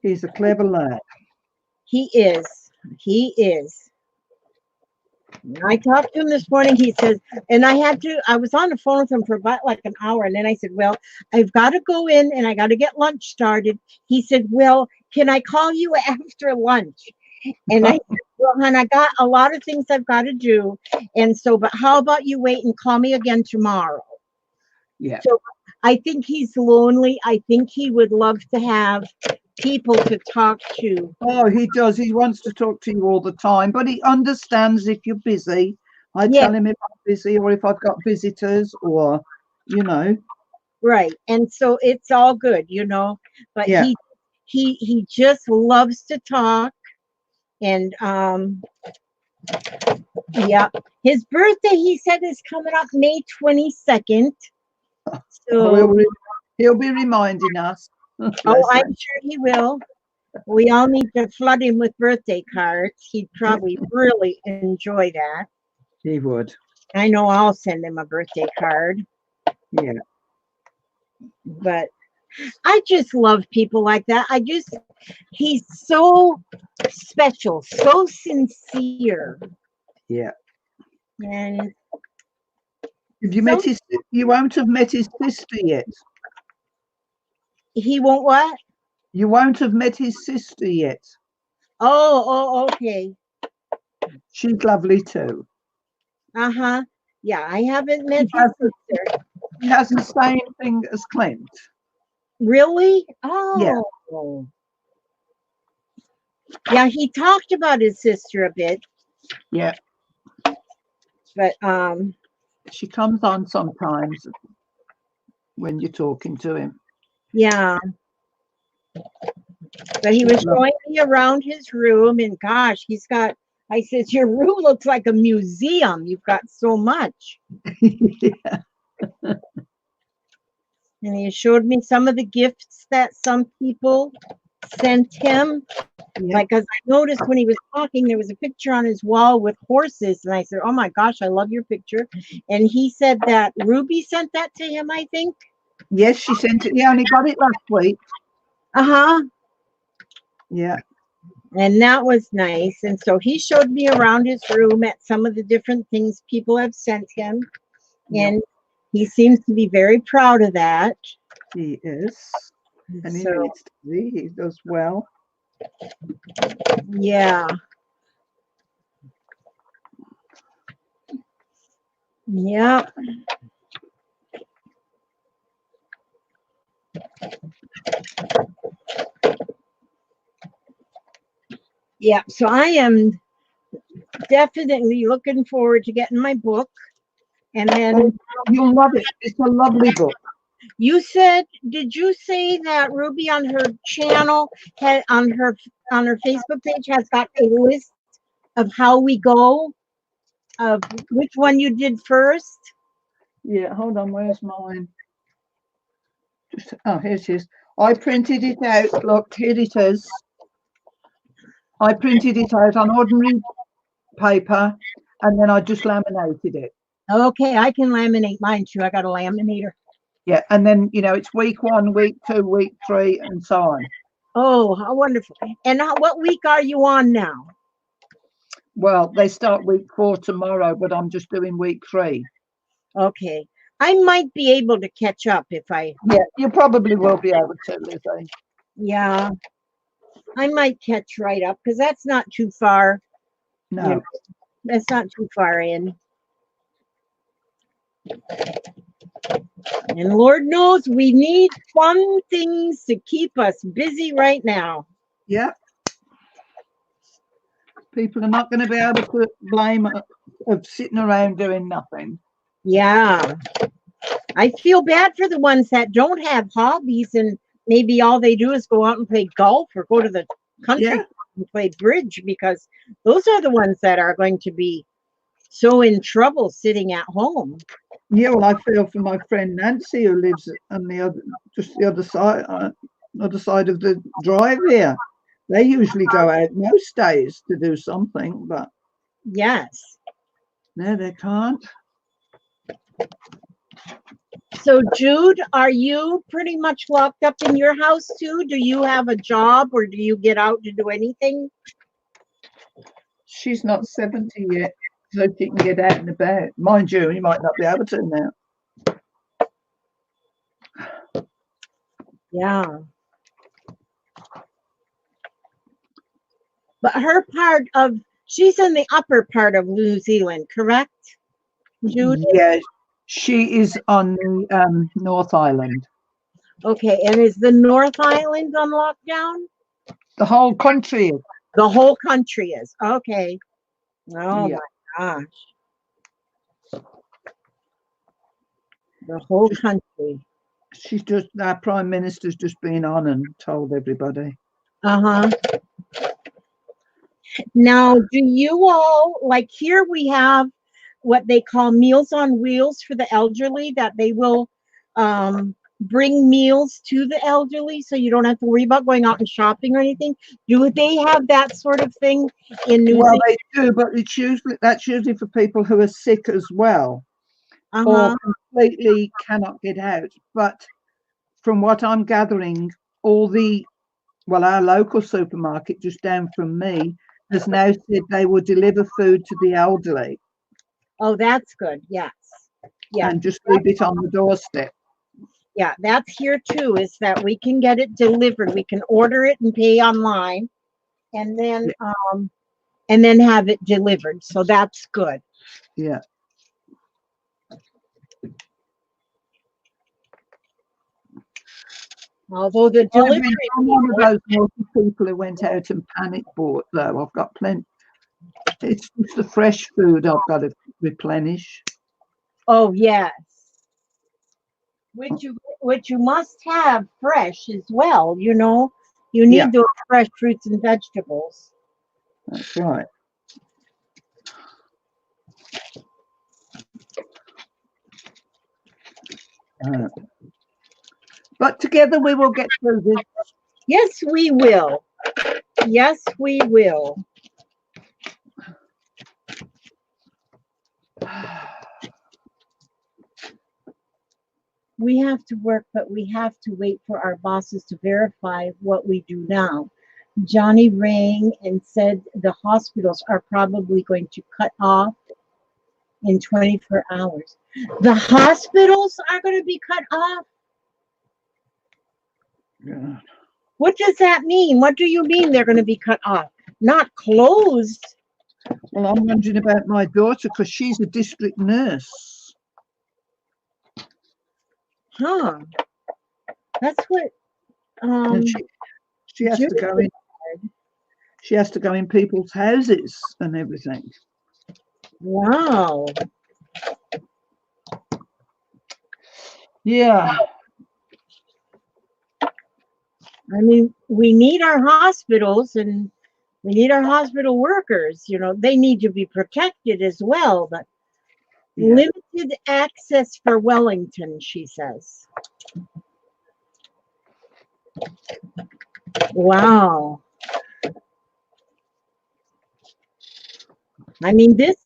He's a clever lad. He is. I talked to him this morning. He says, and I was on the phone with him for about like an hour. And then I said, well, I've got to go in and I got to get lunch started. He said, well, can I call you after lunch? And I said, well, hon, I got a lot of things I've got to do. And so, but how about you wait and call me again tomorrow? Yeah. So I think he's lonely. I think he would love to have people to talk to. Oh, he does. He wants to talk to you all the time, but he understands if you're busy. I tell him if I'm busy or if I've got visitors or, Right. And so it's all good, but he just loves to talk. And his birthday, he said, is coming up May 22nd. So he'll be reminding us. Oh, I'm sure he will. We all need to flood him with birthday cards. He'd probably really enjoy that. He would. I know I'll send him a birthday card. Yeah. But I just love people like that. He's so special, so sincere. Yeah. And Have you met his? You won't have met his sister yet. he won't what? You won't have met his sister yet. Oh, okay. She's lovely too. Uh-huh. Yeah, I haven't met She his has, sister. she has the same thing as Clint. Really? Oh. Yeah, he talked about his sister a bit, Yeah, but she comes on sometimes when you're talking to him. yeah. But he was showing me around his room, and gosh, he's got, I said, your room looks like a museum. You've got so much. Yeah. And he showed me some of the gifts that some people sent him. Yeah. Like, because I noticed when he was talking, there was a picture on his wall with horses. And I said, oh my gosh, I love your picture. And he said that Ruby sent that to him, I think. Yes, she sent it. He only got it last week. Uh-huh. Yeah. And that was nice. And so he showed me around his room at some of the different things people have sent him. Yeah. And he seems to be very proud of that. He is. And he So, needs to be. He does well. yeah. Yeah. Yeah. So I am definitely looking forward to getting my book. And then You'll love it. It's a lovely book. you said, did you say that Ruby on her channel had on her Facebook page has got a list of how we go, of which one you did first? Yeah, hold on. Where's mine? Just, oh, here she is. I printed it out. Look, here it is. I printed it out on ordinary paper, and then I just laminated it. Okay, I can laminate mine too. I got a laminator. Yeah, and then it's week 1, week 2, week 3, and so on. Oh, how wonderful. And what week are you on now? Well, they start week 4 tomorrow, but I'm just doing week 3. Okay. I might be able to catch up if I... Yeah, you probably will be able to, Lizzie. Yeah. I might catch right up because that's not too far. No. You know, that's not too far in. And Lord knows we need fun things to keep us busy right now. Yeah. People are not going to be able to blame of sitting around doing nothing. Yeah. I feel bad for the ones that don't have hobbies and maybe all they do is go out and play golf or go to the country and play bridge, because those are the ones that are going to be so in trouble sitting at home. Yeah, well, I feel for my friend Nancy, who lives on just the other side of the drive here. They usually go out most days to do something, but yes, no, they can't. So Jude, are you pretty much locked up in your house too? Do you have a job or do you get out to do anything? She's not 70 yet, so she can get out and about. Mind you, you might not be able to now. Yeah. But her part of, she's in the upper part of New Zealand, correct, Jude? Yeah, she is on the North Island. Okay, and is the North Island on lockdown? The whole country is. The whole country is. Okay. Oh Yeah. my gosh. The whole country. She's just, our Prime Minister's just been on and told everybody. Uh-huh. Now, do you all, like here we have what they call Meals on Wheels for the elderly, that they will bring meals to the elderly so you don't have to worry about going out and shopping or anything. Do they have that sort of thing in New Zealand? They do, but that's usually for people who are sick as well, or completely cannot get out. But from what I'm gathering, our local supermarket just down from me has now said they will deliver food to the elderly. Oh, that's good. Yes. Yeah. and just leave it on the doorstep. Yeah. That's here too, is that we can get it delivered. We can order it and pay online and then have it delivered. So that's good. Yeah. Although the I'm delivery, one of those naughty people who went out and panic bought, though. I've got plenty. It's just the fresh food I've got to replenish. oh yes, which you must have fresh as well. You know, you need Yeah. those fresh fruits and vegetables. That's right. But together we will get through this. Yes, we will. Yes, we will. We have to work, but we have to wait for our bosses to verify what we do now. Johnny rang and said the hospitals are probably going to cut off in 24 hours. The hospitals are going to be cut off? Yeah. What does that mean? What do you mean they're going to be cut off? Not closed. Well, I'm wondering about my daughter because she's a district nurse. Huh. That's what And she has to go in. She has to go in people's houses and everything. wow. Yeah. I mean, we need our hospitals and we need our hospital workers. You know, they need to be protected as well, but Yeah. limited access for Wellington, she says. Wow. I mean, this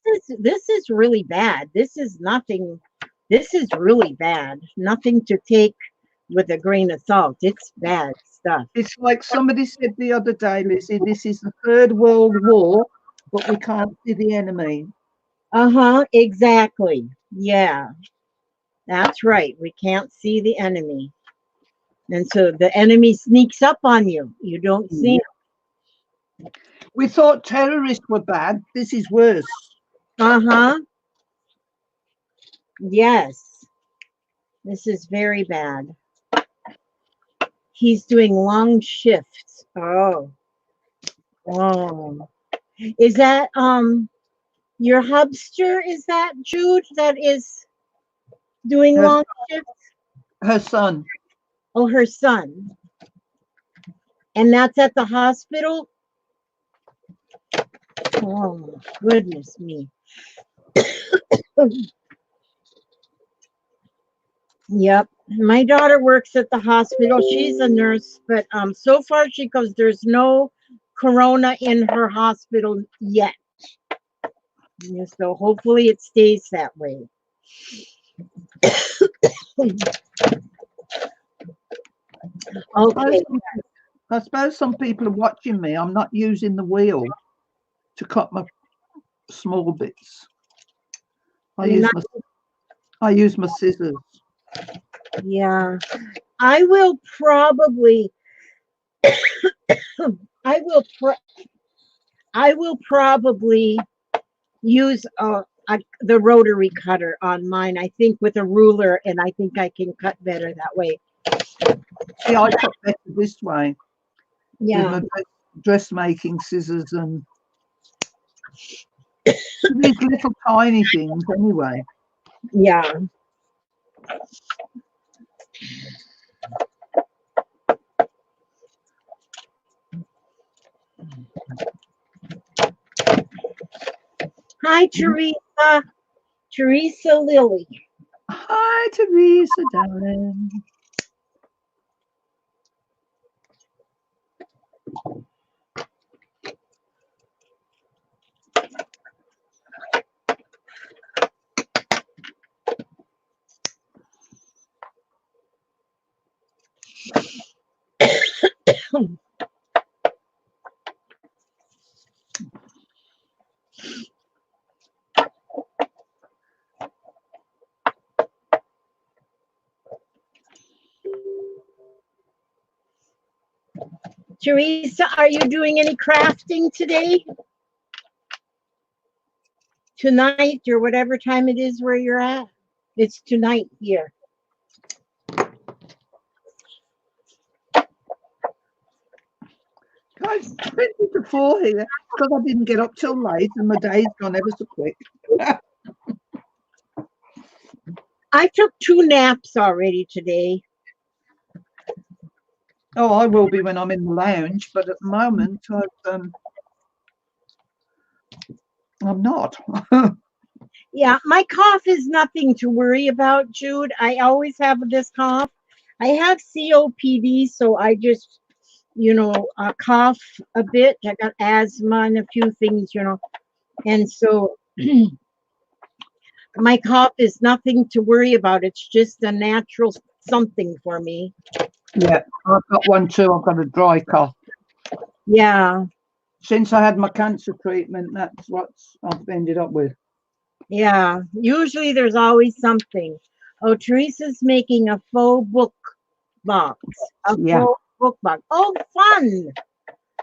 is really bad. This is nothing. This is really bad. Nothing to take with a grain of salt. It's bad stuff. It's like somebody said the other day, Lizzie, this is the Third World War, but we can't see the enemy. Uh-huh, exactly. Yeah. That's right. We can't see the enemy. And so the enemy sneaks up on you. You don't see him. We thought terrorists were bad. This is worse. Uh-huh. Yes. This is very bad. He's doing long shifts. Oh. Oh. Is that your hubster? Is that Jude that is doing Her- long shifts? Her son. Oh, her son. And that's at the hospital? Oh, goodness me. Yep. My daughter works at the hospital. She's a nurse, but so far she goes, there's no corona in her hospital yet. Yeah, so hopefully it stays that way. Okay. I suppose some people are watching me. I'm not using the wheel to cut my small bits. I use my scissors. Yeah. I will probably I will probably use the rotary cutter on mine. I think with a ruler, and I think I can cut better that way. See, I cut better this way. Yeah. With my dressmaking scissors and these little tiny things anyway. Yeah. Hi, Teresa. Teresa Lilly. Hi, Teresa, darling. Teresa, are you doing any crafting today? Tonight or whatever time it is where you're at? It's tonight here. Guys, 20 to 4 here because I didn't get up till late and my day's gone ever so quick. I took 2 naps already today. Oh, I will be when I'm in the lounge, but at the moment I'm not. Yeah, my cough is nothing to worry about, Jude. I always have this cough. I have COPD, so I just, cough a bit. I got asthma and a few things, and so my cough is nothing to worry about. It's just a natural something for me. Yeah, I've got one too. I've got a dry cough. Yeah. Since I had my cancer treatment, that's what I've ended up with. Yeah, usually there's always something. Oh, Teresa's making a faux book box. Yeah. Faux book box. Oh, fun.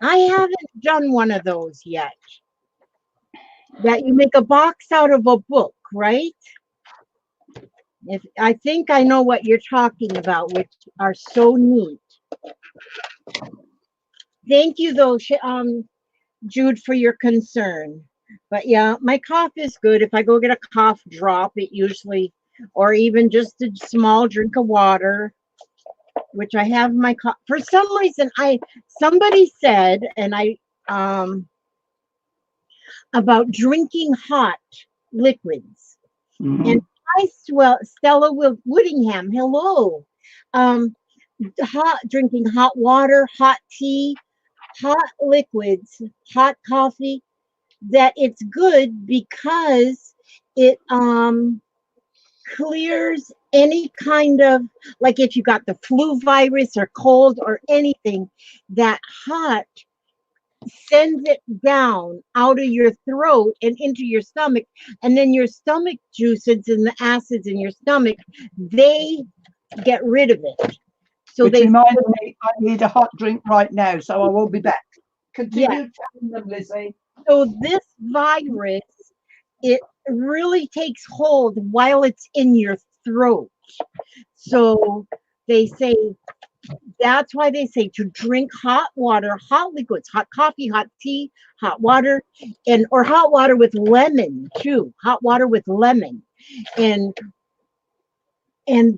I haven't done one of those yet. That you make a box out of a book, right? I think I know what you're talking about, which are so neat. Thank you, though, Jude, for your concern. But yeah, my cough is good. If I go get a cough drop, it usually, or even just a small drink of water, which I have my cough. For some reason, somebody said, and about drinking hot liquids. Mhm. And Stella Woodingham, hello. Drinking hot water, hot tea, hot liquids, hot coffee, that it's good because it clears any kind of, like if you got the flu virus or cold or anything, that hot sends it down out of your throat and into your stomach, and then your stomach juices and the acids in your stomach, they get rid of it. So Which reminds me, I need a hot drink right now, so I will be back. Continue telling them, Lizzie. So this virus, it really takes hold while it's in your throat. So they say, that's why they say to drink hot water, hot liquids, hot coffee, hot tea, hot water, or hot water with lemon too. Hot water with lemon. And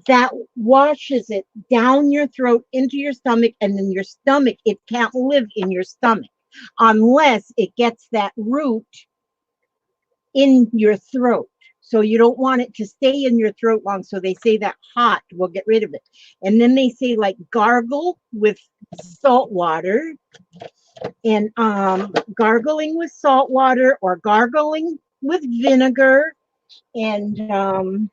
that washes it down your throat into your stomach, and then your stomach, it can't live in your stomach unless it gets that root in your throat. So you don't want it to stay in your throat long. So they say that hot will get rid of it. And then they say, like, gargle with salt water, and gargling with salt water or gargling with vinegar, and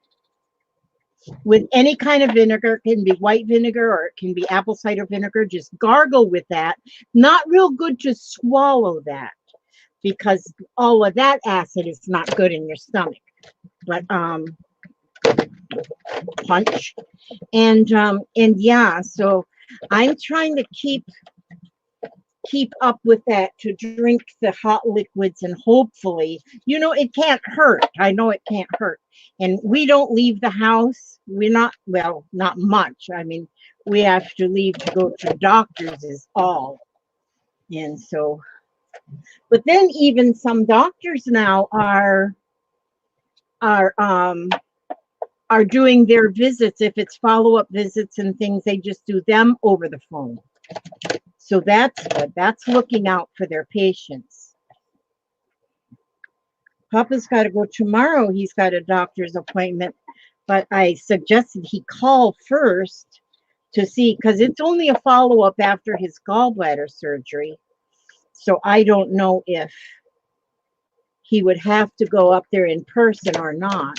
with any kind of vinegar. It can be white vinegar or it can be apple cider vinegar. Just gargle with that. Not real good to swallow that, because all of that acid is not good in your stomach. But punch, and yeah, so I'm trying to keep up with that, to drink the hot liquids, and hopefully, it can't hurt. I know it can't hurt. And we don't leave the house. We're not, well, not much. I mean, we have to leave to go to doctors is all. And so, but then even some doctors now are doing their visits. If it's follow-up visits and things, they just do them over the phone. So that's good. That's looking out for their patients. Papa's got to go tomorrow. He's got a doctor's appointment, but I suggested he call first to see, because it's only a follow-up after his gallbladder surgery. So I don't know if he would have to go up there in person or not.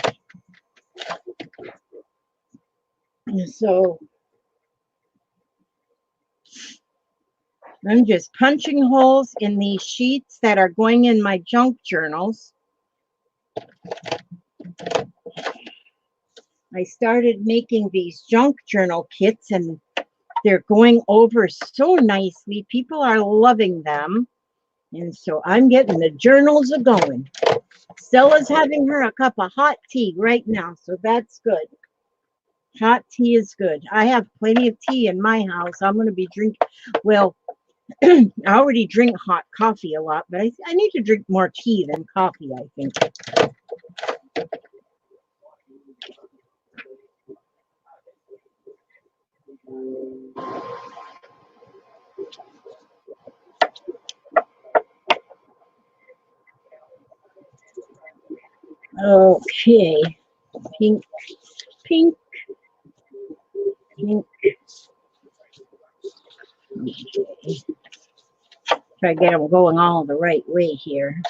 So I'm just punching holes in these sheets that are going in my junk journals. I started making these junk journal kits, and they're going over so nicely. People are loving them. And so I'm getting the journals a going. Stella's having her a cup of hot tea right now, so that's good. Hot tea is good. I have plenty of tea in my house. I'm going to be drinking, well, I already drink hot coffee a lot, but I need to drink more tea than coffee, I think. Okay, pink, pink, pink. Okay. Try to get them going all the right way here.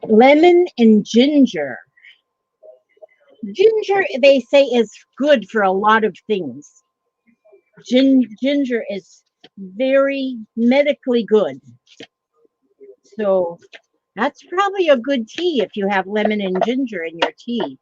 Lemon and ginger. Ginger, they say, is good for a lot of things. Ginger is very medically good. So that's probably a good tea if you have lemon and ginger in your tea.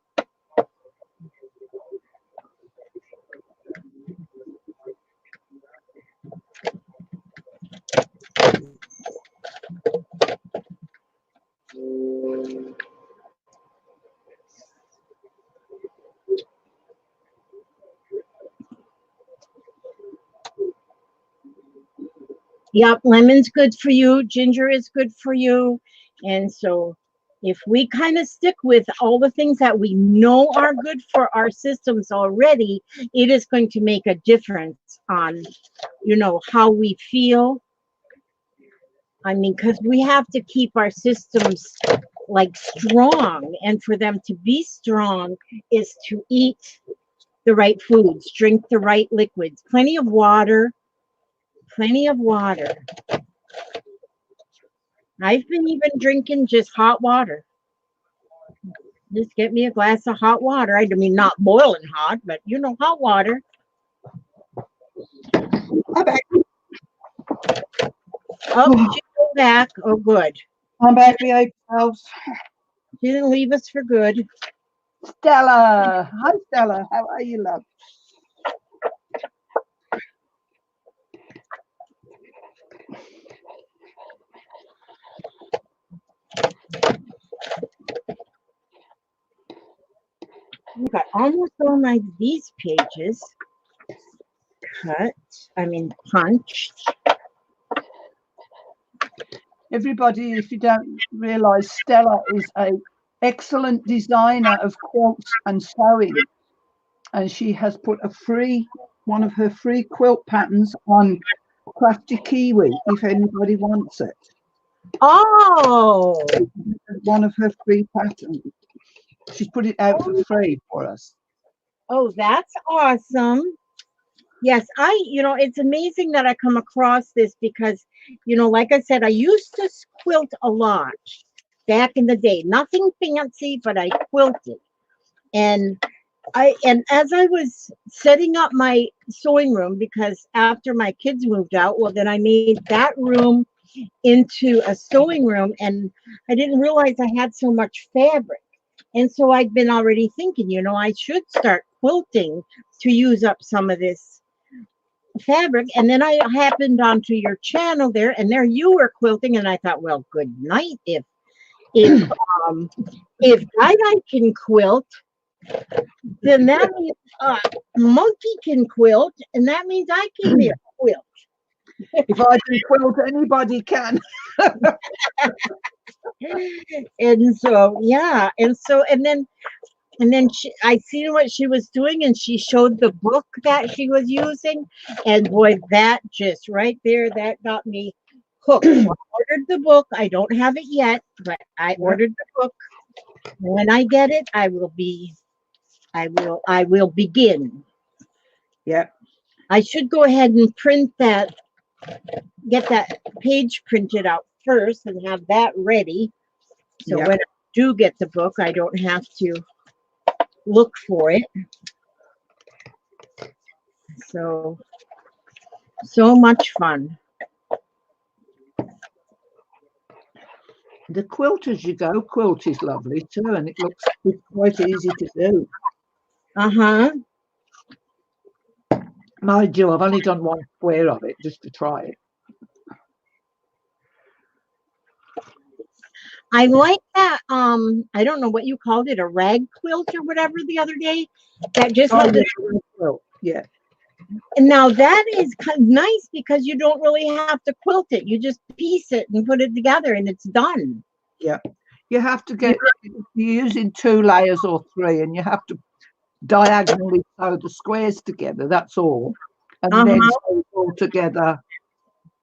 Yep, lemon's good for you, ginger is good for you. And so if we kind of stick with all the things that we know are good for our systems already, it is going to make a difference on, you know, how we feel. I mean, because we have to keep our systems like strong, and for them to be strong is to eat the right foods, drink the right liquids, plenty of water. Plenty of water. I've been even drinking just hot water. Just get me a glass of hot water. I mean, not boiling hot, but you know, hot water. I'm back. Oh, she's back. Oh, good. I'm back. Behave yourselves. She didn't leave us for good. Stella. Hi, Stella. How are you, love? I've got almost all my these pages cut. I mean, punched. Everybody, if you don't realise, Stella is an excellent designer of quilts and sewing, and she has put one of her free quilt patterns on Crafty Kiwi if anybody wants it. Oh, One of her free patterns. She's put it out for free for us. oh, that's awesome. Yes, you know, it's amazing that I come across this because, you know, like I said, I used to quilt a lot back in the day. Nothing fancy, but I quilted. And as I was setting up my sewing room, because after my kids moved out, well, then I made that room into a sewing room, and I didn't realize I had so much fabric. And so I'd been already thinking, you know, I should start quilting to use up some of this fabric. And then I happened onto your channel there, and there you were quilting, and I thought, well, good night. If I can quilt, then that means Monkey can quilt, and that means I can be a quilt. If I can quilt, anybody can. And so, yeah, and then I seen what she was doing, and she showed the book that she was using, and boy, that just right there, that got me hooked. So I ordered the book. I don't have it yet, but I ordered the book. When I get it, I will begin. Yeah. I should go ahead and print that get that page printed out first and have that ready. So Yeah. when I do get the book, I don't have to look for it. So much fun. The quilt as you go quilt is lovely too, and it looks it's quite easy to do. Uh-huh. Mind you, I've only done one square of it just to try it. I like that. I don't know what you called it, a rag quilt or whatever the other day. That just Oh, had the, yeah, quilt. Yeah. and now that is kind of nice because you don't really have to quilt it. You just piece it and put it together and it's done. Yeah. You have to get you're using 2 layers or 3, and you have to diagonally sew the squares together. That's all, and then sew it all together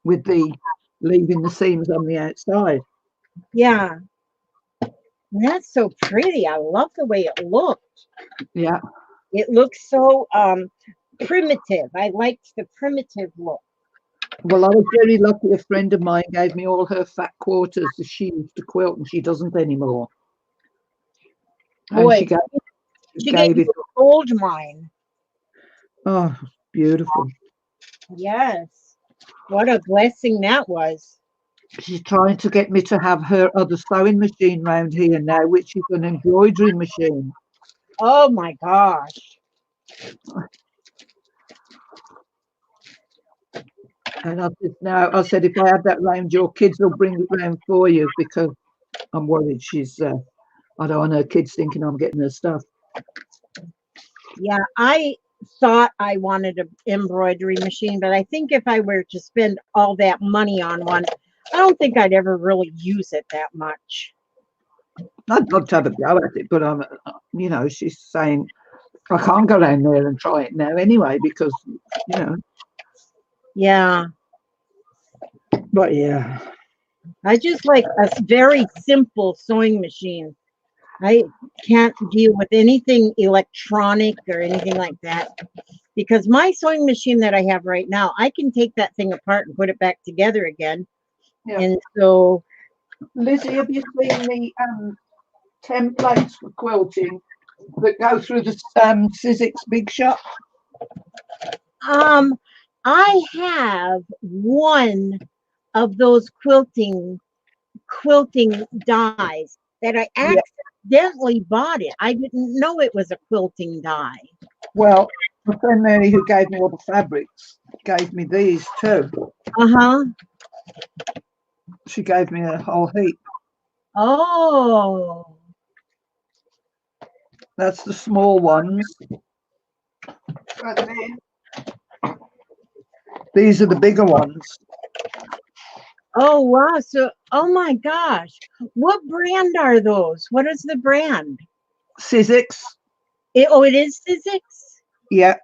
with the leaving the seams on the outside. Yeah. That's so pretty. I love the way it looked. Yeah. It looks so primitive. I liked the primitive look. Well, I was very lucky. A friend of mine gave me all her fat quarters that she used to quilt, and she doesn't anymore. And Boy, she she gave gave it. you gold mine. Oh, beautiful. Yes. What a blessing that was. She's trying to get me to have her other sewing machine round here now, which is an embroidery machine. Oh my gosh. And I said, if I have that round, your kids will bring it round for you, because I'm worried she's, I don't want her kids thinking I'm getting her stuff. Yeah, I thought I wanted an embroidery machine, but I think if I were to spend all that money on one, I don't think I'd ever really use it that much. I'd love to have a go at it, but she's saying I can't go down there and try it now anyway, because, Yeah. But yeah. I just like a very simple sewing machine. I can't deal with anything electronic or anything like that, because my sewing machine that I have right now, I can take that thing apart and put it back together again. Yeah. And so, Lizzie, have you seen the templates for quilting that go through the Sizzix Big Shop? I have one of those quilting dies that I accidentally bought it. I didn't know it was a quilting die. Well, my friend Mary, who gave me all the fabrics, gave me these too. Uh-huh. She gave me a whole heap. Oh. That's the small ones. And then these are the bigger ones. Oh, wow. So, oh my gosh. What brand are those? What is the brand? Sizzix. It is Sizzix? Yeah.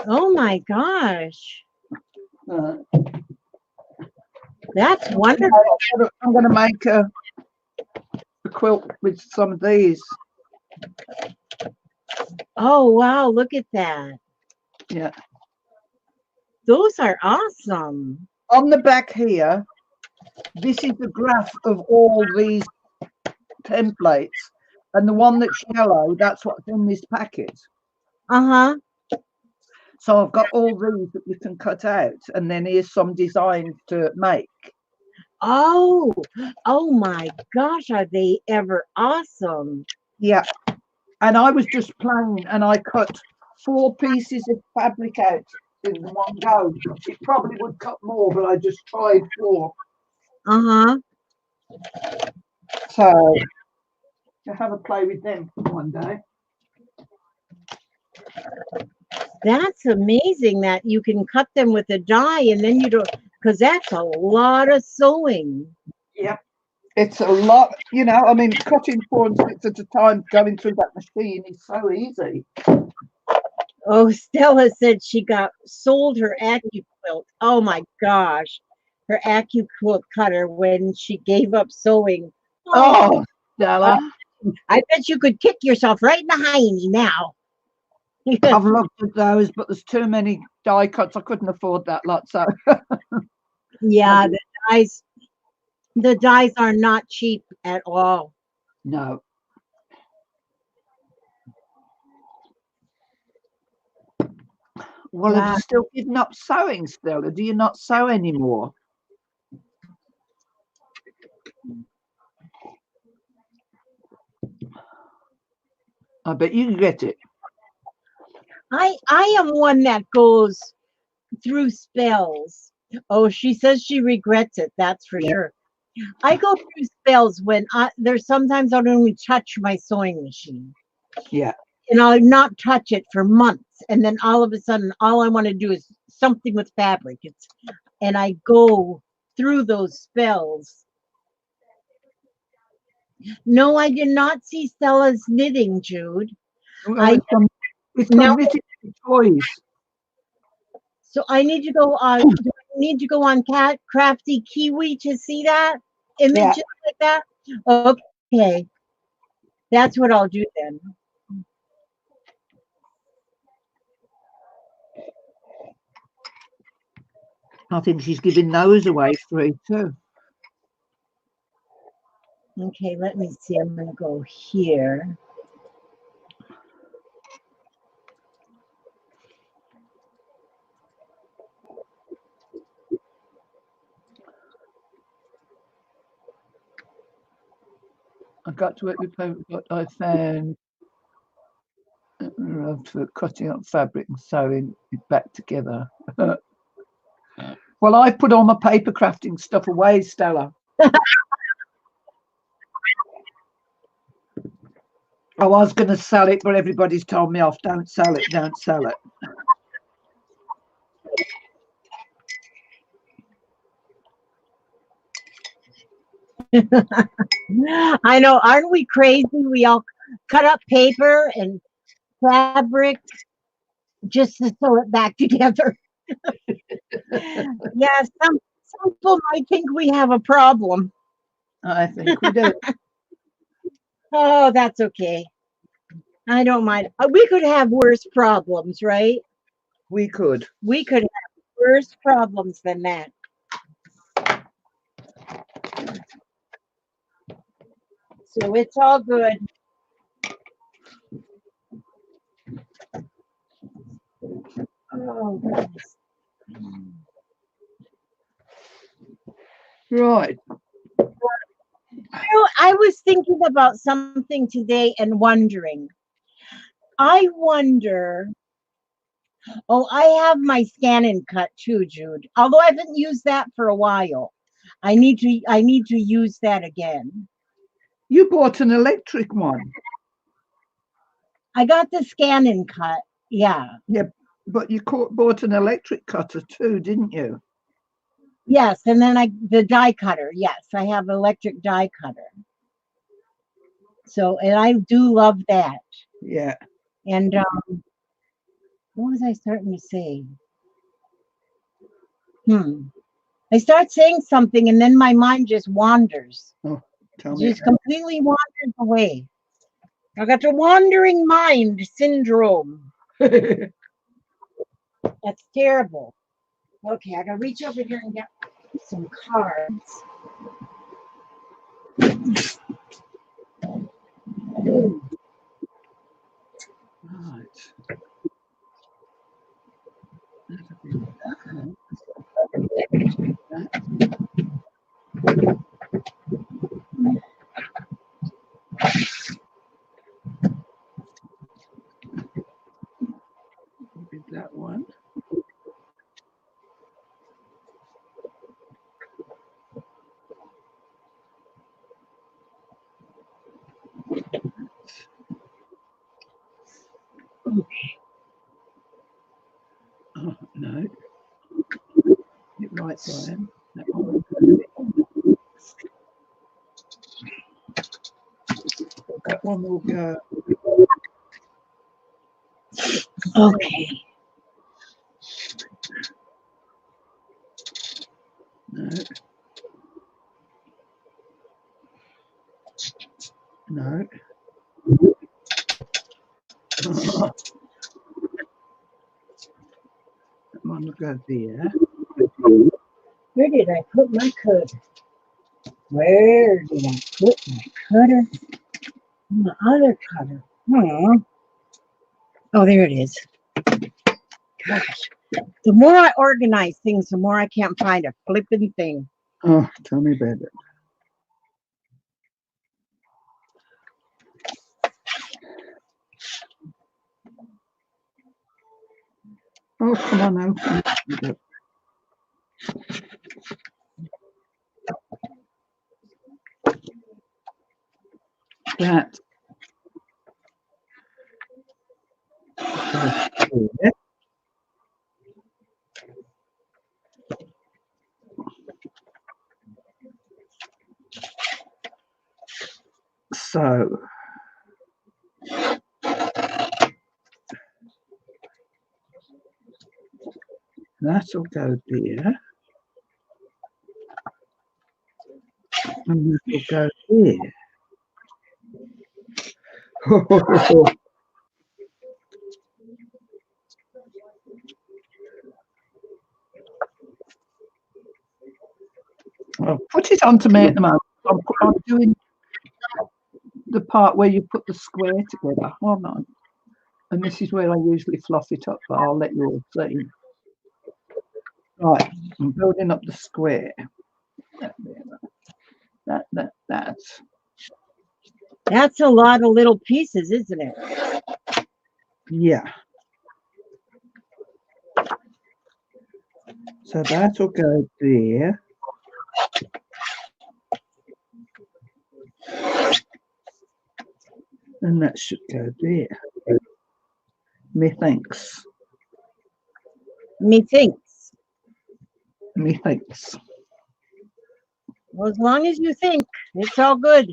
Oh my gosh. That's wonderful. I'm going to make a quilt with some of these. Oh, wow. Look at that. Yeah. Those are awesome. On the back here, this is a graph of all these templates, and the one that's yellow, that's what's in this packet. Uh-huh. So I've got all these that you can cut out, and then here's some designs to make. Oh my gosh, are they ever awesome? Yeah. And I was just playing, and I cut 4 pieces of fabric out in one go. It probably would cut more, but I just tried 4. Uh-huh. So to have a play with them one day. That's amazing that you can cut them with a die, and then you don't, because that's a lot of sewing. Yeah. It's a lot, I mean, cutting 4 and 6 at a time, going through that machine is so easy. Oh, Stella said she sold her AccuQuilt. Oh my gosh. Her AccuQuilt cutter when she gave up sewing. Oh, Stella. I bet you could kick yourself right in the hiney now. I've looked at those, but there's too many die cuts. I couldn't afford that lot. So Yeah, the dyes are not cheap at all. no. Well, have Wow. you still given up sewing still, or do you not sew anymore? I bet you can get it. I am one that goes through spells. Oh, she says she regrets it. That's for Yeah. sure. I go through spells when there's sometimes I don't even touch my sewing machine. Yeah. And I'll not touch it for months, and then all of a sudden, all I want to do is something with fabric. And I go through those spells. No, I did not see Stella's knitting, Jude. Well, it's now- from knitting toys. So I need to go on. Do I need to go on Crafty Kiwi to see that images like that? Okay, that's what I'll do then. I think she's giving those away free too. Okay, let me see. I'm going to go here. I got to it with what I found for cutting up fabric and sewing it back together. Well, I put all my paper crafting stuff away, Stella. I was going to sell it, but everybody's told me off. Don't sell it. Don't sell it. I know, aren't we crazy? We all cut up paper and fabric just to sew it back together. Yeah, some people might think we have a problem. I think we do. Oh, that's okay. I don't mind. We could have worse problems, right? We could. We could have worse problems than that. So it's all good. Oh, goodness. Right. I was thinking about something today and wondering. I wonder. Oh, I have my scan and cut too, Jude. Although I haven't used that for a while. I need to use that again. You bought an electric one. I got the scan and cut. Yeah. But you bought an electric cutter too, didn't you? Yes, and then the die cutter. Yes, I have electric die cutter. So, and I do love that. Yeah. And what was I starting to say? I start saying something and then my mind just wanders. Oh, tell me. Just completely wanders away. I got the wandering mind syndrome. That's terrible. Okay, I gotta reach over here and get some cards. Right. That one. Oh, no. It right, Brian. That one. That one will go. Okay. No. No. one will go there. Where did I put my cutter? Where did I put my cutter? My other cutter. Oh, there it is. Gosh, the more I organize things, the more I can't find a flipping thing. Oh, tell me about it. Oh, come on, open it. That. Okay. So that'll go there. And that'll go there. I'll put it onto me at the moment. I'm doing the part where you put the square together. Hold on. And this is where I usually fluff it up, but I'll let you all see. Right, I'm building up the square. That. That's a lot of little pieces, isn't it? Yeah. So that'll go there. And that should go there. Methinks. Methinks. Methinks. Well, as long as you think, it's all good.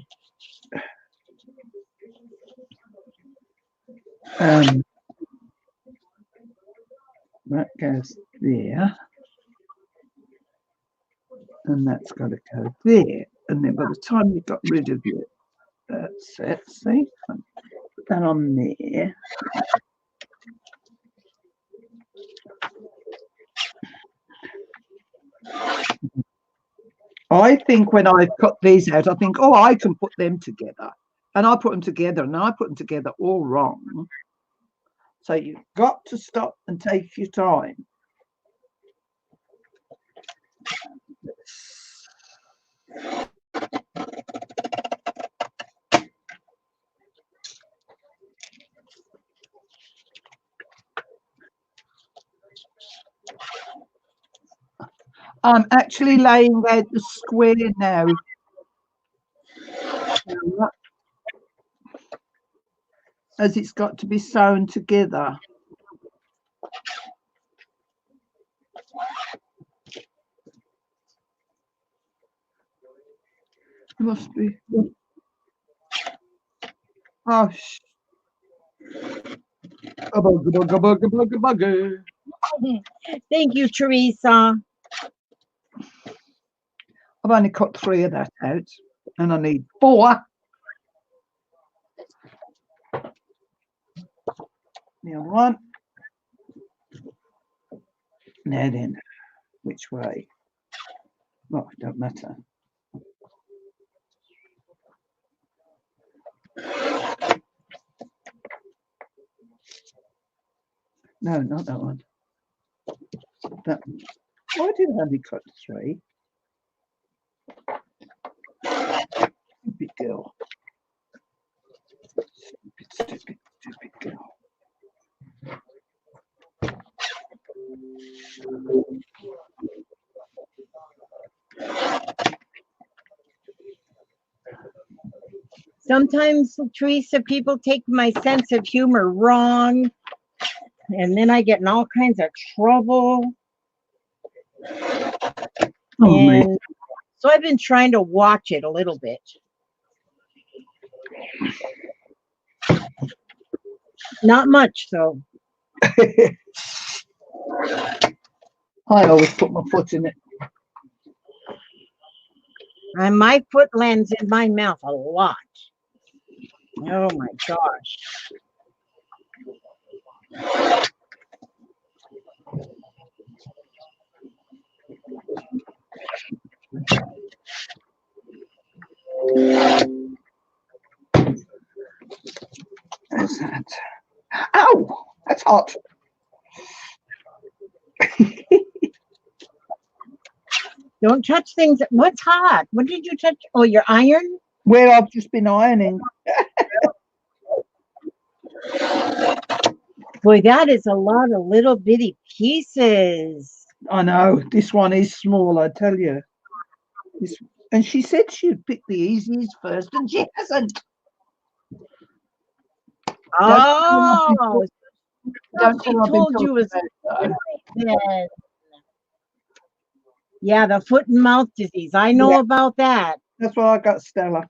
That goes there. And that's got to go there. And then by the time you've got rid of it, that's it. See? Put that on there. I think when I cut these out, I think, oh, I can put them together. And I put them together, and I put them together all wrong. So you've got to stop and take your time. I'm actually laying out the square now. As it's got to be sewn together. It must be. Oh, Thank you, Teresa. I've only cut 3 of that out, and I need 4. The other one. Now then, which way? Oh, it don't matter. No, not that one. That one. Why did I only cut 3? Stupid girl. Stupid girl. Sometimes, Teresa, people take my sense of humor wrong, and then I get in all kinds of trouble. Oh, And so I've been trying to watch it a little bit. Not much, though. I always put my foot in it. And my foot lands in my mouth a lot. Oh my gosh. What's that? Ow, that's hot. Don't touch things. What's hot? What did you touch? Oh, your iron? Where I've just been ironing. Boy, that is a lot of little bitty pieces. I know, this one is small, I tell you. And she said she'd pick the easiest first, and she hasn't. Oh, Don't she tell I've been told you talking was about it, though. then. Yeah, the foot and mouth disease. I know Yeah. about that. That's why I got Stella.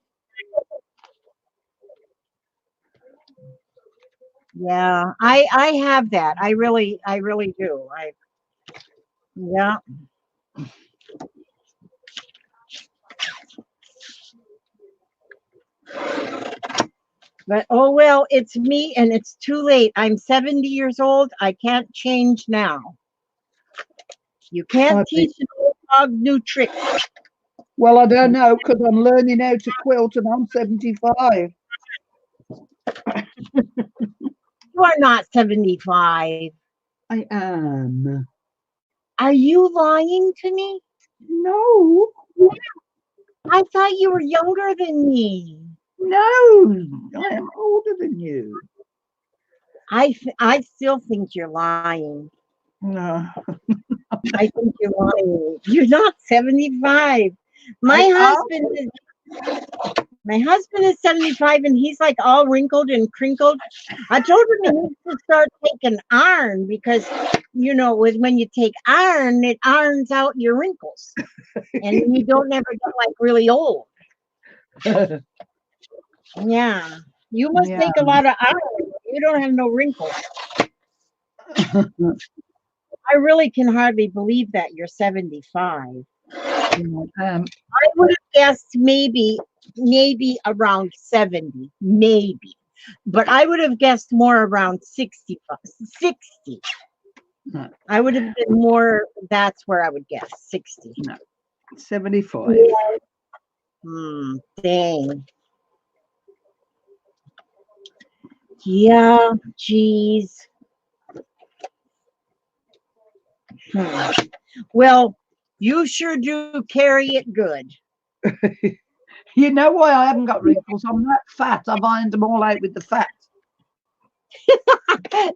Yeah, I have that. I really do. Yeah. But oh well, it's me and it's too late. I'm 70 years old. I can't change now. You can't Okay. teach an old dog new tricks. Well, I don't know, because I'm learning how to quilt and I'm 75. You are not 75. I am. Are you lying to me? No, I thought you were younger than me. no, I am older than you. I still think you're lying. No. I think you're lying. You're not 75. My husband is 75 and he's like all wrinkled and crinkled. I told him he needs to start taking iron because when you take iron, it irons out your wrinkles. And you don't ever get like really old. Yeah. You must Yeah. take a lot of iron. You don't have no wrinkles. I really can hardly believe that you're 75. I would have guessed maybe around 70, maybe. But I would have guessed more around 60. No. I would have been more, that's where I would guess, 60. No. 75. Dang. Yeah, geez. Well, you sure do carry it good. You know why I haven't got wrinkles? I'm that fat. I've ironed them all out with the fat.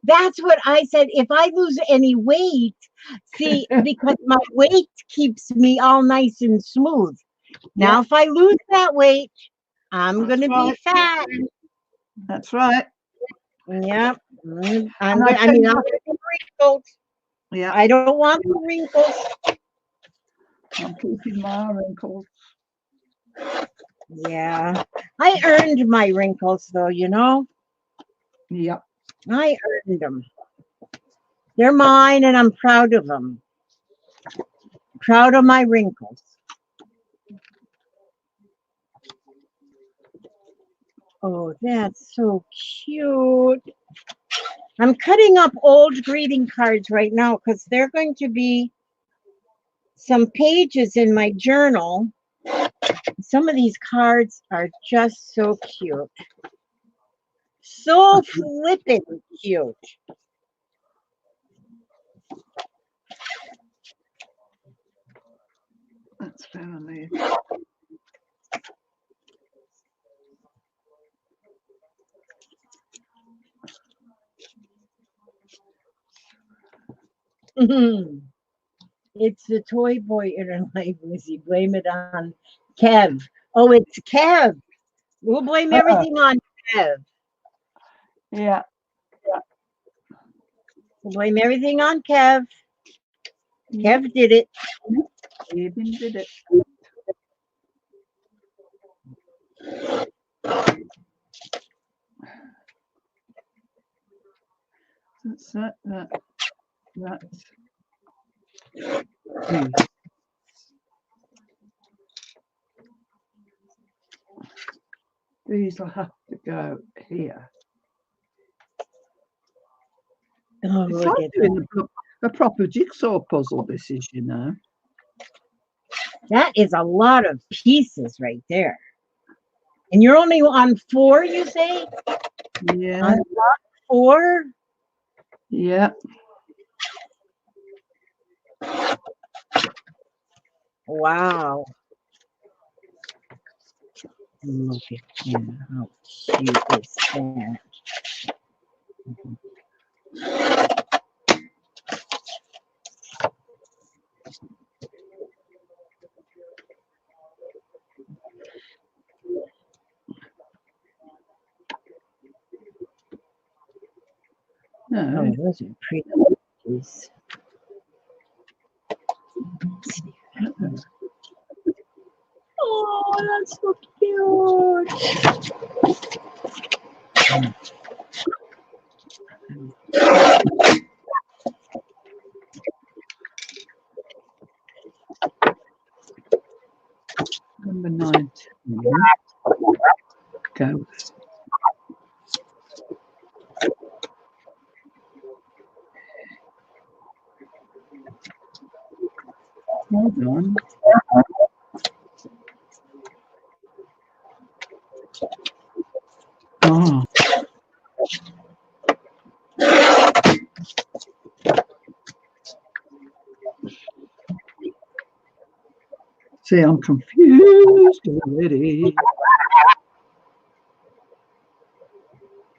That's what I said. If I lose any weight, see, because my weight keeps me all nice and smooth. Now, Yeah. if I lose that weight, I'm That's going to be right. fat. That's right. Yep. I'm And going I tell you to what- be wrinkled. Yeah, I don't want the wrinkles. I'm keeping my wrinkles. Yeah. I earned my wrinkles, though, Yep. I earned them. They're mine, and I'm proud of them. Proud of my wrinkles. Oh, that's so cute. I'm cutting up old greeting cards right now because they're going to be some pages in my journal. Some of these cards are just so cute. So flippin' cute. That's family. It's the toy boy in her life, Missy. Blame it on Kev. Oh, it's Kev. We'll blame everything on Kev. Yeah. We'll blame everything on Kev. Kev did it. Even did it. That's that. These will have to go here. Oh, It's look like at doing a proper jigsaw puzzle, this is, that is a lot of pieces right there. And you're only on 4, you say? Yeah, On block 4. yeah. Wow. Look at him. How cute is that? No, Oh, those are pretty. Jeez. Oh, that's so cute. number 19 goes. Hold on. Oh. See, I'm confused already.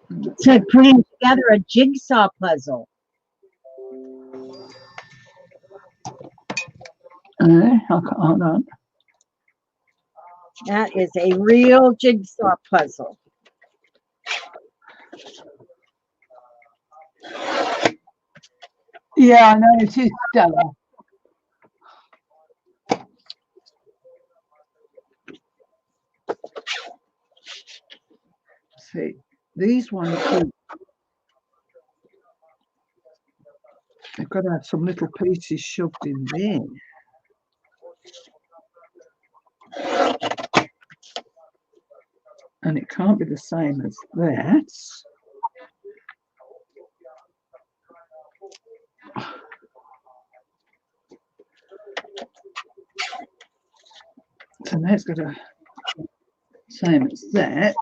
It's like putting together a jigsaw puzzle. Hold on. That is a real jigsaw puzzle. Yeah, I know, it is Stella. See, these ones, they've got to have some little pieces shoved in there. And it can't be the same as that. So now it's got to same as that.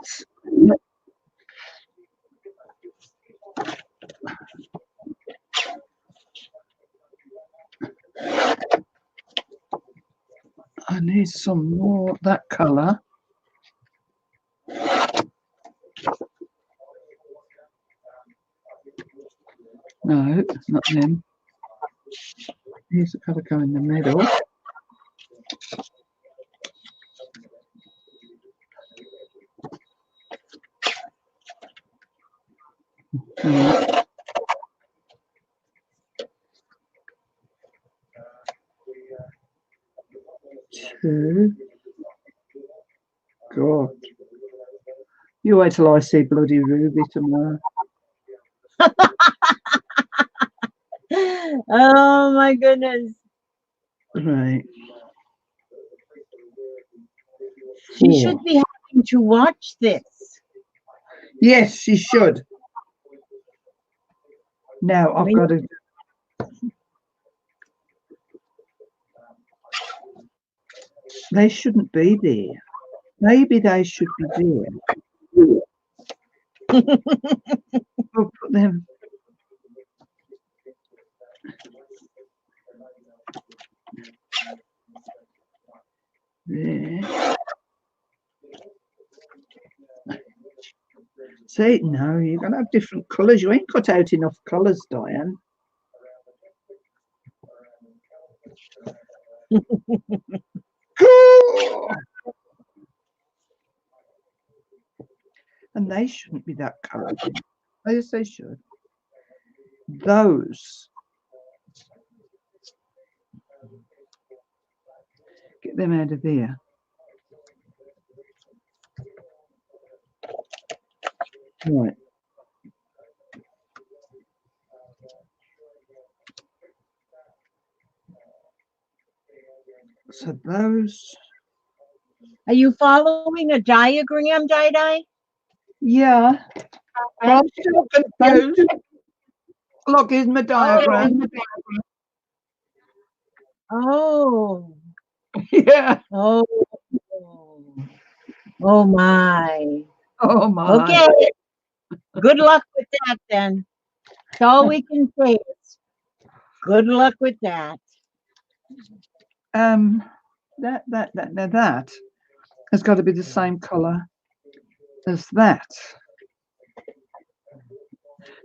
I need some more that colour. No, not them. Here's the colour go in the middle. Two. God. You wait till I see bloody Ruby tomorrow. Oh my goodness. Right. She should be having to watch this. Yes, she should. Now I've got to. They shouldn't be there. Maybe they should be there. We'll put them. There. See, no, you're going to have different colours. You ain't cut out enough colours, Diane. And they shouldn't be that colour. Yes, they should. Those. Get them out of there. Right. So those. Are you following a diagram, Di? Yeah. I'm still confused. Look, here's my diagram. Oh. Yeah. Oh. Oh my. Oh my. Okay. Good luck with that then. That's all we can say is good luck with that. That has got to be the same color as that.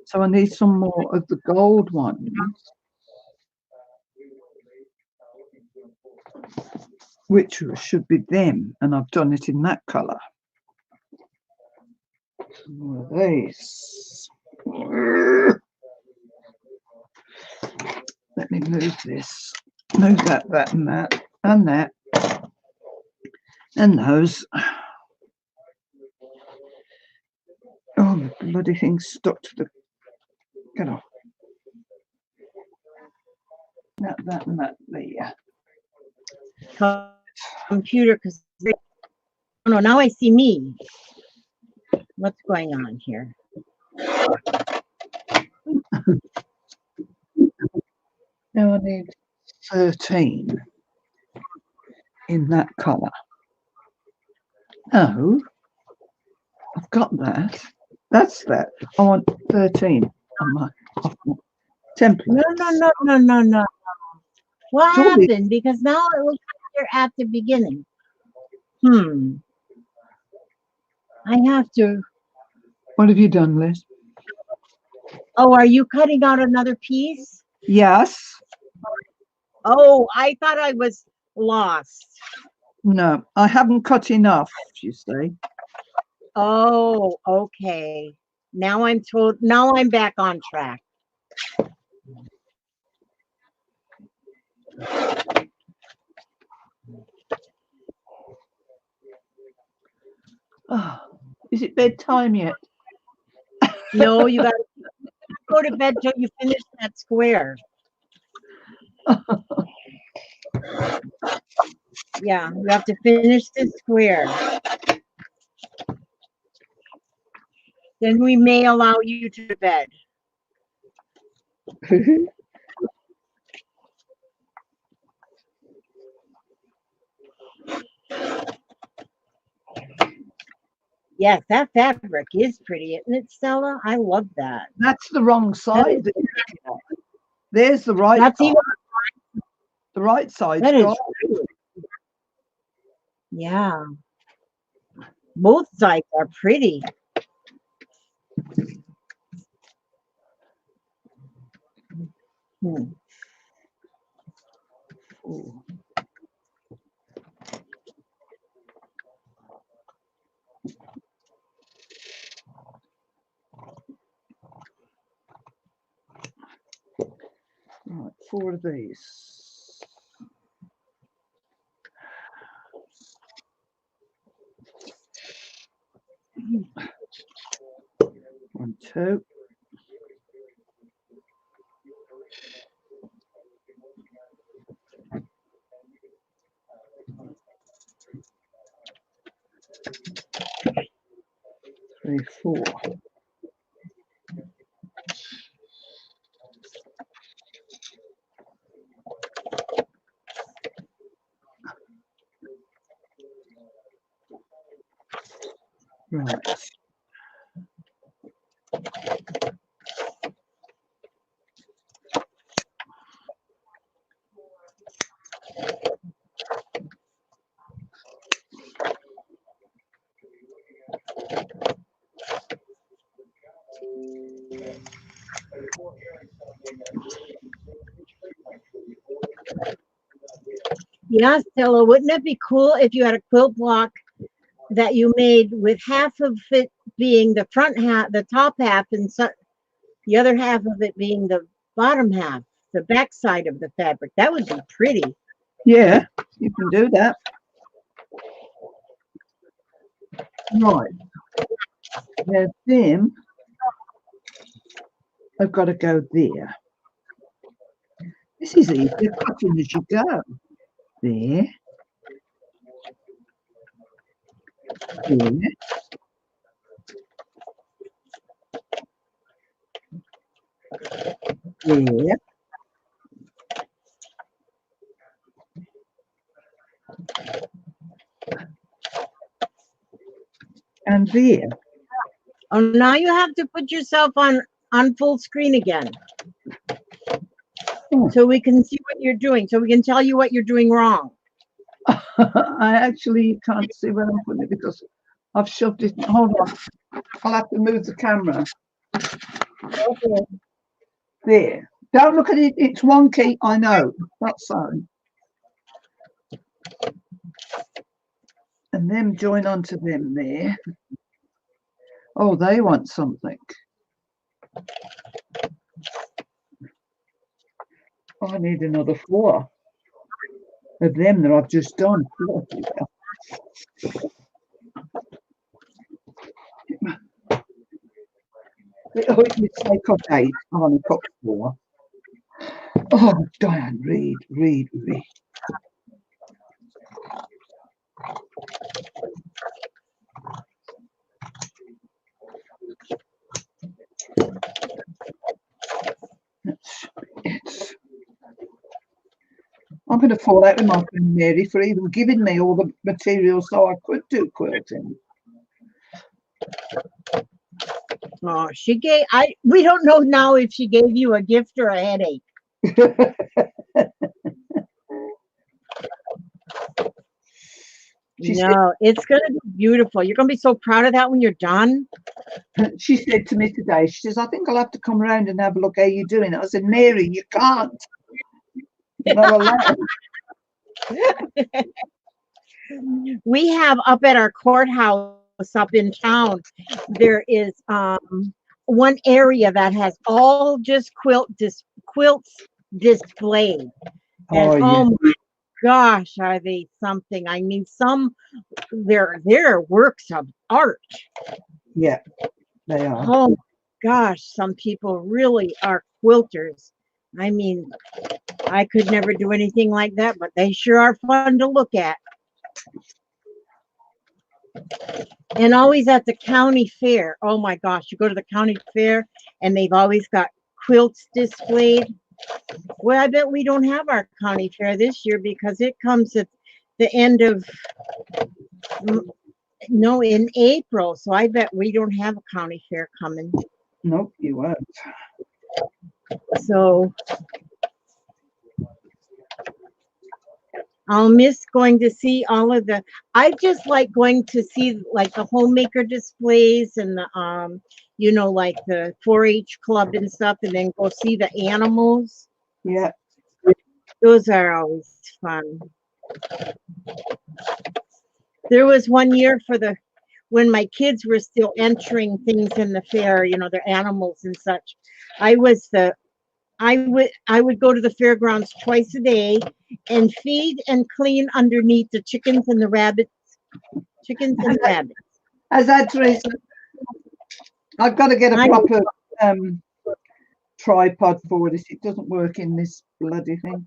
So I need some more of the gold ones, which should be them, and I've done it in that color. Some more of these. Let me move this. Move that, and that, and that, and those. Oh, the bloody thing stuck to the. Get off. That, and that there. Computer, because oh no, now I see me. What's going on here? Now I need 13 in that colour. Oh, I've got that. That's that. I want 13 on my template. No. What Told me. happened? Because now it looks like you're at the beginning. I have to. What have you done, Liz? Oh, are you cutting out another piece? Yes. Oh, I thought I was lost. No, I haven't cut enough, you see. Oh, okay. Now I'm told. Now I'm back on track. Oh, is it bedtime yet? No, you got to go to bed till you finish that square. Yeah, you have to finish the square. Then we may allow you to bed. Yes, that fabric is pretty, isn't it, Stella? I love that. That's the wrong side. There's the right That's side. even The right side. that is true. Yeah. Both sides are pretty. Right, 4 of these. One, 2. Three, 4. Right. Yeah, Stella, wouldn't it be cool if you had a quilt block that you made with half of it being the front half, the top half, and the other half of it being the bottom half, the back side of the fabric? That would be pretty. Yeah, you can do that. Right. Now them I've got to go there. This is easy cutting as you go. There. There. There. And there. Oh, now you have to put yourself on full screen again. Oh. So we can see what you're doing. So we can tell you what you're doing wrong. I actually can't see where I'm putting it because I've shoved it. Hold on. I'll have to move the camera. Okay. There. Don't look at it. It's wonky. I know. Not so. And them join onto them there. Oh, they want something. I need another 4 of them that I've just done. Oh, it's like cut 8. I only cut 4. Oh, Diane, read. I'm going to fall out with my friend Mary for even giving me all the materials so I could do quilting. Oh, we don't know now if she gave you a gift or a headache. No, it's going to be beautiful. You're going to be so proud of that when you're done. She said to me today, she says, I think I'll have to come around and have a look how you're doing it. I said, Mary, you can't. You're not allowed. We have up at our courthouse up in town, there is one area that has all just quilts displayed. And Oh, my gosh, are they something? I mean, they're works of art. yeah, they are. Oh my gosh, some people really are quilters. I mean, I could never do anything like that, but they sure are fun to look at. And always at the county fair. Oh my gosh, you go to the county fair and they've always got quilts displayed. Well, I bet we don't have our county fair this year because it comes at the end of, no, in April. So I bet we don't have a county fair coming. Nope, you won't. So I'll miss going to see all of I just like going to see like the homemaker displays and the, you know, like the 4-H club and stuff, and then go see the animals. Yeah. Those are always fun. There was one year when my kids were still entering things in the fair, you know, their animals and such. I would go to the fairgrounds twice a day and feed and clean underneath the chickens and the rabbits. As that, Teresa, I've got to get a proper tripod for this. It doesn't work in this bloody thing.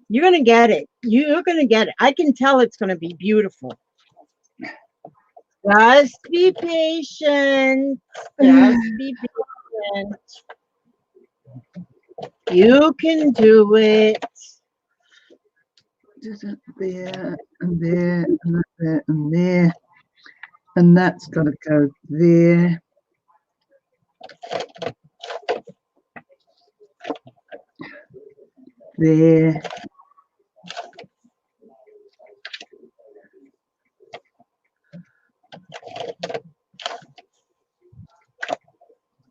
You're going to get it. You're going to get it. I can tell it's going to be beautiful. Just be patient. Just be patient. You can do it. There and there and there and there. And that's got to go there. There.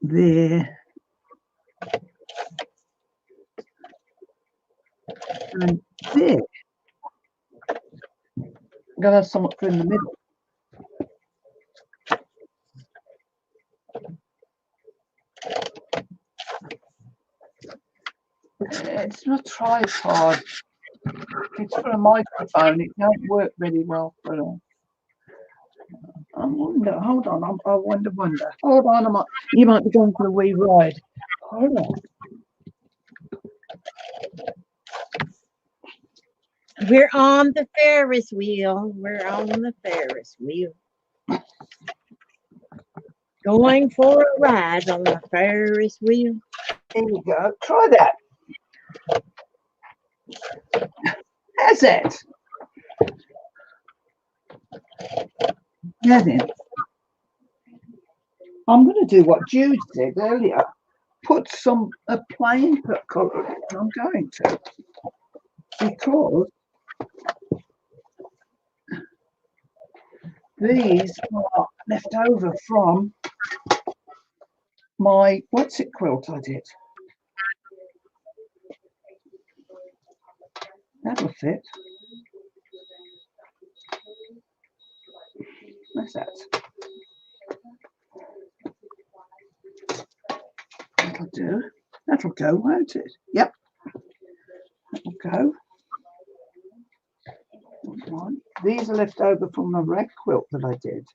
There. And there. Got to have something in the middle. It's not tripod. It's for a microphone. It don't work really well for a. I wonder. Hold on. I wonder. Hold on. You might be going for a wee ride. Hold on. We're on the Ferris wheel. We're on the Ferris wheel. Going for a ride on the Ferris wheel. There you go. Try that. How's that? Now then. I'm going to do what Jude said earlier. Put a plain colour in. I'm going to, because these are left over from my what's it quilt I did. That'll fit. What's that? That'll do. That'll go, won't it? Yep. That'll go. One. These are left over from the rag quilt that I did.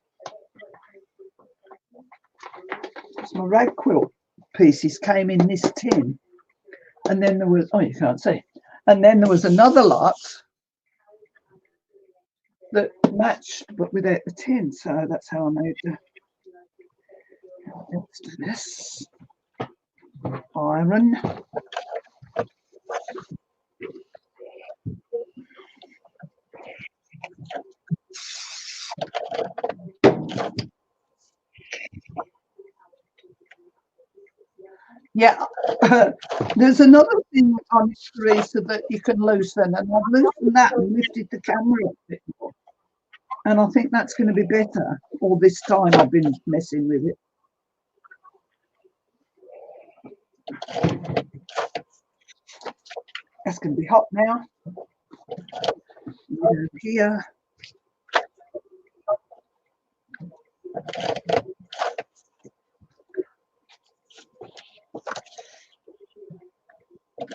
So my rag quilt pieces came in this tin. And then there was, oh, you can't see. And then there was another lot that matched, but without the tin. So that's how I made the. Let's do this. Iron. Yeah, there's another thing on Teresa that you can loosen, and I've loosened that and lifted the camera up a bit more. And I think that's going to be better. All this time I've been messing with it. That's going to be hot now. Here.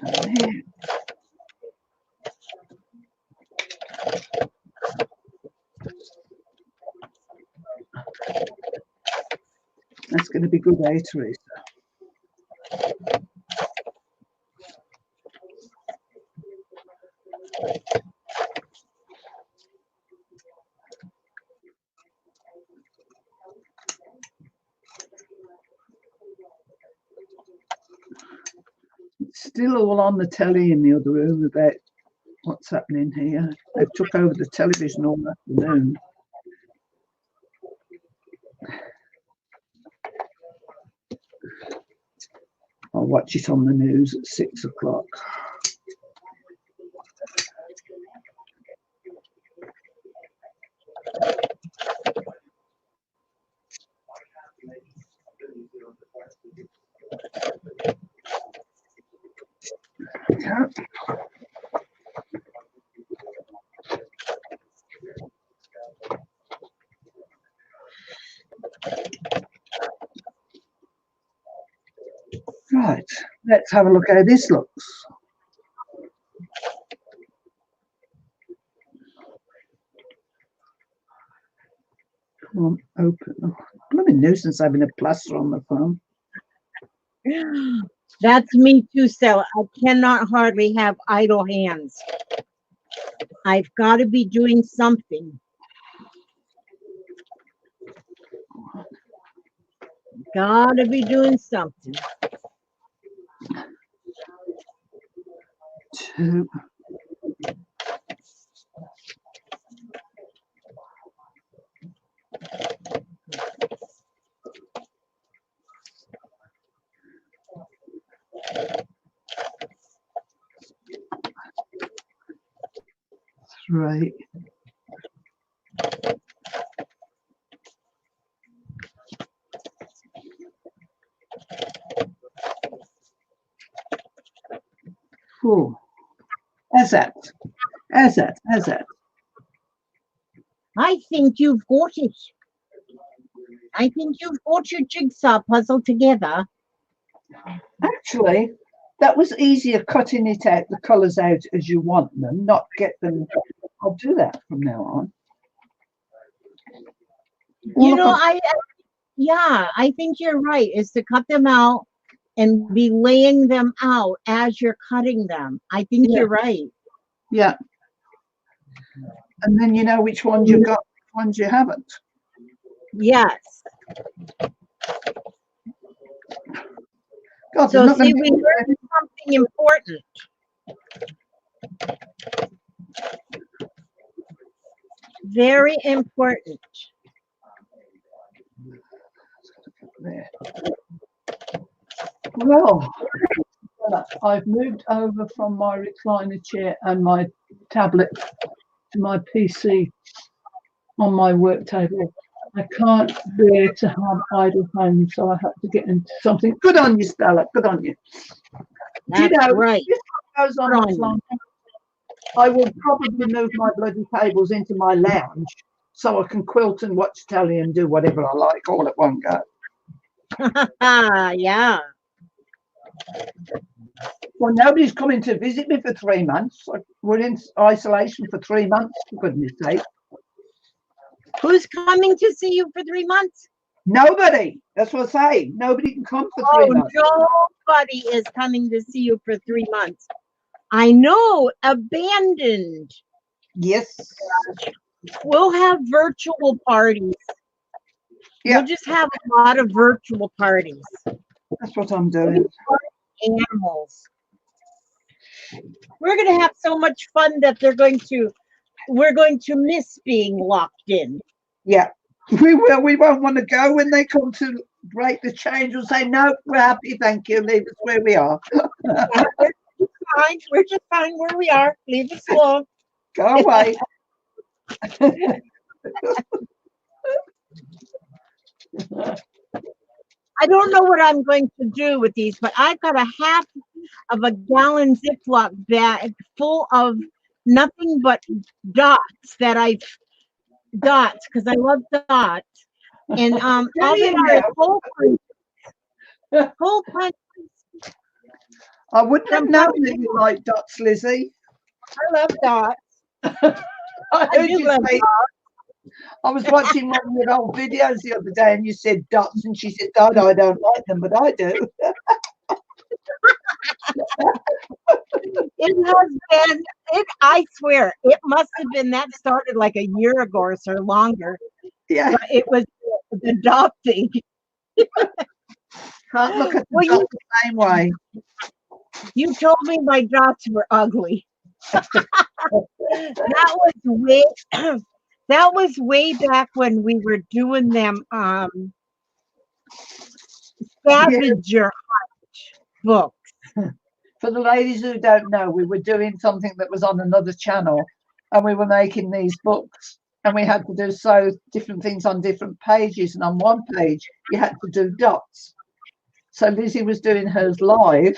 And here. That's going to be good, eh, Teresa? It's still all on the telly in the other room about what's happening here. They took over the television all afternoon. I'll watch it on the news at 6 o'clock. Yeah. Right, let's have a look how this looks. Come on, open. Oh, bloody nuisance having a plaster on the phone. That's me too, Stella. I cannot hardly have idle hands. I've got to be doing something. Got to be doing something. 2. Three. 4. How's that? How's that? How's that? I think you've got it. I think you've got your jigsaw puzzle together. Actually, that was easier cutting it out, the colours out as you want them, not get them. I'll do that from now on. You know, I think you're right, is to cut them out and be laying them out as you're cutting them. I think you're right. Yeah. And then you know which ones you've got, which ones you haven't. Yes. God, So see, we learned something important. Very important. There. Well, I've moved over from my recliner chair and my tablet to my PC on my work table. I can't bear to have idle hands, so I have to get into something. Good on you, Stella. Good on you. Do you That's know, right. this goes on Good on as you. long. I will probably move my bloody tables into my lounge so I can quilt and watch telly and do whatever I like all at one go. Yeah. Well, nobody's coming to visit me for 3 months. We're in isolation for 3 months, for goodness sake. Who's coming to see you for 3 months? Nobody. That's what I say. Nobody can come for 3 Oh, months. nobody is coming to see you for 3 months. I know, abandoned. Yes. We'll have virtual parties. Yeah. We'll just have a lot of virtual parties. That's what I'm doing. Animals. We're going to have so much fun that we're going to miss being locked in. Yeah. We will. We won't want to go when they come to break the change. We'll say, no, we're happy. Thank you. Leave us where we are. Fine. We're just fine where we are. Leave us alone. Go away. I don't know what I'm going to do with these, but I've got a half of a gallon Ziploc bag full of nothing but dots because I love dots. And all that are whole punch. I wouldn't have known that you like dots, Lizzie. I love dots. I heard do you love say. I was watching one of your old videos the other day, and you said dots, and she said, "Dad, I don't like them, but I do." It has been. I swear, it must have been that started like a year ago or so longer. Yeah, But it was the dot thing. can't look at the Well, dots the same way. You told me my dots were ugly. That was way back when we were doing them scavenger hunt books. For the ladies who don't know, we were doing something that was on another channel, and we were making these books, and we had to do different things on different pages, and on one page you had to do dots. So Lizzie was doing hers live,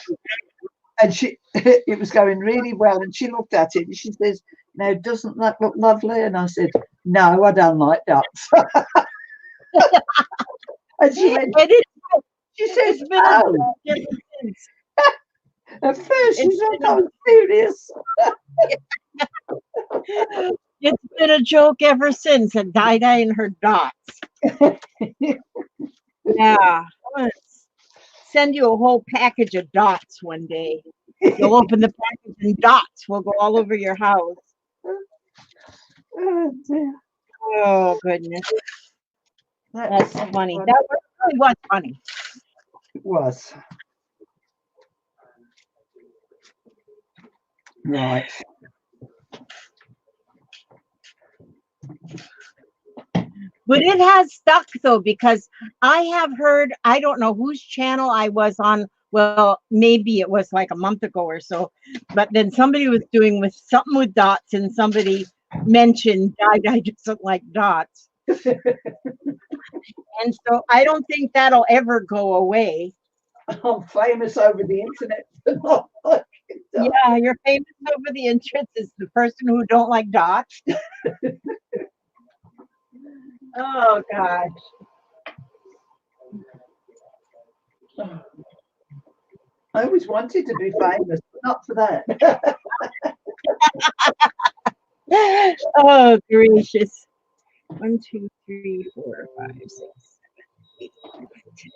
and it was going really well, and she looked at it and she says, "Now, doesn't that look lovely?" And I said, "No, I don't like dots." And she went, she says, "Oh." At first she said, "I'm serious." It's been a joke ever since, and Di and her dots. Yeah. Send you a whole package of dots one day. You'll open the package and dots will go all over your house. Oh, dear. Oh goodness. That's funny. That really was funny. It was. Right. But it has stuck though, because I have heard, I don't know whose channel I was on. Well, maybe it was like a month ago or so, but then somebody was doing with something with dots, and somebody mentioned I doesn't like dots. And so I don't think that'll ever go away. I'm famous over the internet. Yeah, you're famous over the internet as the person who don't like dots. Oh gosh. I always wanted to be famous, but not for that. Oh gracious. 1, 2, 3, 4, 5, 6, 7, 8, 9, 10,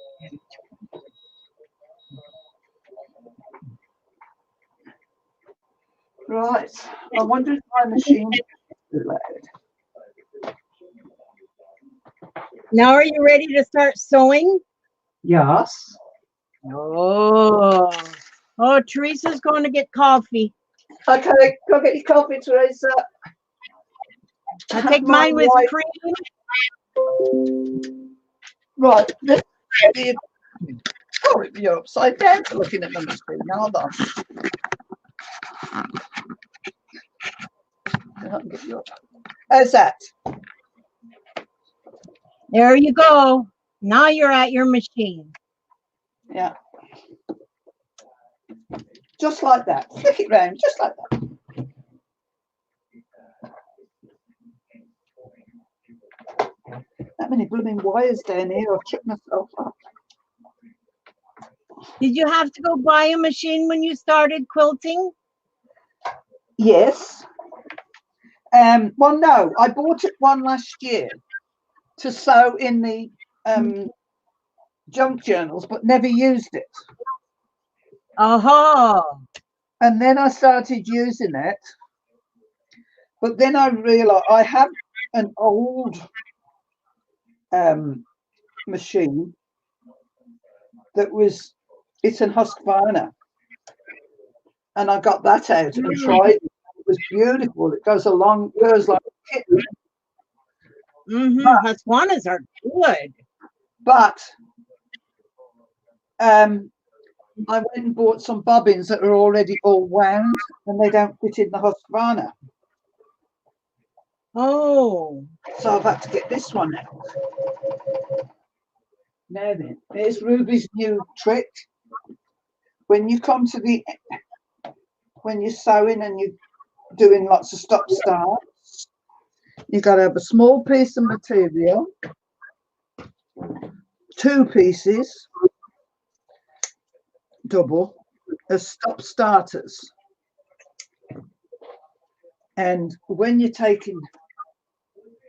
11. Right. I wonder if my machine is too loud. Now are you ready to start sewing? Yes. Oh, Teresa's going to get coffee. Okay, go get your coffee, Teresa. I'll take mine with cream. Right. Sorry, you're upside down for looking at the machine. Hold on. How's that? There you go. Now you're at your machine. Yeah. Just like that. Flick it round, just like that. That many blooming wires down here. I've tripped myself up. Did you have to go buy a machine when you started quilting? Yes. Well, no, I bought it one last year to sew in the junk journals, but never used it. Oh, And then I started using it. But then I realized I have an old machine that was, it's an Husqvarna. And I got that out and tried it. It was beautiful. It goes like a kitten. Husqvarnas are good. But I went and bought some bobbins that are already all wound and they don't fit in the Husqvarna. Oh. So I've had to get this one out. Now then, here's Ruby's new trick. When you come to when you're sewing and you're doing lots of stop starts, you've got to have a small piece of material, 2 pieces, double, as stop starters. And when you're taking,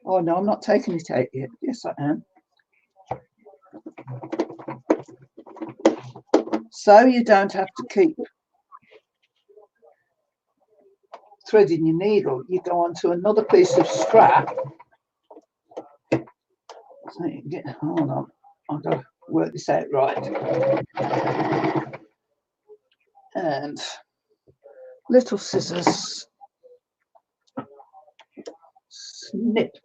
oh no, I'm not taking it out yet. Yes, I am. So you don't have to keep threading your needle. You go on to another piece of scrap. So you get, hold on, I've got to work this out right. And little scissors. Snip.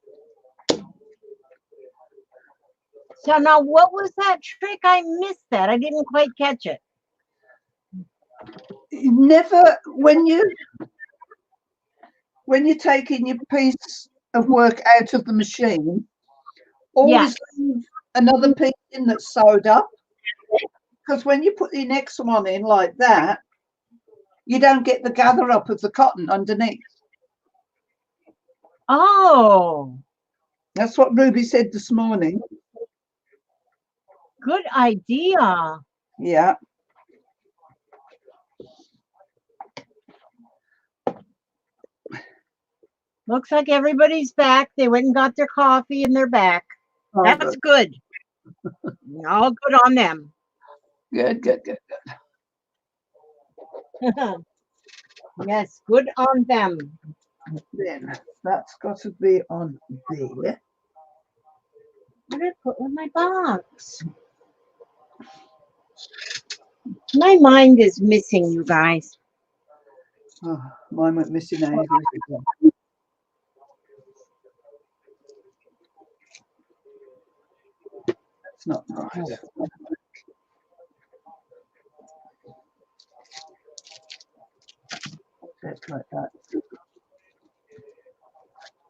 So now what was that trick? I missed that. I didn't quite catch it. Never, when you're taking your piece of work out of the machine, always leave another piece in that's sewed up, because when you put the next one in like that, you don't get the gather up of the cotton underneath. Oh, That's what Ruby said this morning. good idea. Yeah. Looks like everybody's back. They went and got their coffee and they're back. Oh, That's good. All good on them. Good, good, good, good. Yes, good on them. Then that's got to be on there. What did I put in my box? My mind is missing, you guys. Oh, mine went missing now. That's not right. That's like that.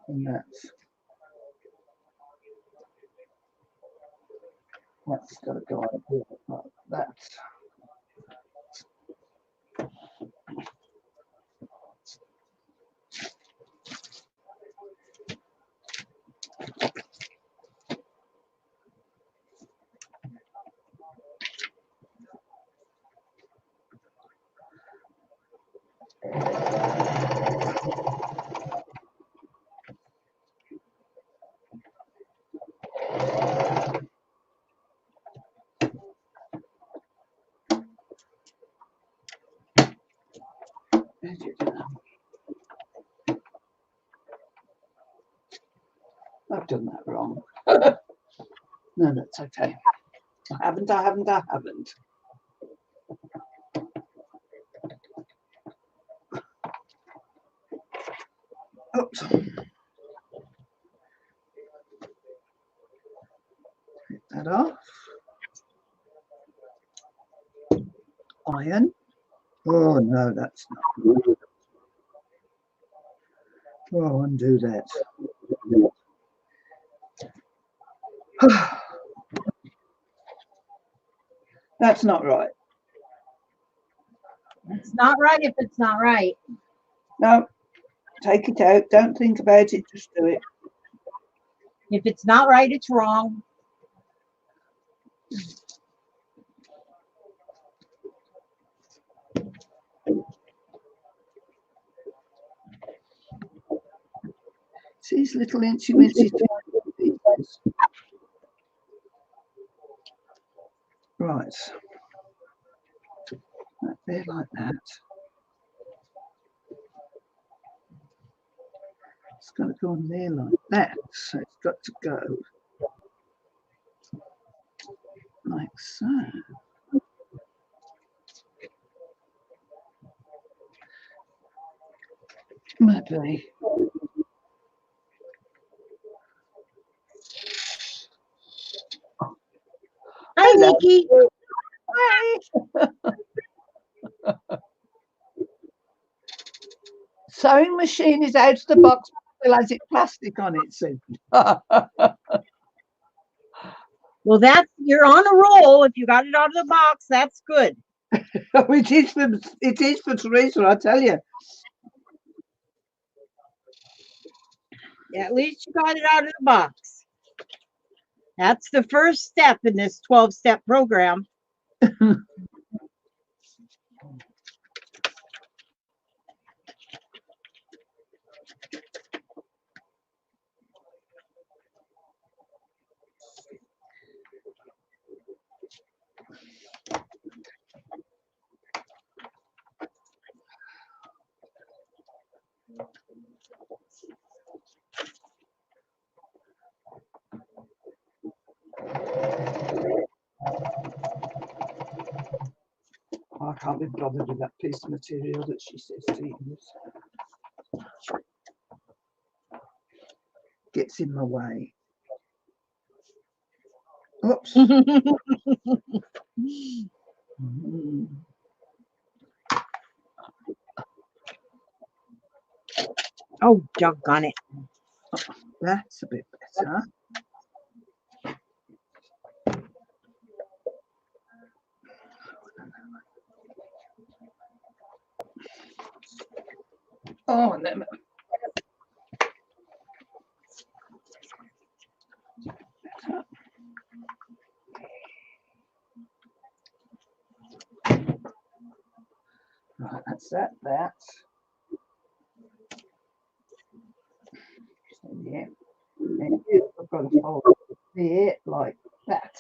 And that's got to go on here like that. I've done that wrong. No, that's okay. I haven't. Oops. Take that off. iron. Oh no, that's not good. Oh, undo that. That's not right. It's not right if it's not right. No, take it out. Don't think about it. Just do it. If it's not right, it's wrong. It's these little incy wincy pieces. Right. Right there like that. It's got to go on there like that. So it's got to go like so. Maybe. Hi, Hello. Nikki. Hi. Sewing machine is out of the box, still has it plastic on it, Sue. Well, you're on a roll. If you got it out of the box, that's good. It is for Teresa, I tell you. Yeah, at least you got it out of the box. That's the first step in this 12-step program. I can't be bothered with that piece of material that she says to use. Gets in my way. Oops. Oh, doggone it. That's a bit better. Oh, and then right, that's that. So, yeah, and I've got to fold it like that.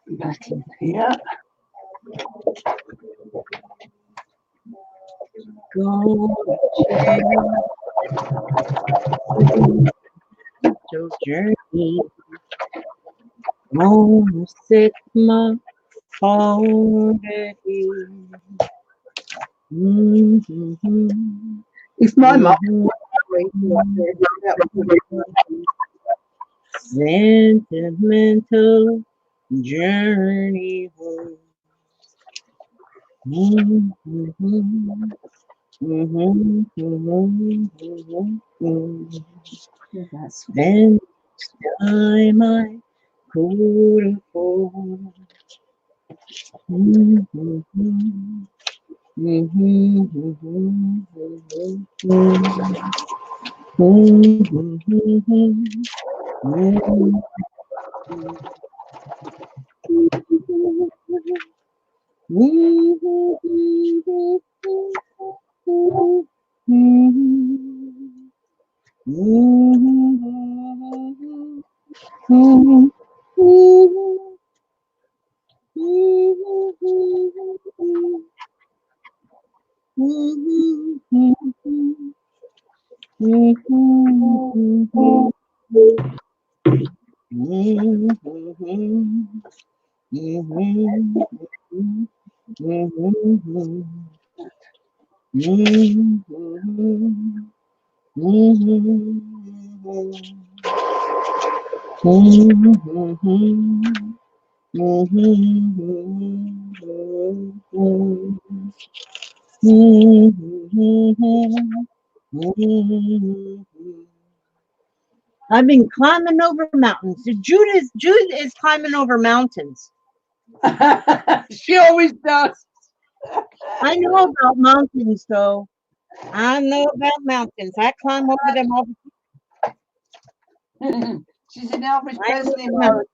Back in here. Go journey. Oh, set my heart at ease. If my mom sentimental journey home. Spend time I could afford. I've been climbing over mountains. Jude is climbing over mountains. She always does. I know about mountains, though. I know about mountains. I climb over them all. She's an Elvis I know Presley. about-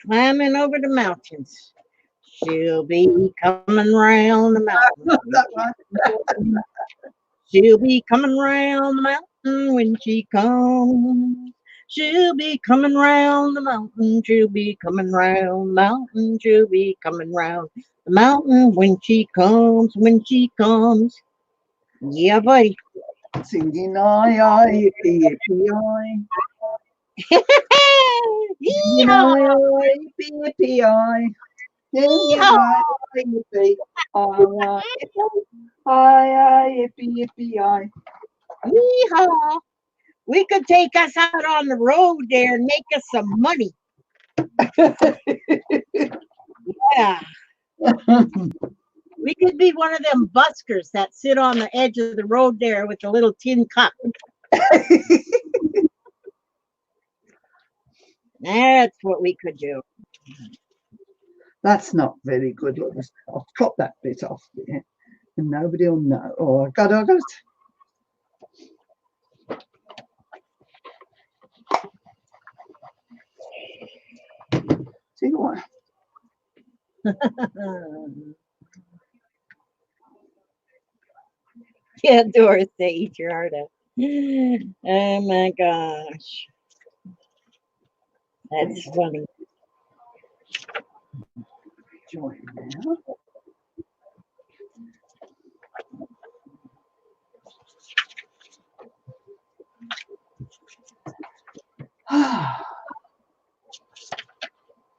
Climbing over the mountains. She'll be coming round the mountain. That one. She'll be coming round the mountain when she comes. She'll be coming round the mountain. She'll be coming round the mountain. She'll be coming round the mountain when she comes. When she comes. Yeah, buddy. Singing I, yippee, yippee, I. Singing I, yippee, yippee, I. Singing I, yippee, I, yippee, yippee, I. Yeehaw. We could take us out on the road there and make us some money. Yeah. We could be one of them buskers that sit on the edge of the road there with a little tin cup. That's what we could do. That's not very good. Look, I'll cut that bit off there, and nobody will know. Oh, I got it. See what? Yeah, Dorothy, Gerarda. Oh my gosh. That's funny. Join now.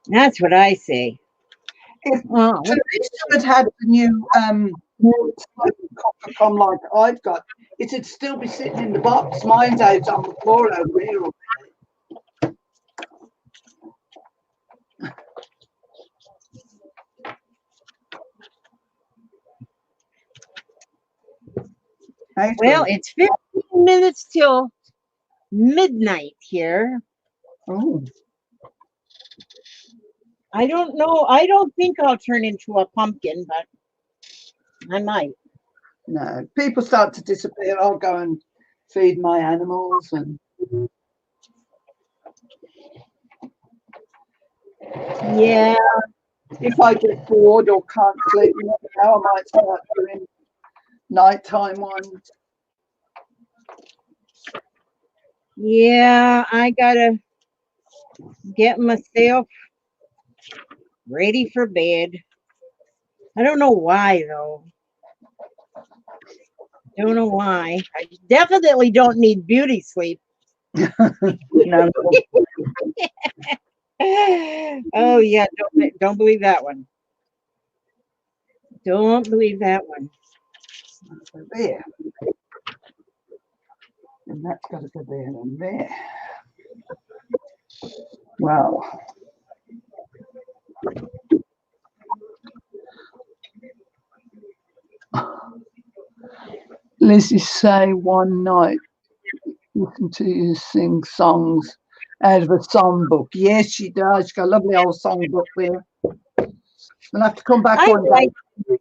That's what I say. If Oh, Teresa had had the new Coppercom like I've got, it'd still be sitting in the box. Mine's out on the floor over here. well, it's 15 minutes till midnight here. Oh, I don't know. I don't think I'll turn into a pumpkin, but I might. no. People start to disappear. I'll go and feed my animals, and Yeah. if I get bored or can't sleep, you know, I might start doing nighttime ones. Yeah, I gotta get myself ready for bed. I don't know why though. Don't know why. I definitely don't need beauty sleep. No, Oh yeah, don't believe that one. Don't believe that one. there. And that's got to go there and there. Wow. Lizzie say one night, listen to you sing songs out of a songbook. Yes, she does. She's got a lovely old songbook there. We'll have to come back I one day like-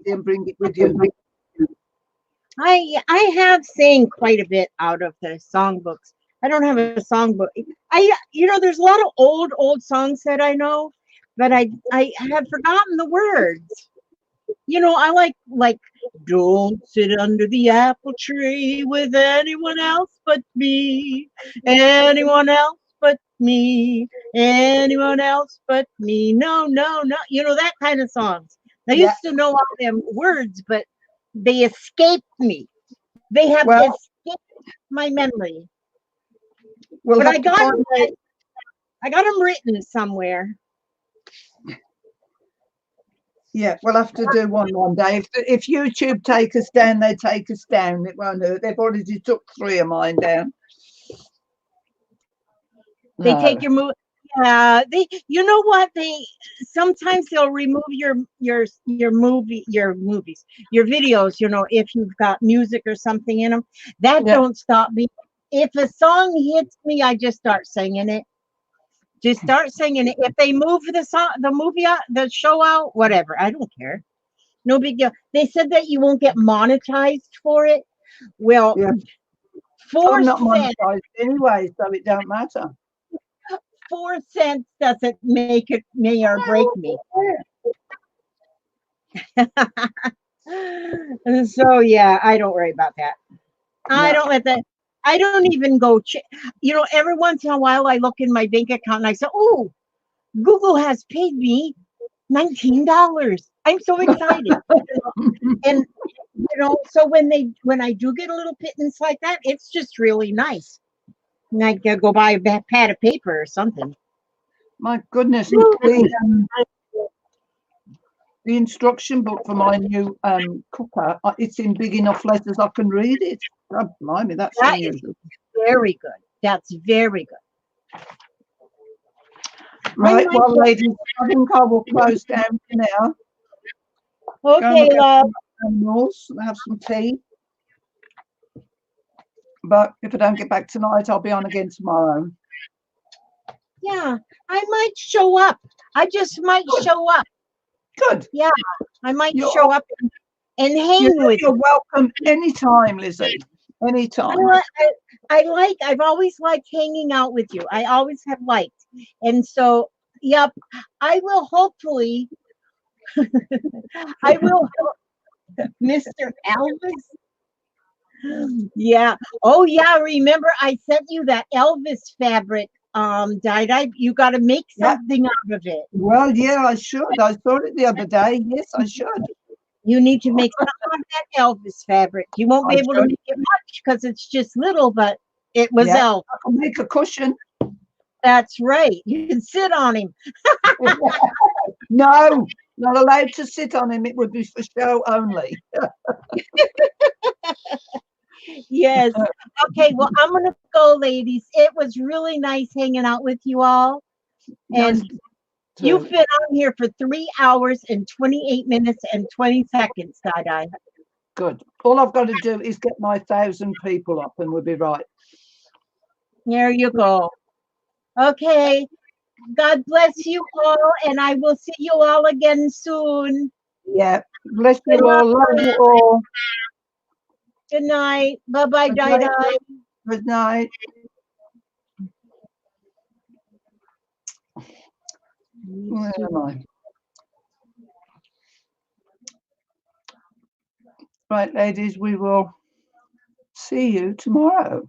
and bring it with you. I have sang quite a bit out of the songbooks. I don't have a songbook. There's a lot of old songs that I know, but I have forgotten the words. I like don't sit under the apple tree with anyone else but me, anyone else but me, anyone else but me. No, no, no. That kind of songs. I Yeah. used to know all them words, but they escaped me. They have Well- escaped my memory. We'll But have I to got find out. I got them written somewhere. Yeah, we'll have to do one day. If YouTube take us down, they take us down. It won't hurt. They've already took 3 of mine down. They No. take your movie. Yeah, you know what? Sometimes they'll remove your movies, your videos, you know, if you've got music or something in them. That Yeah. don't stop me. If a song hits me, I just start singing it. Just start singing it. If they move the song, the movie out, the show out, whatever, I don't care. No big deal. They said that you won't get monetized for it. Well, Yeah. 4 I'm not cents. monetized anyway, so it don't matter. 4 cents doesn't make it may or break me. And so yeah, I don't worry about that. I No. don't let that. I don't even go. You know, every once in a while, I look in my bank account and I say, "Oh, Google has paid me $19." I'm so excited. And you know, so when I do get a little pittance like that, it's just really nice. And I can go buy a pad of paper or something. My goodness, the instruction book for my new cooker, it's in big enough letters I can read it. Oh, blimey, that's That is unusual. very good. That's very good. Right, might well, go- ladies, I think I will close down for now. Go and Okay, look after love. my animals and have some tea. But if I don't get back tonight, I'll be on again tomorrow. Yeah, I might show up. I just might Good. show up. Good. Yeah, I might You're show up and hang with You're you. welcome anytime, Lizzie. Anytime. I've always liked hanging out with you. I always have liked. And so, yep, I will hopefully, Mr. Elvis. Yeah. Oh, yeah. Remember, I sent you that Elvis fabric dye. You got to make Yeah. something out of it. Well, yeah, I should. I saw it the other day. Yes, I should. You need to make something out of that Elvis fabric. You won't be I able to should. make it much because it's just little, but it was Yeah. Elvis. I can make a cushion. That's right. You can sit on him. No, not allowed to sit on him. It would be for show only. Yes. Okay. Well, I'm going to go, ladies. It was really nice hanging out with you all. And you've been on here for 3 hours and 28 minutes and 20 seconds, Dai. Good. All I've got to do is get my 1,000 people up and we'll be right. There you go. Okay. God bless you all, and I will see you all again soon. Yeah. Bless you all. Love you all. Good night. Bye-bye, Dai. Good night. Where am I? Right, ladies, we will see you tomorrow.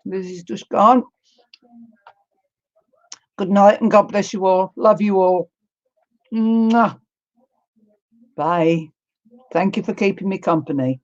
Lizzie's just gone. Good night and God bless you all. Love you all. Mwah. Bye. Thank you for keeping me company.